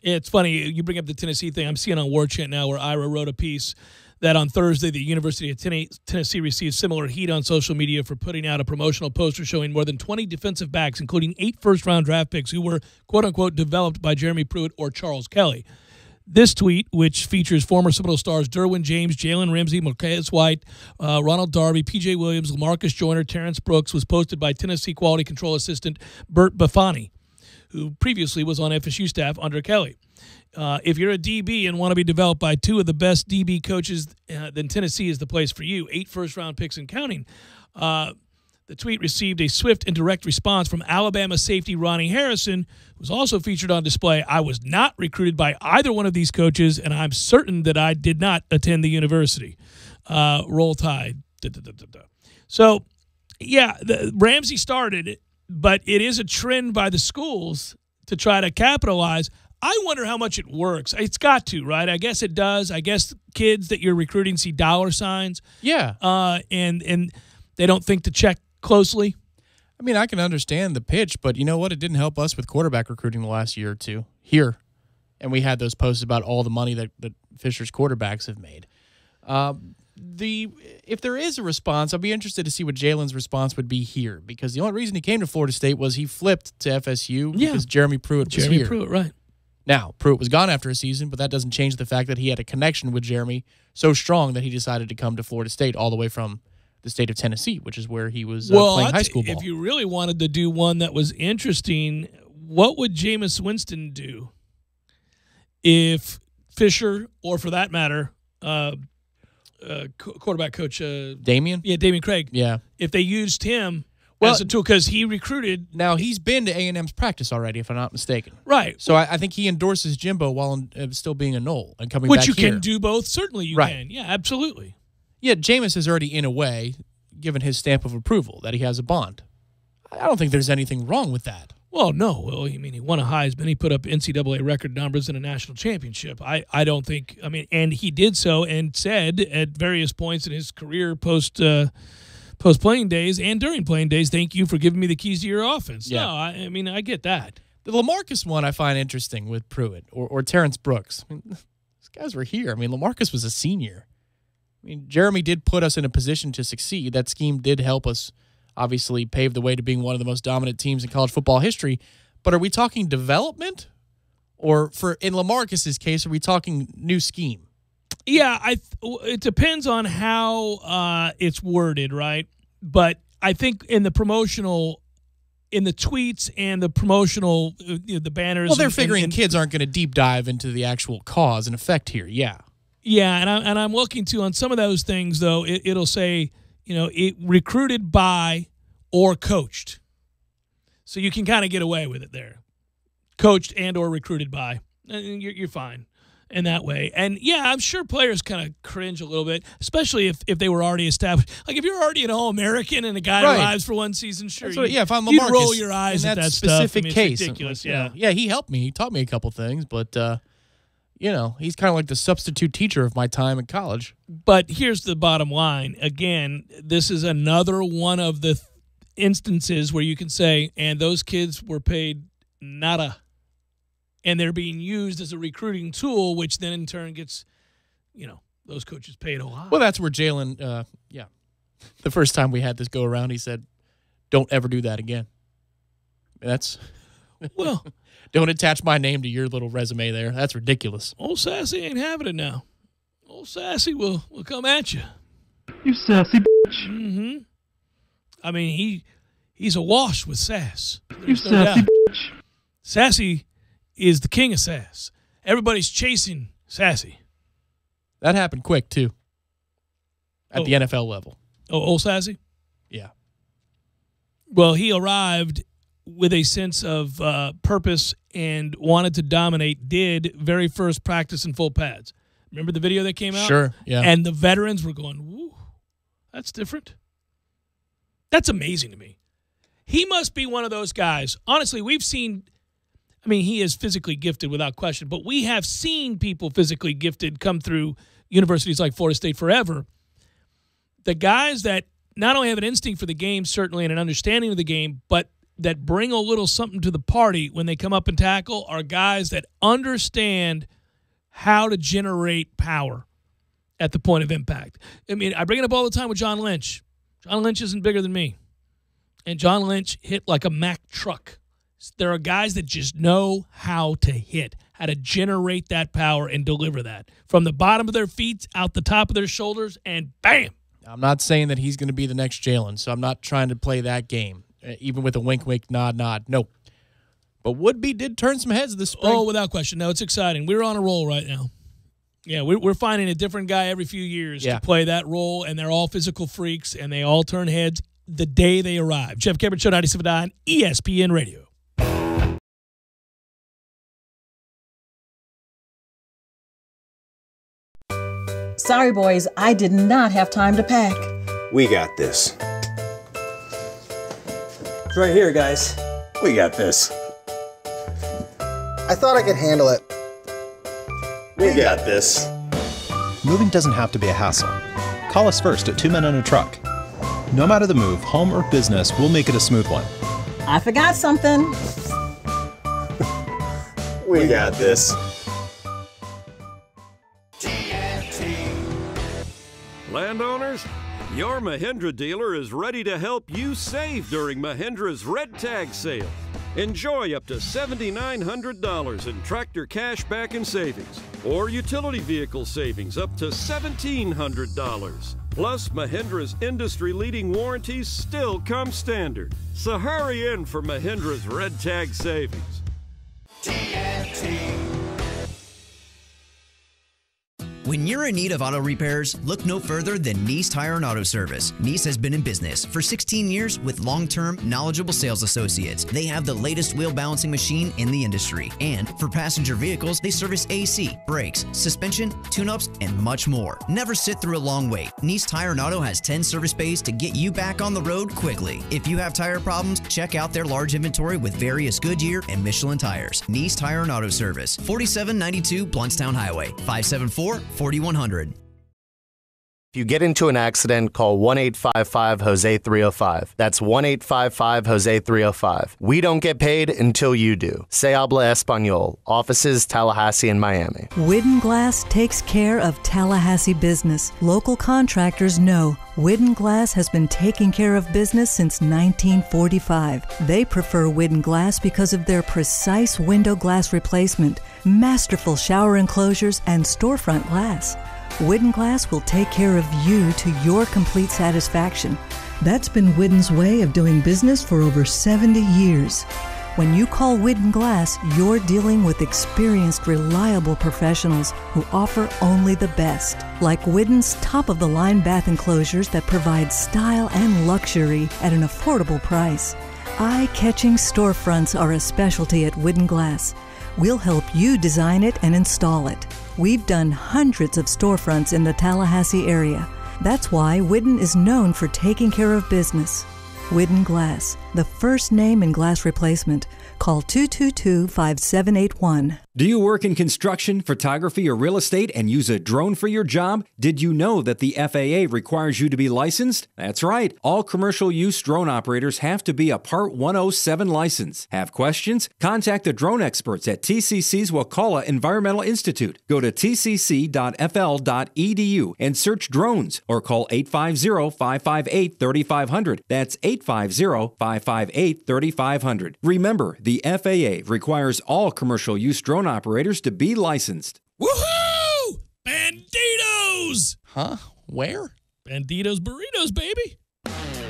It's funny, you bring up the Tennessee thing. I'm seeing on War Chant now where Ira wrote a piece that on Thursday the University of Tennessee received similar heat on social media for putting out a promotional poster showing more than 20 defensive backs, including 8 first-round draft picks who were, quote-unquote, developed by Jeremy Pruitt or Charles Kelly. This tweet, which features former Seminole stars Derwin James, Jalen Ramsey, Marquez White, Ronald Darby, P.J. Williams, LaMarcus Joyner, Terrence Brooks, was posted by Tennessee Quality Control Assistant Bert Bafani, who previously was on FSU staff under Kelly. If you're a DB and want to be developed by 2 of the best DB coaches, then Tennessee is the place for you. 8 first-round picks and counting. The tweet received a swift and direct response from Alabama safety Ronnie Harrison, who was also featured on display. I was not recruited by either one of these coaches, and I'm certain that I did not attend the university. Roll Tide. So, yeah, Ramsey started it, but it is a trend by the schools to try to capitalize. I wonder how much it works. It's got to, right? I guess it does. I guess kids that you're recruiting see dollar signs. Yeah. And they don't think to check closely. I mean, I can understand the pitch, but you know what? It didn't help us with quarterback recruiting the last year or two here. And we had those posts about all the money that Fisher's quarterbacks have made. If there is a response, I'll be interested to see what Jalen's response would be here, because the only reason he came to Florida State was he flipped to FSU because Jeremy Pruitt was here. Jeremy Pruitt, right. Now, Pruitt was gone after a season, but that doesn't change the fact that he had a connection with Jeremy so strong that he decided to come to Florida State all the way from the state of Tennessee, which is where he was playing high school ball. If you really wanted to do one that was interesting, what would Jameis Winston do if Fisher, or for that matter, quarterback coach Damian? Yeah, Damian Craig. Yeah. If they used him as a tool, because he recruited. Now, he's been to A&M's practice already, if I'm not mistaken. Right. So I think he endorses Jimbo while still being a Knoll and coming Which back you here. can do both. Certainly you can. Yeah, absolutely. Yeah, Jameis has already, in a way, given his stamp of approval that he has a bond. I don't think there's anything wrong with that. Well, no. Well, I mean, he won a Heisman. He put up NCAA record numbers in a national championship. I don't think – I mean, and he did so and said at various points in his career post-playing days and during playing days, thank you for giving me the keys to your offense. Yeah. No, I mean, I get that. The LaMarcus one I find interesting with Pruitt or Terrence Brooks. I mean, these guys were here. I mean, LaMarcus was a senior. I mean, Jeremy did put us in a position to succeed. That scheme did help us obviously pave the way to being one of the most dominant teams in college football history. But are we talking development? Or in LaMarcus's case, are we talking new scheme? Yeah, it depends on how it's worded, right? But I think in the promotional, in the tweets and the promotional, the banners. Well, they're figuring kids aren't going to deep dive into the actual cause and effect here. Yeah. Yeah, and I'm looking to, on some of those things, though, it'll say, it recruited by or coached. So you can kind of get away with it there. Coached and or recruited by. And you're fine in that way. And, yeah, I'm sure players kind of cringe a little bit, especially if they were already established. Like, if you're already an All-American and a guy arrives for one season, sure, if I'm LaMarcus, you'd roll your eyes in at that specific stuff. case. It's ridiculous, Yeah, he helped me. He taught me a couple things, but he's kind of like the substitute teacher of my time in college. But here's the bottom line. Again, this is another one of the instances where you can say, and those kids were paid nada. And they're being used as a recruiting tool, which then in turn gets, those coaches paid a lot. Well, that's where Jalen, the first time we had this go around, he said, don't ever do that again. That's, well, don't attach my name to your little resume there. That's ridiculous. Old Sassy ain't having it now. Old Sassy will come at you. You sassy bitch. Mm-hmm. I mean, he's awash with sass. You sassy bitch. Sassy is the king of sass. Everybody's chasing Sassy. That happened quick, too, at the NFL level. Oh, old Sassy? Yeah. Well, he arrived with a sense of purpose and wanted to dominate, did very first practice in full pads. Remember the video that came out? Sure, yeah. And the veterans were going, woo, that's different. That's amazing to me. He must be one of those guys. Honestly, we've seen – I mean, he is physically gifted without question, but we have seen people physically gifted come through universities like Florida State forever. The guys that not only have an instinct for the game, certainly, and an understanding of the game, but that bring a little something to the party when they come up and tackle are guys that understand how to generate power at the point of impact. I mean, I bring it up all the time with John Lynch. John Lynch isn't bigger than me. And John Lynch hit like a Mack truck. There are guys that just know how to hit, how to generate that power and deliver that. From the bottom of their feet, out the top of their shoulders, and bam! I'm not saying that he's going to be the next Jalen, so I'm not trying to play that game, even with a wink, wink, nod, nod. No. But Woodby did turn some heads this spring. Oh, without question. No, it's exciting. We're on a roll right now. Yeah, we're finding a different guy every few years to play that role, and they're all physical freaks, and they all turn heads the day they arrive. Jeff Cameron Show, 97.9 ESPN Radio. Sorry, boys, I did not have time to pack. We got this. It's right here, guys. We got this. I thought I could handle it. We got this. Moving doesn't have to be a hassle. Call us first at 2 Men and a Truck. No matter the move, home or business, we'll make it a smooth one. I forgot something. We got this. Landowners, your Mahindra dealer is ready to help you save during Mahindra's Red Tag Sale. Enjoy up to $7,900 in tractor cash back and savings, or utility vehicle savings up to $1,700. Plus, Mahindra's industry-leading warranties still come standard. So hurry in for Mahindra's Red Tag Savings. When you're in need of auto repairs, look no further than Nice Tire and Auto Service. Nice has been in business for 16 years with long-term, knowledgeable sales associates. They have the latest wheel balancing machine in the industry. And for passenger vehicles, they service AC, brakes, suspension, tune-ups, and much more. Never sit through a long wait. Nice Tire and Auto has 10 service bays to get you back on the road quickly. If you have tire problems, check out their large inventory with various Goodyear and Michelin tires. Nice Tire and Auto Service, 4792 Blountstown Highway, 574-4100. If you get into an accident, call 1-855-HOSE-305. That's 1-855-HOSE-305. We don't get paid until you do. Se habla español. Offices Tallahassee and Miami. Widden Glass takes care of Tallahassee business. Local contractors know Widden Glass has been taking care of business since 1945. They prefer Widden Glass because of their precise window glass replacement, masterful shower enclosures, and storefront glass. Widden Glass will take care of you to your complete satisfaction. That's been Widden's way of doing business for over 70 years. When you call Widden Glass, you're dealing with experienced, reliable professionals who offer only the best. Like Widden's top-of-the-line bath enclosures that provide style and luxury at an affordable price. Eye-catching storefronts are a specialty at Widden Glass. We'll help you design it and install it. We've done hundreds of storefronts in the Tallahassee area. That's why Widden is known for taking care of business. Widden Glass, the first name in glass replacement. Call 222-5781. Do you work in construction, photography, or real estate and use a drone for your job? Did you know that the FAA requires you to be licensed? That's right. All commercial use drone operators have to be a Part 107 license. Have questions? Contact the drone experts at TCC's Wakulla Environmental Institute. Go to tcc.fl.edu and search drones or call 850-558-3500. That's 850-558-3500. Remember, the FAA requires all commercial use drone operators to be licensed. Woohoo! Banditos! Huh? Where? Banditos Burritos, baby.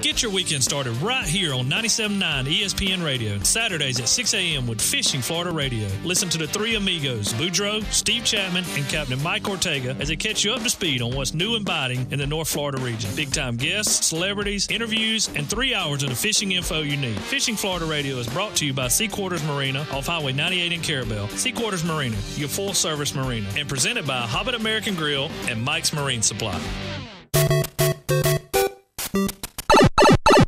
Get your weekend started right here on 97.9 ESPN Radio. Saturdays at 6 a.m. with Fishing Florida Radio. Listen to the three amigos, Boudreaux, Steve Chapman, and Captain Mike Ortega as they catch you up to speed on what's new and biting in the North Florida region. Big-time guests, celebrities, interviews, and 3 hours of the fishing info you need. Fishing Florida Radio is brought to you by Sea Quarters Marina off Highway 98 in Carabel. Sea Quarters Marina, your full-service marina. And presented by Hobbit American Grill and Mike's Marine Supply.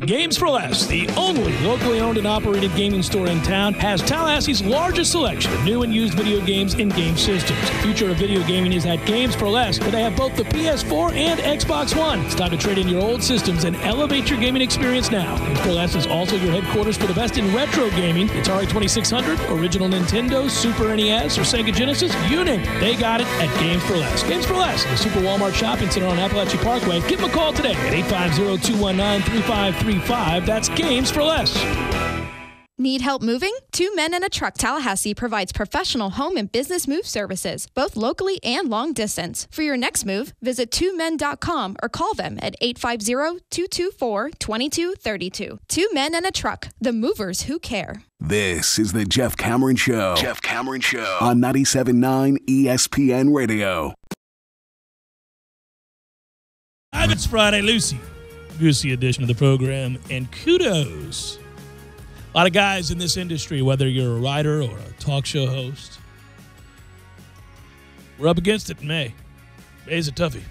Games for Less, the only locally owned and operated gaming store in town, has Tallahassee's largest selection of new and used video games and game systems. The future of video gaming is at Games for Less, where they have both the PS4 and Xbox One. It's time to trade in your old systems and elevate your gaming experience now. Games for Less is also your headquarters for the best in retro gaming. Atari 2600, original Nintendo, Super NES, or Sega Genesis, you name it. They got it at Games for Less. Games for Less, the Super Walmart Shopping Center on Appalachia Parkway. Give them a call today at 850-219-3535. That's Games for Less. Need help moving? 2 Men and a Truck Tallahassee provides professional home and business move services, both locally and long distance. For your next move, visit 2men.com or call them at 850-224-2232. 2 Men and a Truck, the movers who care. This is the Jeff Cameron Show. Jeff Cameron Show on 97.9 ESPN Radio. It's Friday, Lucy Goosey edition of the program, and kudos. A lot of guys in this industry, whether you're a writer or a talk show host, we're up against it in May. May is a toughie.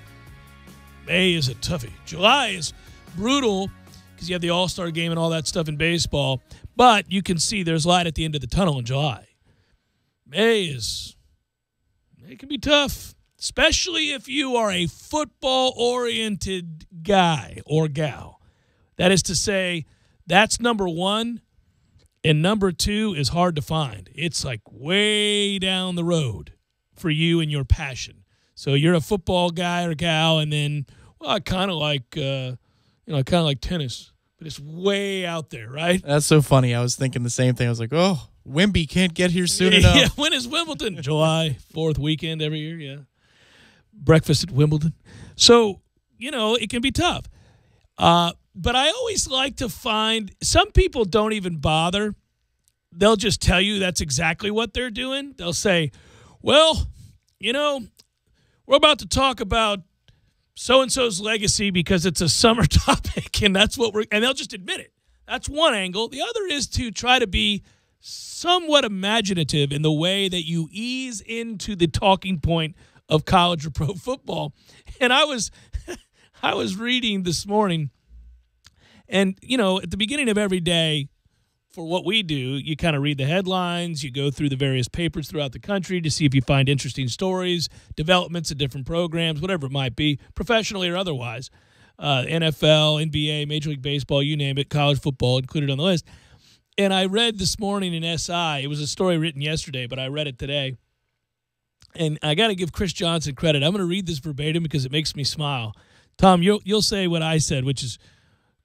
July is brutal because you have the All-Star game and all that stuff in baseball. But you can see there's light at the end of the tunnel in July. It can be tough, especially if you are a football-oriented guy or gal. That is to say, that's number one, and number two is hard to find. It's like way down the road for you and your passion. So you're a football guy or gal, and then, well, I kind of like, tennis, but it's way out there, right? That's so funny. I was thinking the same thing. I was like, oh, Wemby can't get here soon enough. Yeah, when is Wimbledon? July 4th weekend every year, yeah. Breakfast at Wimbledon. So, it can be tough. But I always like to find some people don't even bother. They'll just tell you that's exactly what they're doing. They'll say, well, we're about to talk about so-and-so's legacy because it's a summer topic, and that's what and they'll just admit it. That's one angle. The other is to try to be somewhat imaginative in the way that you ease into the talking point of college or pro football. And I was reading this morning, and, at the beginning of every day, for what we do, you kind of read the headlines, you go through the various papers throughout the country to see if you find interesting stories, developments of different programs, whatever it might be, professionally or otherwise. NFL, NBA, Major League Baseball, you name it, college football included on the list. And I read this morning in SI, it was a story written yesterday, but I read it today. And I got to give Chris Johnson credit. I'm going to read this verbatim because it makes me smile. Tom, you'll say what I said, which is,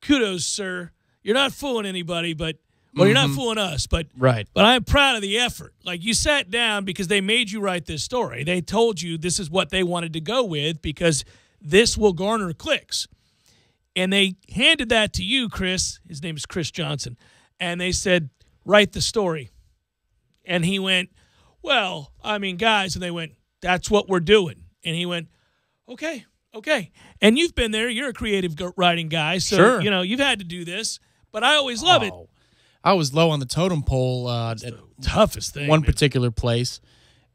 kudos, sir. You're not fooling anybody, but you're not fooling us, but right. But I'm proud of the effort. Like, you sat down because they made you write this story. They told you this is what they wanted to go with because this will garner clicks. And they handed that to you, Chris. His name is Chris Johnson. And they said, write the story. And he went, well, guys. And they went, that's what we're doing. And he went, okay. And you've been there. You're a creative writing guy. So, sure. You've had to do this. But I always love it. I was low on the totem pole at the toughest thing, one particular place,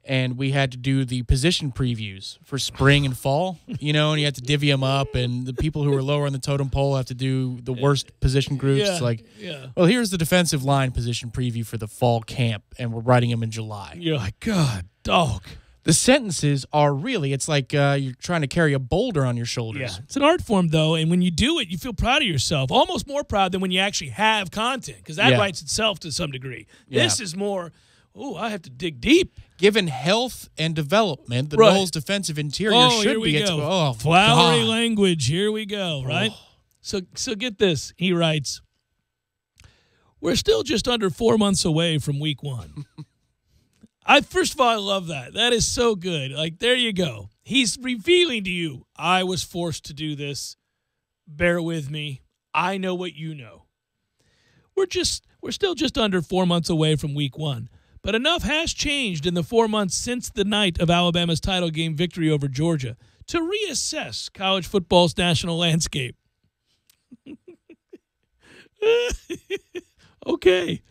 and we had to do the position previews for spring and fall, and you had to divvy them up, and the people who were lower on the totem pole have to do the worst position groups. Well, here's the defensive line position preview for the fall camp, and we're writing them in July. You're like, God, dog. The sentences are really, it's like you're trying to carry a boulder on your shoulders. Yeah. It's an art form, though, and when you do it, you feel proud of yourself, almost more proud than when you actually have content, because that writes itself to some degree. Yeah. This is more, I have to dig deep. Given health and development, the Noles defensive interior should be. Flowery language. Here we go, right? So get this. He writes, we're still just under 4 months away from week 1. First of all, I love that. That is so good. Like, there you go. He's revealing to you, I was forced to do this. Bear with me. I know what you know. We're still just under 4 months away from week 1. But enough has changed in the 4 months since the night of Alabama's title game victory over Georgia to reassess college football's national landscape. Okay.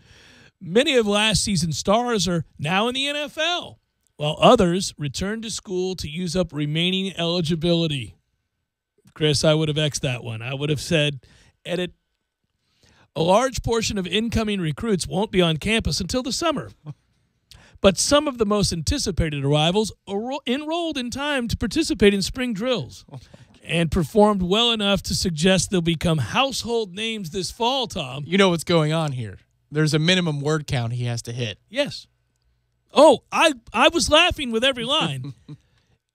Many of last season's stars are now in the NFL, while others return to school to use up remaining eligibility. Chris, I would have X'd that one. I would have said, edit. A large portion of incoming recruits won't be on campus until the summer. But some of the most anticipated arrivals enrolled in time to participate in spring drills and performed well enough to suggest they'll become household names this fall, Tom. You know what's going on here. There's a minimum word count he has to hit. Yes. Oh, I was laughing with every line.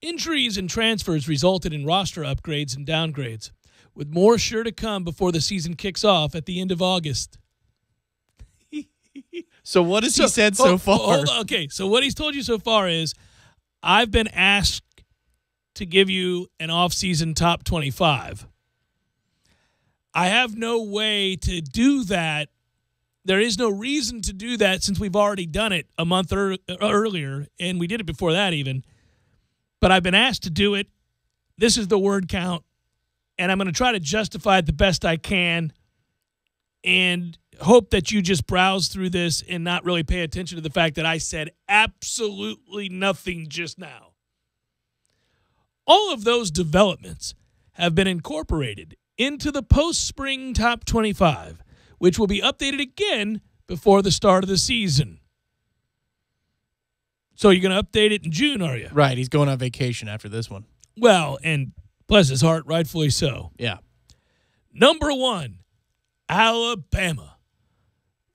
Injuries and transfers resulted in roster upgrades and downgrades, with more sure to come before the season kicks off at the end of August. So what has he said so far? Okay, so what he's told you so far is, I've been asked to give you an off-season top 25. I have no way to do that. There is no reason to do that since we've already done it a month earlier, and we did it before that even. But I've been asked to do it. This is the word count, and I'm going to try to justify it the best I can and hope that you just browse through this and not really pay attention to the fact that I said absolutely nothing just now. All of those developments have been incorporated into the post-spring top 25, which will be updated again before the start of the season. So you're going to update it in June, are you? Right. He's going on vacation after this one. Well, and bless his heart, rightfully so. Yeah. Number 1, Alabama.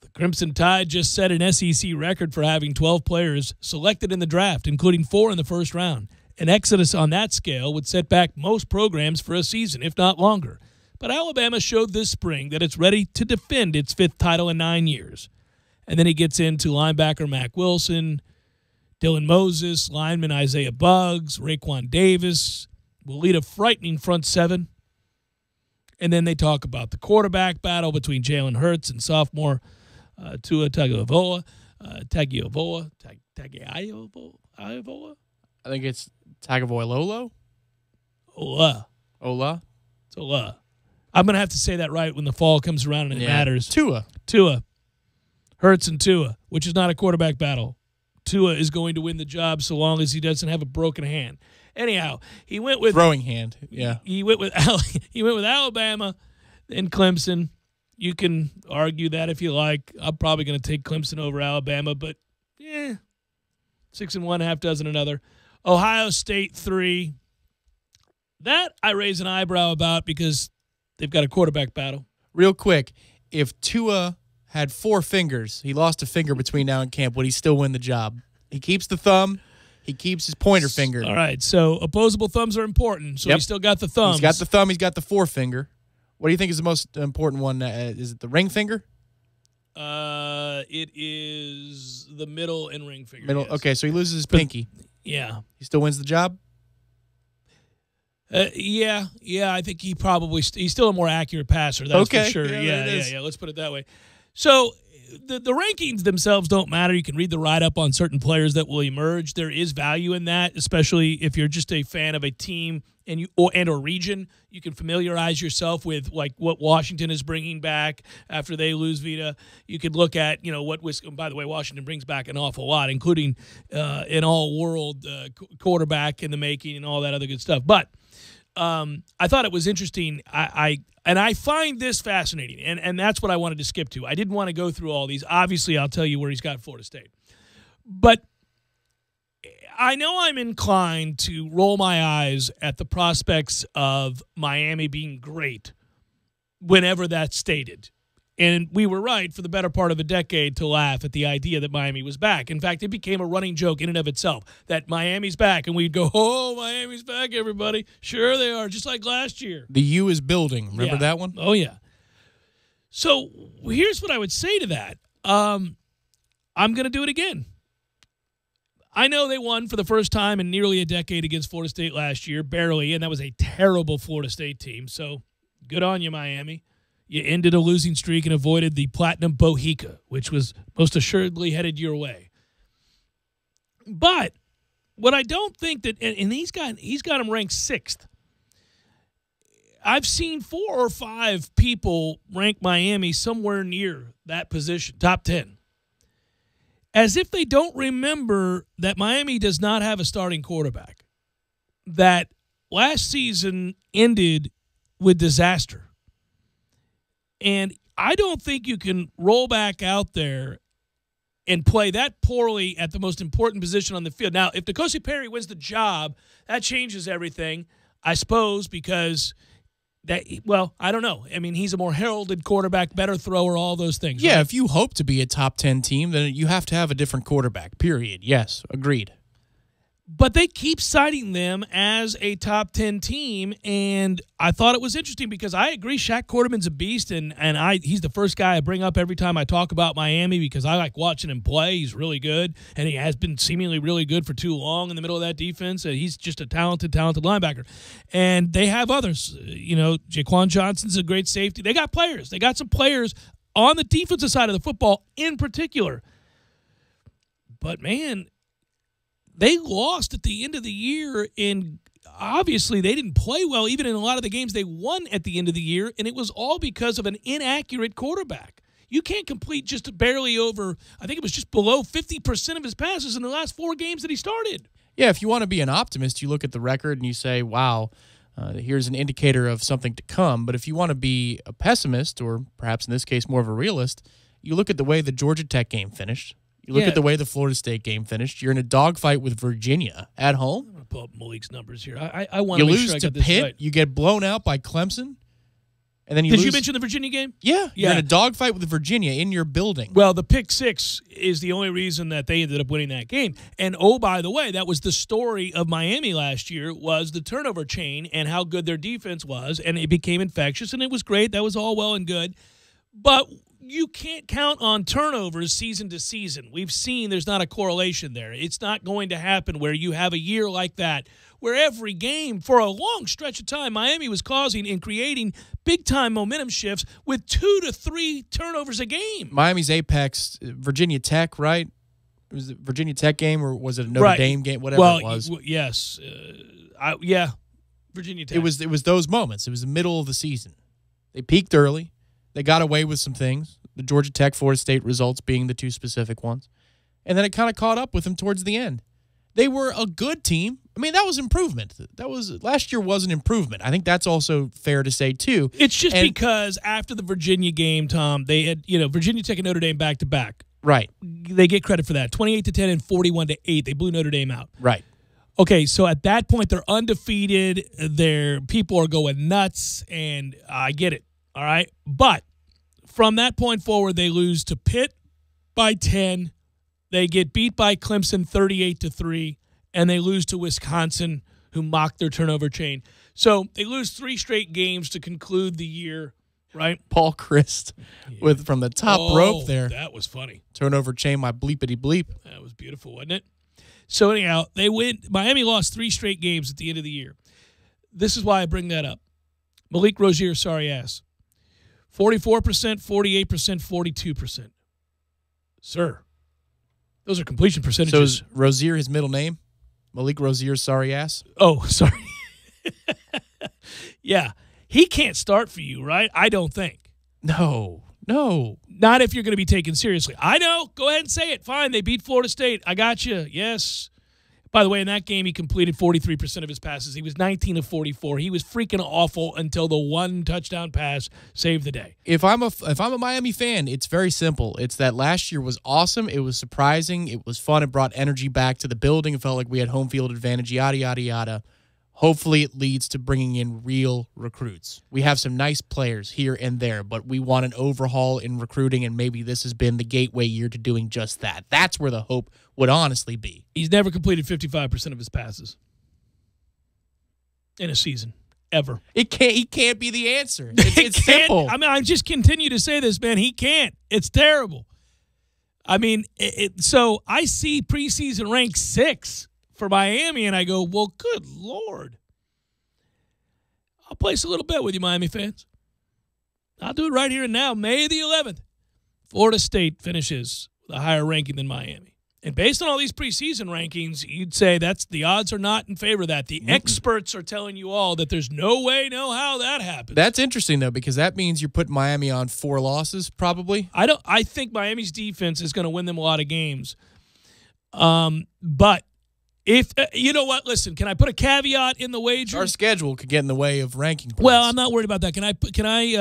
The Crimson Tide just set an SEC record for having 12 players selected in the draft, including 4 in the first round. An exodus on that scale would set back most programs for a season, if not longer. But Alabama showed this spring that it's ready to defend its 5th title in 9 years. And then he gets into linebacker Mack Wilson, Dylan Moses, lineman Isaiah Buggs, Raekwon Davis will lead a frightening front 7. And then they talk about the quarterback battle between Jalen Hurts and sophomore Tua Tagovailoa. I think it's Tagovailoa. Ola. It's Ola. I'm going to have to say that right when the fall comes around and it matters. Tua. Hurts and Tua, which is not a quarterback battle. Tua is going to win the job so long as he doesn't have a broken hand. Anyhow, he went with throwing hand. Yeah. He went with Alabama and Clemson. You can argue that if you like. I'm probably going to take Clemson over Alabama, but 6 and 1, half dozen another. Ohio State 3. That I raise an eyebrow about because they've got a quarterback battle. Real quick, if Tua had 4 fingers, he lost a finger between now and camp, would he still win the job? He keeps the thumb. He keeps his pointer finger. All right, so opposable thumbs are important, so he's still got the thumbs. He's got the thumb. He's got the forefinger. What do you think is the most important one? Is it the ring finger? It is the middle and ring finger. Middle. Yes. Okay, so he loses his pinky. Yeah. He still wins the job? Yeah. I think he probably he's still a more accurate passer. That's for sure. Yeah. Let's put it that way. So the rankings themselves don't matter. You can read the write-up on certain players that will emerge. There is value in that, especially if you're just a fan of a team and or region. You can familiarize yourself with like what Washington is bringing back after they lose Vita. You could look at what by the way, Washington brings back an awful lot, including an all-world quarterback in the making and all that other good stuff. But I thought it was interesting. I find this fascinating, and that's what I wanted to skip to. I didn't want to go through all these. Obviously, I'll tell you where he's got Florida State. But I know I'm inclined to roll my eyes at the prospects of Miami being great whenever that's stated. And we were right for the better part of a decade to laugh at the idea that Miami was back. In fact, it became a running joke in and of itself that Miami's back. And we'd go, oh, Miami's back, everybody. Sure they are, just like last year. The U is building. Remember that one? Oh, yeah. So here's what I would say to that. I'm going to do it again. I know they won for the first time in nearly a decade against Florida State last year, barely, and that was a terrible Florida State team. So good on you, Miami. You ended a losing streak and avoided the Platinum Bohica, which was most assuredly headed your way. But what I don't think that, and he's got him ranked 6th. I've seen 4 or 5 people rank Miami somewhere near that position, top 10. As if they don't remember that Miami does not have a starting quarterback. That last season ended with disaster. And I don't think you can roll back out there and play that poorly at the most important position on the field. Now, if N'Kosi Perry wins the job, that changes everything, I suppose, because I don't know. I mean, he's a more heralded quarterback, better thrower, all those things. Yeah, right? If you hope to be a top 10 team, then you have to have a different quarterback, period. Yes, agreed. But they keep citing them as a top 10 team, and I thought it was interesting because I agree Shaq Quarterman's a beast, and he's the first guy I bring up every time I talk about Miami because I like watching him play. He's really good, and he has been seemingly really good for too long in the middle of that defense. He's just a talented linebacker. And they have others. Jaquan Johnson's a great safety. They got players. They got some players on the defensive side of the football in particular. But, man, they lost at the end of the year, and obviously they didn't play well even in a lot of the games they won at the end of the year, and it was all because of an inaccurate quarterback. You can't complete just barely over, I think it was just below 50% of his passes in the last 4 games that he started. Yeah, if you want to be an optimist, you look at the record and you say, wow, Here's an indicator of something to come. But if you want to be a pessimist, or perhaps in this case more of a realist, you look at the way the Georgia Tech game finished. You look at the way the Florida State game finished. You're in a dogfight with Virginia at home. I'm going to pull up Malik's numbers here. I want to make sure I got this Pitt. right. You get blown out by Clemson. And then Did you mention the Virginia game? Yeah. You're in a dogfight with Virginia in your building. Well, the pick six is the only reason that they ended up winning that game. And, oh, by the way, that was the story of Miami last year, was the turnover chain and how good their defense was. And it became infectious, and it was great. That was all well and good. But you can't count on turnovers season to season. We've seen there's not a correlation there. It's not going to happen where you have a year like that, where every game for a long stretch of time, Miami was causing and creating big-time momentum shifts with 2 to 3 turnovers a game. Miami's apex, Virginia Tech, right? It was the Virginia Tech game, or was it a Notre Dame game? Whatever it was. Yes. Virginia Tech. It was those moments. It was the middle of the season. They peaked early. They got away with some things, the Georgia Tech, Florida State results being the two specific ones. And then it kind of caught up with them towards the end. They were a good team. I mean, that was improvement. Last year was an improvement. I think that's also fair to say, too. It's just because after the Virginia game, Tom, they had, Virginia Tech and Notre Dame back-to-back. Right. They get credit for that. 28-10 and 41-8. They blew Notre Dame out. Right. Okay, so at that point, they're undefeated. Their people are going nuts, and I get it. All right? But from that point forward, they lose to Pitt by 10. They get beat by Clemson 38-3, and they lose to Wisconsin, who mocked their turnover chain. So they lose 3 straight games to conclude the year, right? Paul Christ from the top rope there. That was funny. Turnover chain, my bleepity bleep. That was beautiful, wasn't it? So anyhow, they win. Miami lost 3 straight games at the end of the year. This is why I bring that up. Malik Rozier, sorry ass. 44%, 48%, 42%. Sir, those are completion percentages. So is Rozier his middle name? Malik Rozier, sorry ass? Oh, sorry. Yeah. He can't start for you, right? I don't think. No. Not if you're going to be taken seriously. I know. Go ahead and say it. Fine. They beat Florida State. I got you. Yes. By the way, in that game, he completed 43% of his passes. He was 19 of 44. He was freaking awful until the one touchdown pass saved the day. If I'm a Miami fan, it's very simple. It's that last year was awesome. It was surprising. It was fun. It brought energy back to the building. It felt like we had home field advantage, yada, yada, yada. Hopefully it leads to bringing in real recruits. We have some nice players here and there, but we want an overhaul in recruiting, and maybe this has been the gateway year to doing just that. That's where the hope would honestly be. He's never completed 55% of his passes in a season, ever. He can't be the answer. It's simple. I mean, I just continue to say this, man. He can't. It's terrible. I mean, so I see preseason ranked 6 for Miami, and I go, well, good Lord. I'll place a little bet with you, Miami fans. I'll do it right here and now. May the 11th, Florida State finishes with a higher ranking than Miami. And based on all these preseason rankings, you'd say the odds are not in favor of that. The experts are telling you all that there's no way, no how that happens. That's interesting, though, because that means you're putting Miami on 4 losses, probably. I think Miami's defense is going to win them a lot of games. But if you know what, listen, can I put a caveat in the wager? Our schedule could get in the way of ranking points. Well, I'm not worried about that. Can I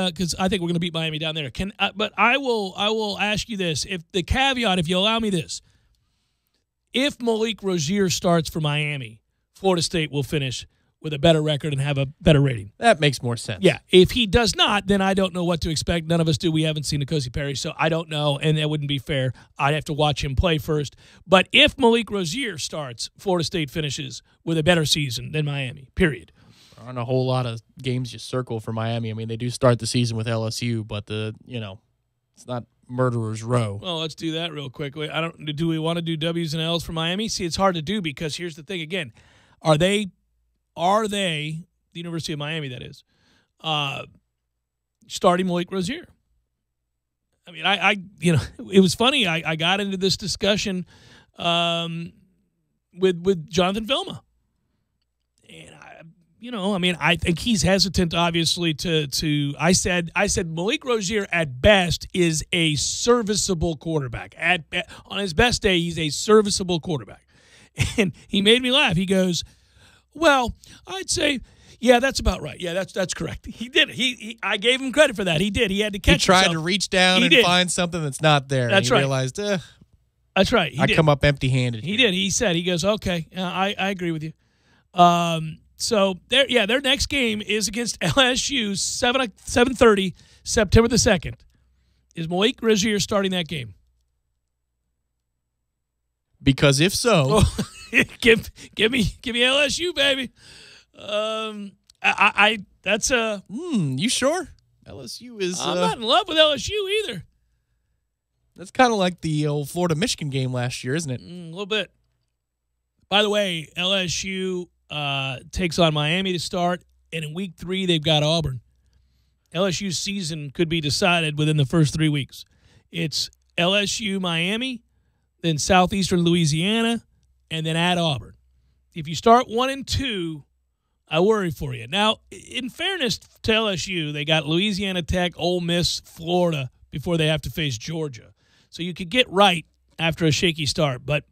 because I think we're going to beat Miami down there. But I will ask you this. If you allow me this. If Malik Rozier starts for Miami, Florida State will finish with a better record and have a better rating. That makes more sense. Yeah. If he does not, then I don't know what to expect. None of us do. We haven't seen N'Kosi Perry, so I don't know, and that wouldn't be fair. I'd have to watch him play first. But if Malik Rozier starts, Florida State finishes with a better season than Miami, period. There aren't a whole lot of games you circle for Miami. I mean, they do start the season with LSU, but it's not murderer's row. Well, let's do that real quick. Do we want to do W's and L's for Miami? See, it's hard to do because here's the thing again. Are they the University of Miami, that is, starting Malik Rozier? I mean, it was funny. I got into this discussion with Jonathan Vilma. And I think he's hesitant, obviously, to I said Malik Rozier at best is a serviceable quarterback. On his best day, he's a serviceable quarterback. And he made me laugh. He goes, well, I'd say Yeah, that's about right. Yeah, that's correct. He did. I gave him credit for that. He did. He had to catch He tried himself. to reach down and find something that's not there. That's and he right. realized, that's right. I come up empty-handed. He did. He said, he goes, okay, I agree with you. So their next game is against LSU, 7:30, September the 2nd. Is Malik Rizier starting that game? Because if so, give me LSU, baby. That's a. You sure? LSU is. I'm not in love with LSU either. That's kind of like the old Florida-Michigan game last year, isn't it? A little bit. By the way, LSU takes on Miami to start, and in week 3 they've got Auburn. LSU's season could be decided within the first 3 weeks. It's LSU, Miami, then Southeastern Louisiana, and then at Auburn. If you start 1 and 2, I worry for you. Now, in fairness to LSU, they got Louisiana Tech, Ole Miss, Florida before they have to face Georgia. So you could get right after a shaky start. But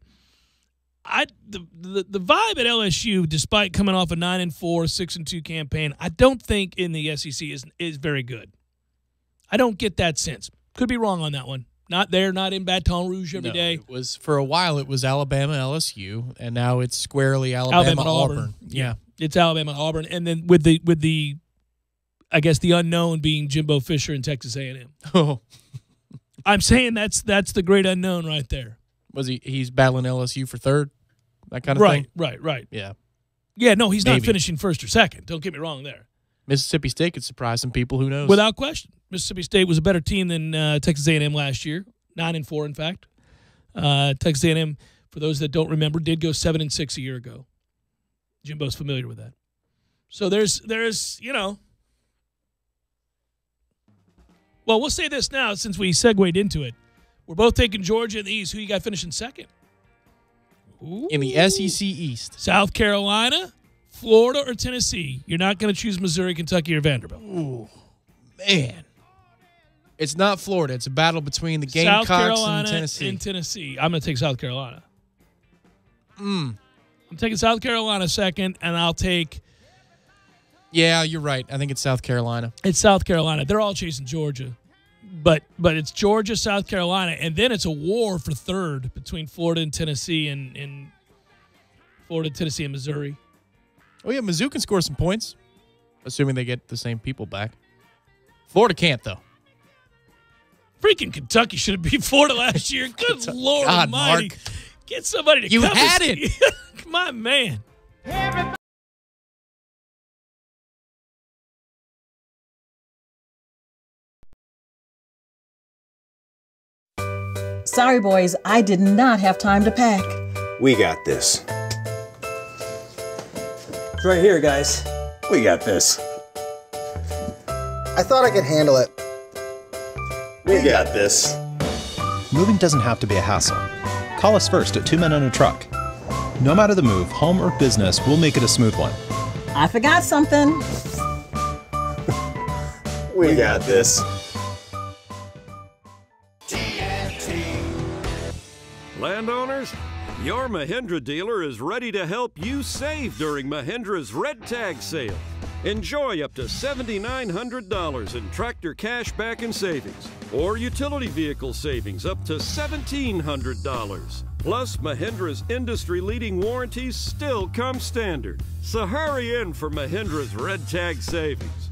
the vibe at LSU, despite coming off a 9-4, 6-2 campaign, I don't think in the SEC is very good. I don't get that sense. Could be wrong on that one. Not there, not in Baton Rouge every day. It was for a while. It was Alabama, LSU, and now it's squarely Alabama Auburn. Yeah, it's Alabama Auburn, and then with the, I guess the unknown being Jimbo Fisher and Texas A&M. Oh, I'm saying that's the great unknown right there. Was he's battling LSU for third? That kind of thing? Right. Yeah. Yeah, no, he's not finishing first or second. Don't get me wrong there. Mississippi State could surprise some people. Who knows? Without question. Mississippi State was a better team than Texas A&M last year. 9-4, in fact. Texas A&M, for those that don't remember, did go 7-6 a year ago. Jimbo's familiar with that. So there's well, we'll say this now since we segued into it. We're both taking Georgia in the East. Who you got finishing second? Ooh. In the SEC East. South Carolina, Florida, or Tennessee? You're not going to choose Missouri, Kentucky, or Vanderbilt. Ooh, man. It's not Florida. It's a battle between the Gamecocks South Carolina and Tennessee. I'm going to take South Carolina. I'm taking South Carolina second, and I'll take... Yeah, you're right. I think it's South Carolina. It's South Carolina. They're all chasing Georgia. But it's Georgia, South Carolina, and then it's a war for third between Florida and Tennessee and Florida, Tennessee, and Missouri. Oh, yeah, Mizzou can score some points, assuming they get the same people back. Florida can't, though. Freaking Kentucky should have beat Florida last year. Good Lord God, almighty. Mark. Get somebody to You cover had it. Come on, man. Sorry, boys, I did not have time to pack. We got this. It's right here, guys. We got this. I thought I could handle it. We got this. Moving doesn't have to be a hassle. Call us first at 2 Men and a Truck. No matter the move, home or business, we'll make it a smooth one. I forgot something. We got this. Landowners, your Mahindra dealer is ready to help you save during Mahindra's Red Tag Sale. Enjoy up to $7,900 in tractor cash back and savings, or utility vehicle savings up to $1,700. Plus, Mahindra's industry-leading warranties still come standard. So hurry in for Mahindra's Red Tag Savings.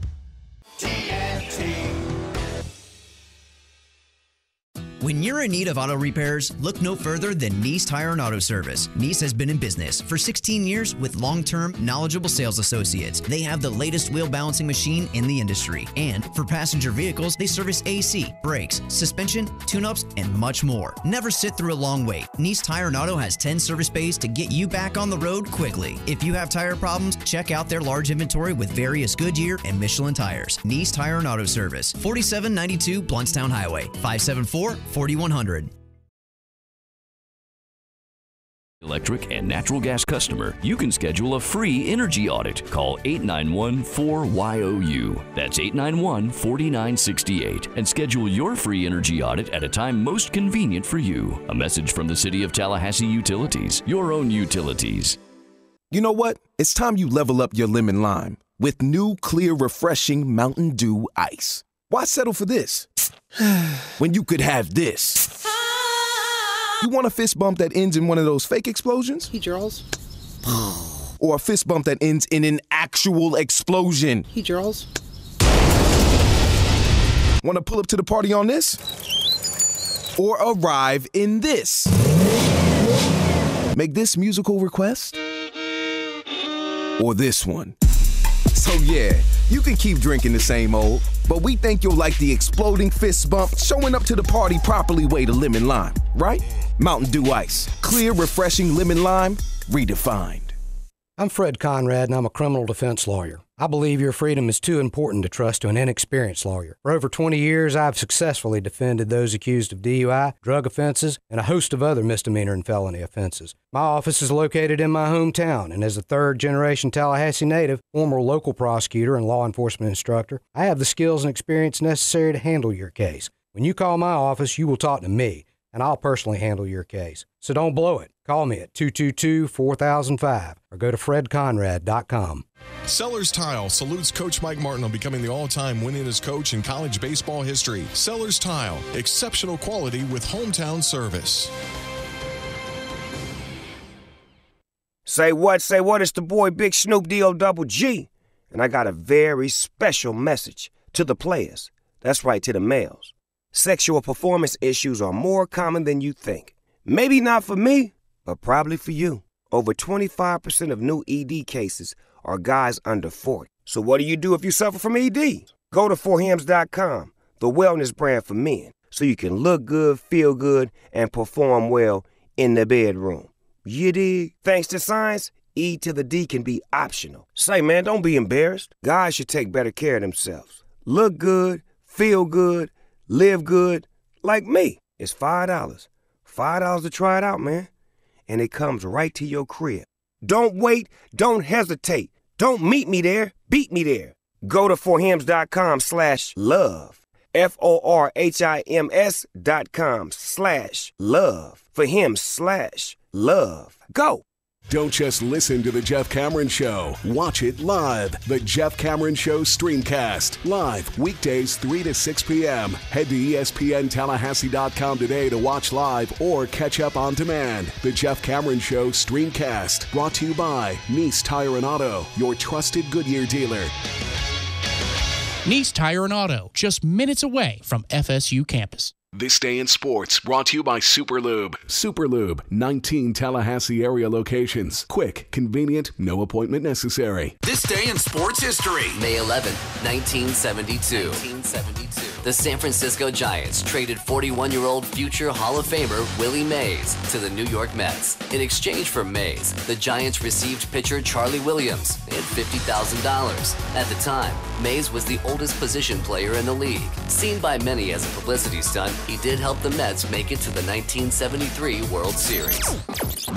When you're in need of auto repairs, look no further than Nice Tire and Auto Service. Nice has been in business for 16 years with long-term, knowledgeable sales associates. They have the latest wheel balancing machine in the industry. And for passenger vehicles, they service AC, brakes, suspension, tune-ups, and much more. Never sit through a long wait. Nice Tire and Auto has 10 service bays to get you back on the road quickly. If you have tire problems, check out their large inventory with various Goodyear and Michelin tires. Nice Tire and Auto Service, 4792 Blountstown Highway, 574-4100. Electric and natural gas customer, you can schedule a free energy audit. Call 891-4YOU. That's 891-4968. And schedule your free energy audit at a time most convenient for you. A message from the City of Tallahassee Utilities, your own utilities. You know what? It's time you level up your lemon lime. with new, clear, refreshing Mountain Dew Ice. Why settle for this when you could have this? You want a fist bump that ends in one of those fake explosions? Hey, Charles. Or a fist bump that ends in an actual explosion? Hey, Charles. Want to pull up to the party on this? Or arrive in this? Make this musical request? Or this one? So yeah, you can keep drinking the same old, but we think you'll like the exploding fist bump, showing up to the party properly way to lemon lime, right? Mountain Dew Ice. Clear, refreshing lemon lime, redefined. I'm Fred Conrad, and I'm a criminal defense lawyer. I believe your freedom is too important to trust to an inexperienced lawyer. For over 20 years, I've successfully defended those accused of DUI, drug offenses, and a host of other misdemeanor and felony offenses. My office is located in my hometown, and as a third-generation Tallahassee native, former local prosecutor, and law enforcement instructor, I have the skills and experience necessary to handle your case. When you call my office, you will talk to me, and I'll personally handle your case. So don't blow it. Call me at 222-4005 or go to fredconrad.com. Sellers Tile salutes Coach Mike Martin on becoming the all-time winningest coach in college baseball history. Sellers Tile, exceptional quality with hometown service. Say what? It's the boy Big Snoop D-O-double-G. And I got a very special message to the players. That's right, to the males. Sexual performance issues are more common than you think. Maybe not for me, but probably for you. Over 25% of new ED cases are guys under 40. So what do you do if you suffer from ED? Go to 4hims.com, the wellness brand for men, so you can look good, feel good, and perform well in the bedroom. You dig? Thanks to science, E to the D can be optional. Say, man, don't be embarrassed. Guys should take better care of themselves. Look good, feel good, live good, like me. It's $5. $5 to try it out, man. And it comes right to your crib. Don't wait. Don't hesitate. Don't meet me there. Beat me there. Go to forhims.com/love. FORHIMS.com/love. For him/love. Go. Don't just listen to The Jeff Cameron Show. Watch it live. The Jeff Cameron Show Streamcast. Live weekdays 3 to 6 p.m. Head to ESPNTallahassee.com today to watch live or catch up on demand. The Jeff Cameron Show Streamcast. Brought to you by Nice Tire and Auto, your trusted Goodyear dealer. Nice Tire and Auto, just minutes away from FSU campus. This Day in Sports, brought to you by Superlube. Superlube, 19 Tallahassee area locations. Quick, convenient, no appointment necessary. This Day in Sports History. May 11, 1972. The San Francisco Giants traded 41-year-old future Hall of Famer Willie Mays to the New York Mets. In exchange for Mays, the Giants received pitcher Charlie Williams and $50,000. At the time, Mays was the oldest position player in the league. Seen by many as a publicity stunt, he did help the Mets make it to the 1973 World Series.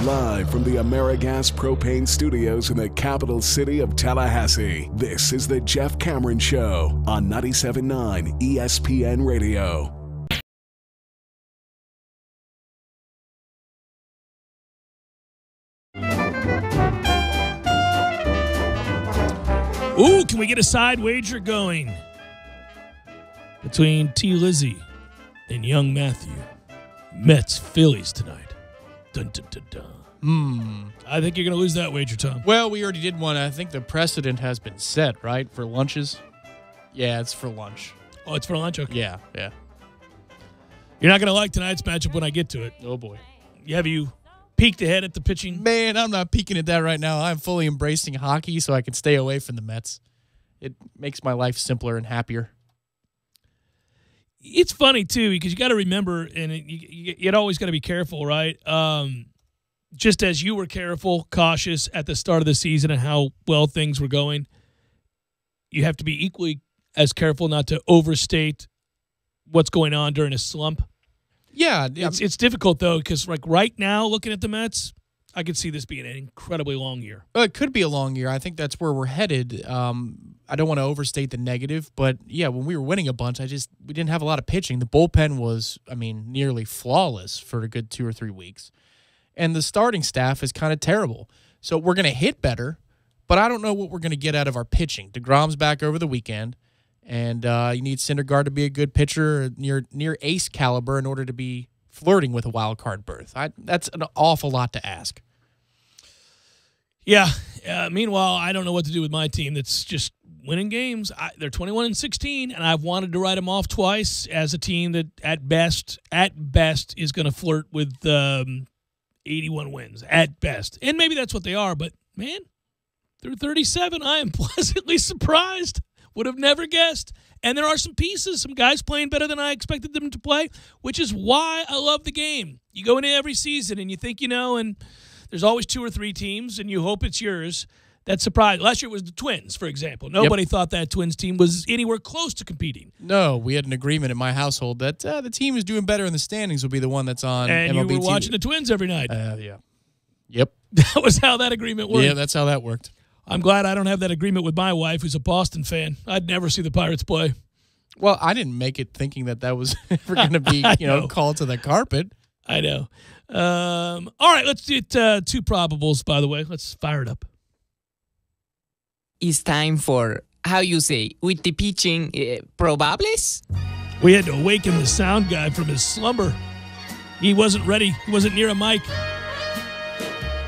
Live from the AmeriGas Propane Studios in the capital city of Tallahassee, this is the Jeff Cameron Show on 97.9 ESPN Radio. Ooh, can we get a side wager going between T. Lizzie and young Matthew? Mets, Phillies tonight. Dun, dun, dun, dun. I think you're going to lose that wager, Tom. Well, we already did one. I think the precedent has been set, right, for lunches? Yeah, it's for lunch. Oh, it's for lunch? Okay. Yeah. You're not going to like tonight's matchup when I get to it. Oh, boy. Have you peeked ahead at the pitching? Man, I'm not peeking at that right now. I'm fully embracing hockey so I can stay away from the Mets. It makes my life simpler and happier. It's funny, too, because you got to remember, and you always got to be careful, right? Just as you were careful, cautious at the start of the season and how well things were going, you have to be equally as careful not to overstate what's going on during a slump. Yeah. It's difficult, though, because like right now, looking at the Mets, I could see this being an incredibly long year. It could be a long year. I think that's where we're headed. I don't want to overstate the negative, but yeah, when we were winning a bunch, we didn't have a lot of pitching. The bullpen was, nearly flawless for a good 2 or 3 weeks. And the starting staff is kind of terrible. So we're going to hit better, But I don't know what we're going to get out of our pitching. DeGrom's back over the weekend, and you need Syndergaard to be a good pitcher near ace caliber in order to be flirting with a wild card berth. That's an awful lot to ask. Yeah. Meanwhile, I don't know what to do with my team that's just winning games. They're 21-16, and I've wanted to write them off twice as a team that at best is going to flirt with 81 wins at best. And maybe that's what they are, but man, through 37, I am pleasantly surprised. Would have never guessed. And there are some pieces, some guys playing better than I expected them to play, which is why I love the game. You go into every season and you think you know, and there's always 2 or 3 teams, and you hope it's yours. That surprised. Last year was the Twins, for example. Nobody thought that Twins team was anywhere close to competing. No, we had an agreement in my household that the team who's doing better in the standings will be the one that's on and MLB you were watching the Twins every night. Yeah. Yep. That was how that agreement worked. Yeah, that's how that worked. I'm glad I don't have that agreement with my wife, who's a Boston fan. I'd never see the Pirates play. Well, I didn't make it thinking that was ever going to be, called to the carpet. I know. All right, let's do 2 probables, by the way. Let's fire it up. It's time for, how you say, with the pitching, probables? We had to awaken the sound guy from his slumber. He wasn't ready. He wasn't near a mic.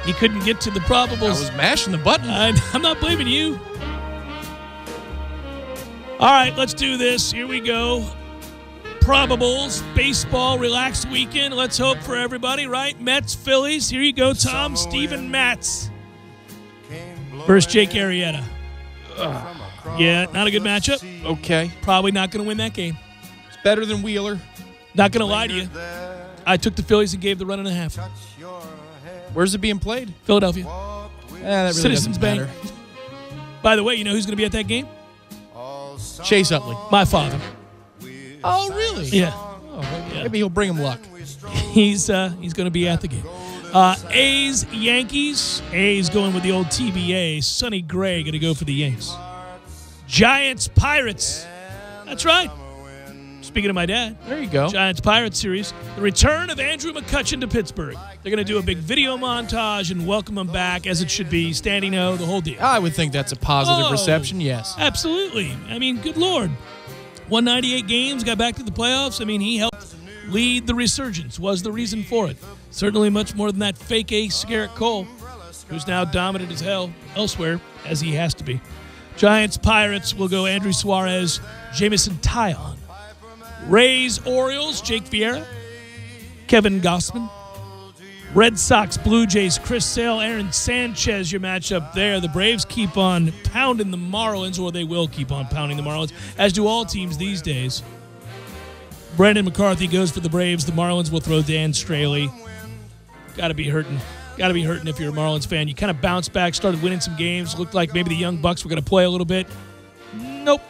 He couldn't get to the probables. I was mashing the button. I'm not blaming you. All right, let's do this. Here we go. Probables, baseball, relaxed weekend. Let's hope for everybody, right? Mets, Phillies. Here you go, Tom. Steven Matz versus Jake Arrieta. Yeah, not a good matchup. Okay. Probably not going to win that game. It's better than Wheeler. Not going to lie to you. I took the Phillies and gave the 1.5. Where's it being played? Philadelphia. That really Citizens doesn't Bank. matter. By the way, you know who's going to be at that game? Chase Utley. My father. Oh, really? Yeah. Yeah. Maybe he'll bring him luck. He's going to be at the game. A's, Yankees. A's going with the old TBA. Sonny Gray going to go for the Yanks. Giants, Pirates. That's right. Speaking of my dad. There you go. Giants, Pirates series. The return of Andrew McCutchen to Pittsburgh. They're going to do a big video montage and welcome him back as it should be. Standing O, the whole deal. I would think that's a positive reception, yes. Absolutely. I mean, good Lord. 198 games, got back to the playoffs. I mean, he helped lead the resurgence, was the reason for it. Certainly much more than that fake ace, Garrett Cole, who's now dominant as hell elsewhere, as he has to be. Giants, Pirates will go Andrew Suarez, Jamison Taillon. Rays, Orioles, Jake Vieira, Kevin Gausman. Red Sox, Blue Jays, Chris Sale, Aaron Sanchez, your matchup there. The Braves keep on pounding the Marlins, or they will keep on pounding the Marlins, as do all teams these days. Brandon McCarthy goes for the Braves. The Marlins will throw Dan Straley. Got to be hurting. Got to be hurting if you're a Marlins fan. You kind of bounced back, started winning some games. Looked like maybe the Young Bucks were going to play a little bit. Nope.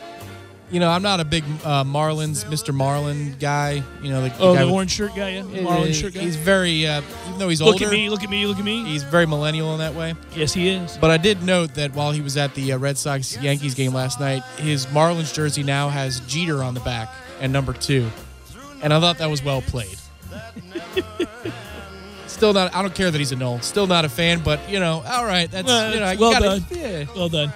You know, I'm not a big Marlins, Mr. Marlin guy. You know, the orange shirt guy, yeah? The Marlins shirt guy? He's very, even though he's older. Look at me. He's very millennial in that way. Yes, he is. But I did note that while he was at the Red Sox-Yankees game last night, his Marlins jersey now has Jeter on the back and number 2. And I thought that was well played. Still not, I don't care that he's a null. Still not a fan, but, all right. That's, well done. Yeah. Well done.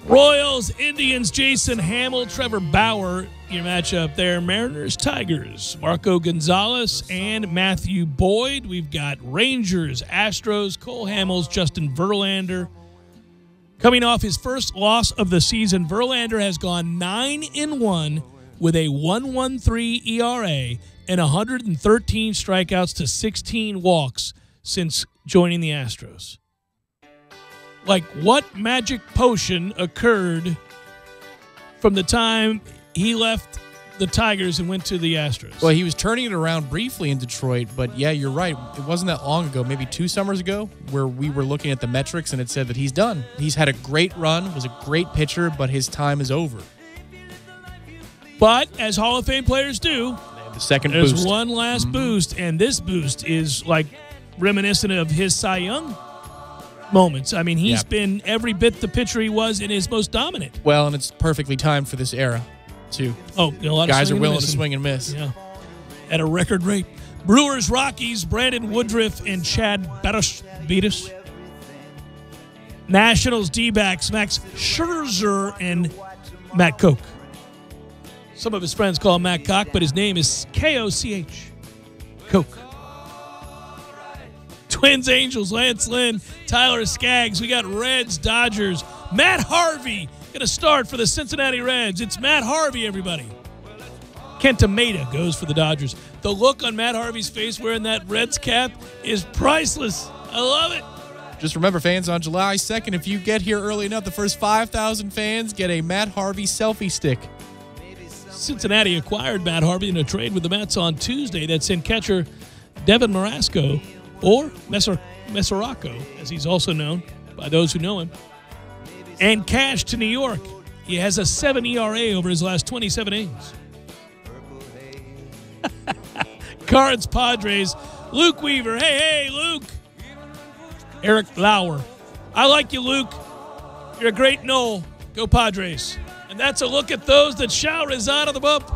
Royals, Indians, Jason Hamill, Trevor Bauer, your matchup there. Mariners, Tigers, Marco Gonzalez, and Matthew Boyd. We've got Rangers, Astros, Cole Hamels, Justin Verlander. Coming off his first loss of the season, Verlander has gone 9-1 with a 1.13 ERA and 113 strikeouts to 16 walks since joining the Astros. Like, what magic potion occurred from the time he left the Tigers and went to the Astros? Well, he was turning it around briefly in Detroit, but yeah, you're right. It wasn't that long ago, maybe 2 summers ago, where we were looking at the metrics and it said that he's done. He's had a great run, was a great pitcher, but his time is over. But, as Hall of Fame players do, the second there's boost. One last boost, and this boost is like reminiscent of his Cy Young moments. I mean, he's been every bit the pitcher he was in his most dominant. Well, and it's perfectly timed for this era, too. Oh, a lot of guys are willing to swing and miss. Yeah, at a record rate. Brewers, Rockies, Brandon Woodruff, and Chad Bettis. Nationals D-backs Max Scherzer and Matt Koch. Some of his friends call him Matt Koch, but his name is Koch. Koch. Twins, Angels, Lance Lynn, Tyler Skaggs. We got Reds, Dodgers. Matt Harvey going to start for the Cincinnati Reds. It's Matt Harvey, everybody. Kenta Maeda goes for the Dodgers. The look on Matt Harvey's face wearing that Reds cap is priceless. I love it. Just remember, fans, on July 2nd, if you get here early enough, the first 5,000 fans get a Matt Harvey selfie stick. Cincinnati acquired Matt Harvey in a trade with the Mets on Tuesday that sent catcher Devin Marasco, or Mesoraco, as he's also known by those who know him, and cash to New York. He has a 7 ERA over his last 27 innings. Cards, Padres, Luke Weaver. Hey, Luke. Eric Lauer. I like you, Luke. You're a great Knoll. Go Padres. And that's a look at those that shall reside on the bump.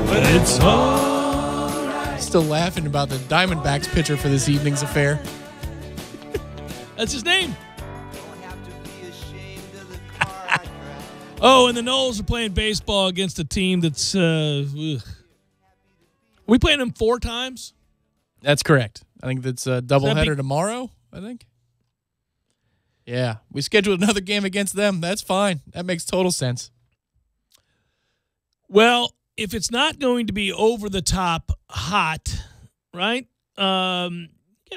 But it's all right. Still laughing about the Diamondbacks pitcher for this evening's affair. That's his name. Oh, and the Knolls are playing baseball against a team that's we playing them 4 times? That's correct. I think that's a doubleheader tomorrow, I think. Yeah, we scheduled another game against them. That's fine. That makes total sense. Well, if it's not going to be over the top hot, right? Get an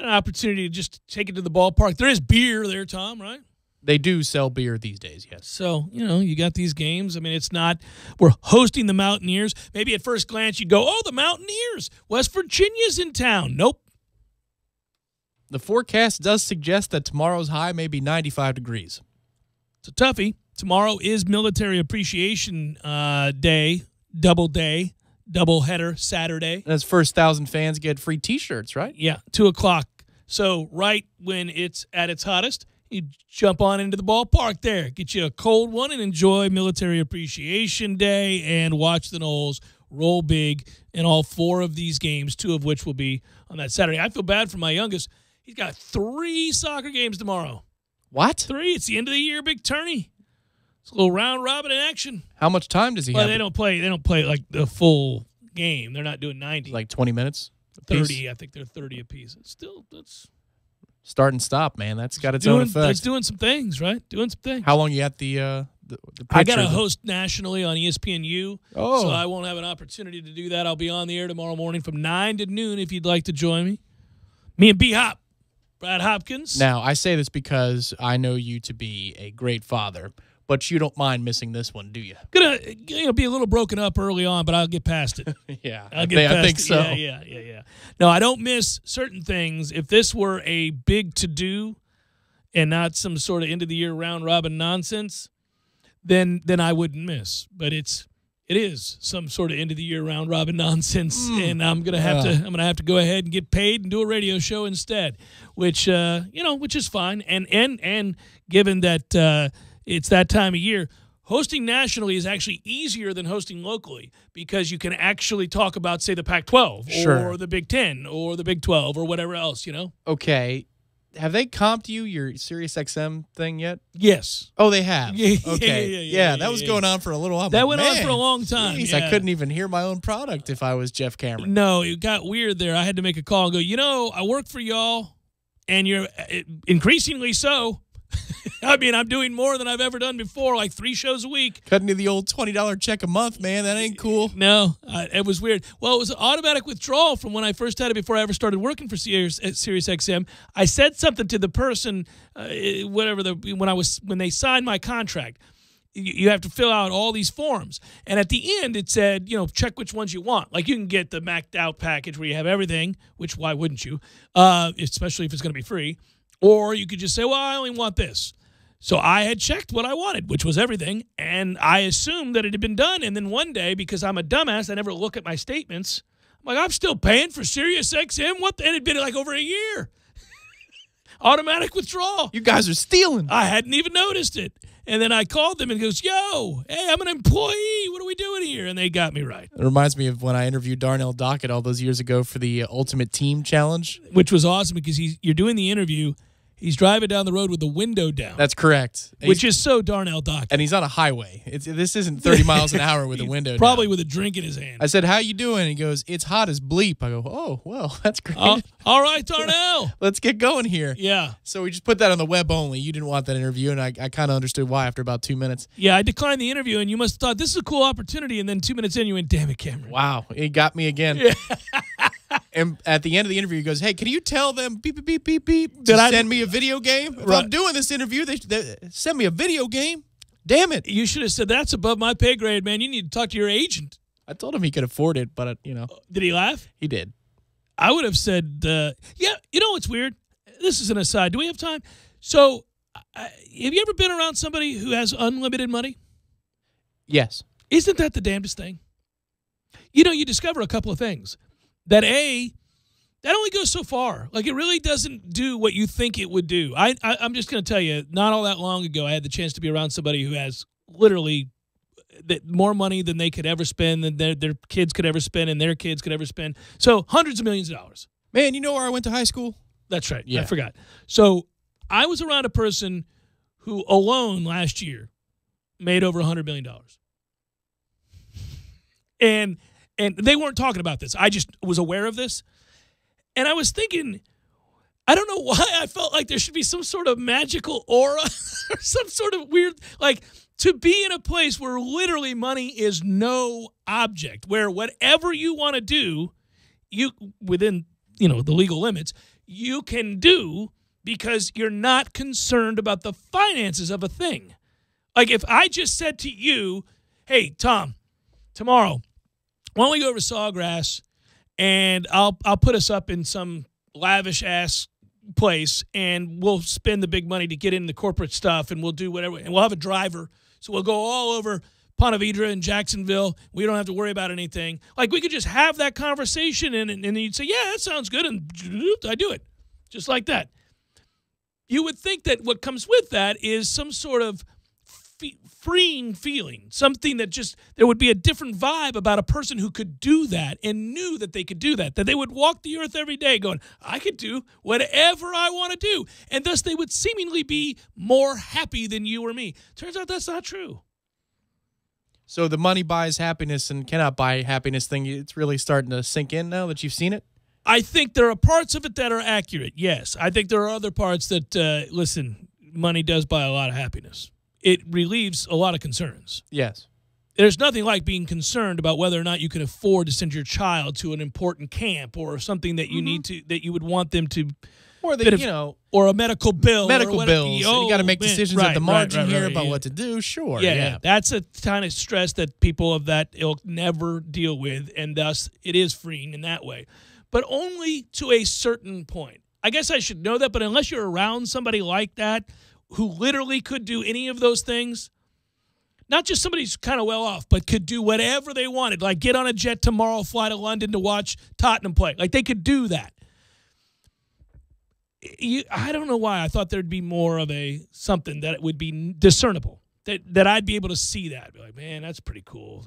opportunity to just take it to the ballpark. There is beer there, Tom, right? They do sell beer these days, yes. So, you got these games. I mean, it's not, we're hosting the Mountaineers. Maybe at first glance you'd go, oh, the Mountaineers. West Virginia's in town. Nope. The forecast does suggest that tomorrow's high may be 95 degrees. It's a toughie. Tomorrow is Military Appreciation Day, double header Saturday. And those first 1,000 fans get free T-shirts, right? Yeah, 2 o'clock. So right when it's at its hottest, you jump on into the ballpark there, get you a cold one, and enjoy Military Appreciation Day and watch the Knolls roll big in all 4 of these games, 2 of which will be on that Saturday. I feel bad for my youngest. He's got 3 soccer games tomorrow. What? 3. It's the end of the year, big tourney. It's a little round robin in action. How much time does he have? They don't play like the full game. They're not doing 90. Like 20 minutes? 30. I think they're 30 apiece. Still, that's start and stop, man. That's got its own effect. It's doing some things, right? Doing some things. How long you at the I got to host nationally on ESPNU, so I won't have an opportunity to do that. I'll be on the air tomorrow morning from 9 to noon if you'd like to join me. Me and B-Hop, Brad Hopkins. Now, I say this because I know you to be a great father, but you don't mind missing this one, do you? Gonna be a little broken up early on, but I'll get past it. Yeah, I think so. Yeah. No, I don't miss certain things. If this were a big to-do and not some sort of end-of-the-year round-robin nonsense, then I wouldn't miss. But it is some sort of end-of-the-year round-robin nonsense, and I'm gonna have to go ahead and get paid and do a radio show instead, which is fine. And given that it's that time of year, hosting nationally is actually easier than hosting locally because you can actually talk about, say, the Pac-12 or the Big Ten or the Big 12 or whatever else, Okay. Have they comped you your SiriusXM thing yet? Yes. Oh, they have? Okay. Yeah, that was going on for a little while. That went on for a long time. Geez, yeah. I couldn't even hear my own product if I was Jeff Cameron. No, it got weird there. I had to make a call and go, I work for y'all, and you're increasingly so. I mean, I'm doing more than I've ever done before, like 3 shows a week. Cutting you the old $20 check a month, man. That ain't cool. No, it was weird. Well, it was an automatic withdrawal from when I first had it before I ever started working for SiriusXM. I said something to the person, when they signed my contract. You have to fill out all these forms. And at the end, it said, check which ones you want. Like, you can get the maxed out package where you have everything, which why wouldn't you? Especially if it's going to be free. Or you could just say, well, I only want this. So I had checked what I wanted, which was everything, and I assumed that it had been done. And then one day, because I'm a dumbass, I never look at my statements. I'm like, I'm still paying for SiriusXM? What? And it had been like over a year. Automatic withdrawal. You guys are stealing. I hadn't even noticed it. And then I called them and goes, yo, hey, I'm an employee. What are we doing here? And they got me right. It reminds me of when I interviewed Darnell Dockett all those years ago for the Ultimate Team Challenge. Which was awesome because you're doing the interview. He's driving down the road with the window down. That's correct. Which is so Darnell Dockett. And he's on a highway. This isn't 30 miles an hour with the window down. Probably with a drink in his hand. I said, how you doing? He goes, it's hot as bleep. I go, oh, well, that's great. All right, Darnell. Let's get going here. Yeah. So we just put that on the web only. You didn't want that interview, and I kind of understood why after about 2 minutes. Yeah, I declined the interview, and you must have thought, this is a cool opportunity, and then 2 minutes in, you went, damn it, Cameron. Wow, he got me again. Yeah. And at the end of the interview, he goes, hey, can you tell them beep, beep, beep, beep, beep to send me a video game? If I'm doing this interview, they send me a video game. Damn it. You should have said, that's above my pay grade, man. You need to talk to your agent. I told him he could afford it, but, Did he laugh? He did. I would have said, yeah, you know what's weird? This is an aside. Do we have time? So, have you ever been around somebody who has unlimited money? Yes. Isn't that the damnedest thing? You discover a couple of things. That only goes so far. Like, it really doesn't do what you think it would do. I'm just going to tell you, not all that long ago, I had the chance to be around somebody who has literally more money than they could ever spend, than their kids could ever spend, and their kids could ever spend. So, hundreds of millions of dollars. Man, you know where I went to high school? That's right. Yeah. I forgot. So, I was around a person who alone last year made over $100 million. And they weren't talking about this. I just was aware of this. And I was thinking, I don't know why I felt like there should be some sort of magical aura or some sort of weird, like, to be in a place where literally money is no object, where whatever you want to do, you within, the legal limits, you can do because you're not concerned about the finances of a thing. Like, if I just said to you, hey, Tom, tomorrow, why don't we go over to Sawgrass, and I'll put us up in some lavish-ass place, and we'll spend the big money to get in the corporate stuff, and we'll do whatever, and we'll have a driver. So we'll go all over Ponte Vedra and Jacksonville. We don't have to worry about anything. Like, we could just have that conversation, and then you'd say, yeah, that sounds good, and I do it. Just like that. You would think that what comes with that is some sort of freeing feeling, something that just, there would be a different vibe about a person who could do that and knew that they could do that they would walk the earth every day going, I could do whatever I want to do. And thus they would seemingly be more happy than you or me. Turns out that's not true. So the money buys happiness and cannot buy happiness thing, it's really starting to sink in now that you've seen it? I think there are parts of it that are accurate, yes. I think there are other parts that, listen, money does buy a lot of happiness. It relieves a lot of concerns. Yes. There's nothing like being concerned about whether or not you can afford to send your child to an important camp or something that you need to, that you would want them to, or or a medical bill. Medical bills. And you got to make decisions at the margin here about what to do. Sure. Yeah. That's a kind of stress that people of that ilk never deal with, and thus it is freeing in that way. But only to a certain point. I guess I should know that, but unless you're around somebody like that, who literally could do any of those things, not just somebody who's kind of well off, but could do whatever they wanted, like get on a jet tomorrow, fly to London to watch Tottenham play. Like, they could do that. I don't know why I thought there'd be more of something that it would be discernible, that I'd be able to see that. Be like, man, that's pretty cool.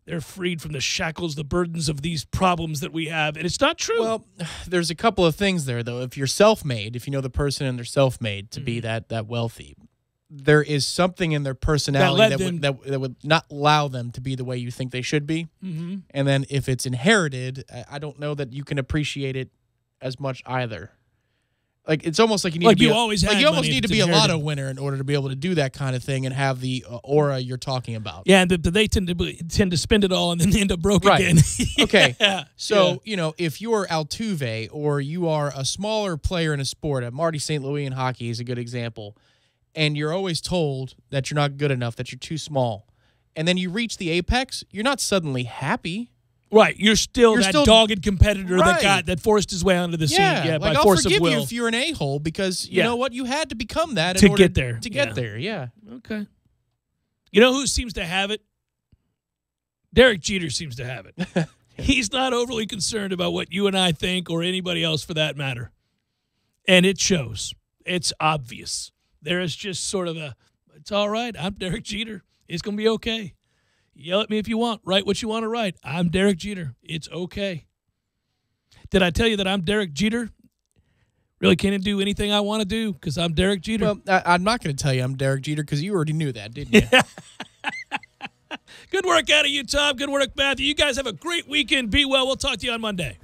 They're freed from the shackles, the burdens of these problems that we have. And it's not true. Well, there's a couple of things there, though. If you're self-made, if you know the person and they're self-made to be that wealthy, there is something in their personality that would not allow them to be the way you think they should be. Mm-hmm. And then if it's inherited, I don't know that you can appreciate it as much either. Like, it's almost like you need to be you almost need to be a lotto winner in order to be able to do that kind of thing and have the aura you're talking about. Yeah, and they tend to spend it all and then end up broke again. Okay. So, if you're Altuve or you are a smaller player in a sport, Marty St. Louis in hockey is a good example, and you're always told that you're not good enough, that you're too small, and then you reach the apex, you're not suddenly happy. Right, you're still dogged competitor that forced his way onto the scene. Yeah, by force of will. I'll forgive you if you're an a-hole because you know what, you had to become that to get there. To get there, yeah. Okay. You know who seems to have it? Derek Jeter seems to have it. He's not overly concerned about what you and I think or anybody else for that matter, and it shows. It's obvious. There is just sort of it's all right. I'm Derek Jeter. It's gonna be okay. Yell at me if you want. Write what you want to write. I'm Derek Jeter. It's okay. Did I tell you that I'm Derek Jeter? Really can't do anything I want to do because I'm Derek Jeter. Well, I'm not going to tell you I'm Derek Jeter because you already knew that, didn't you? Good work out of you, Tom. Good work, Matthew. You guys have a great weekend. Be well. We'll talk to you on Monday.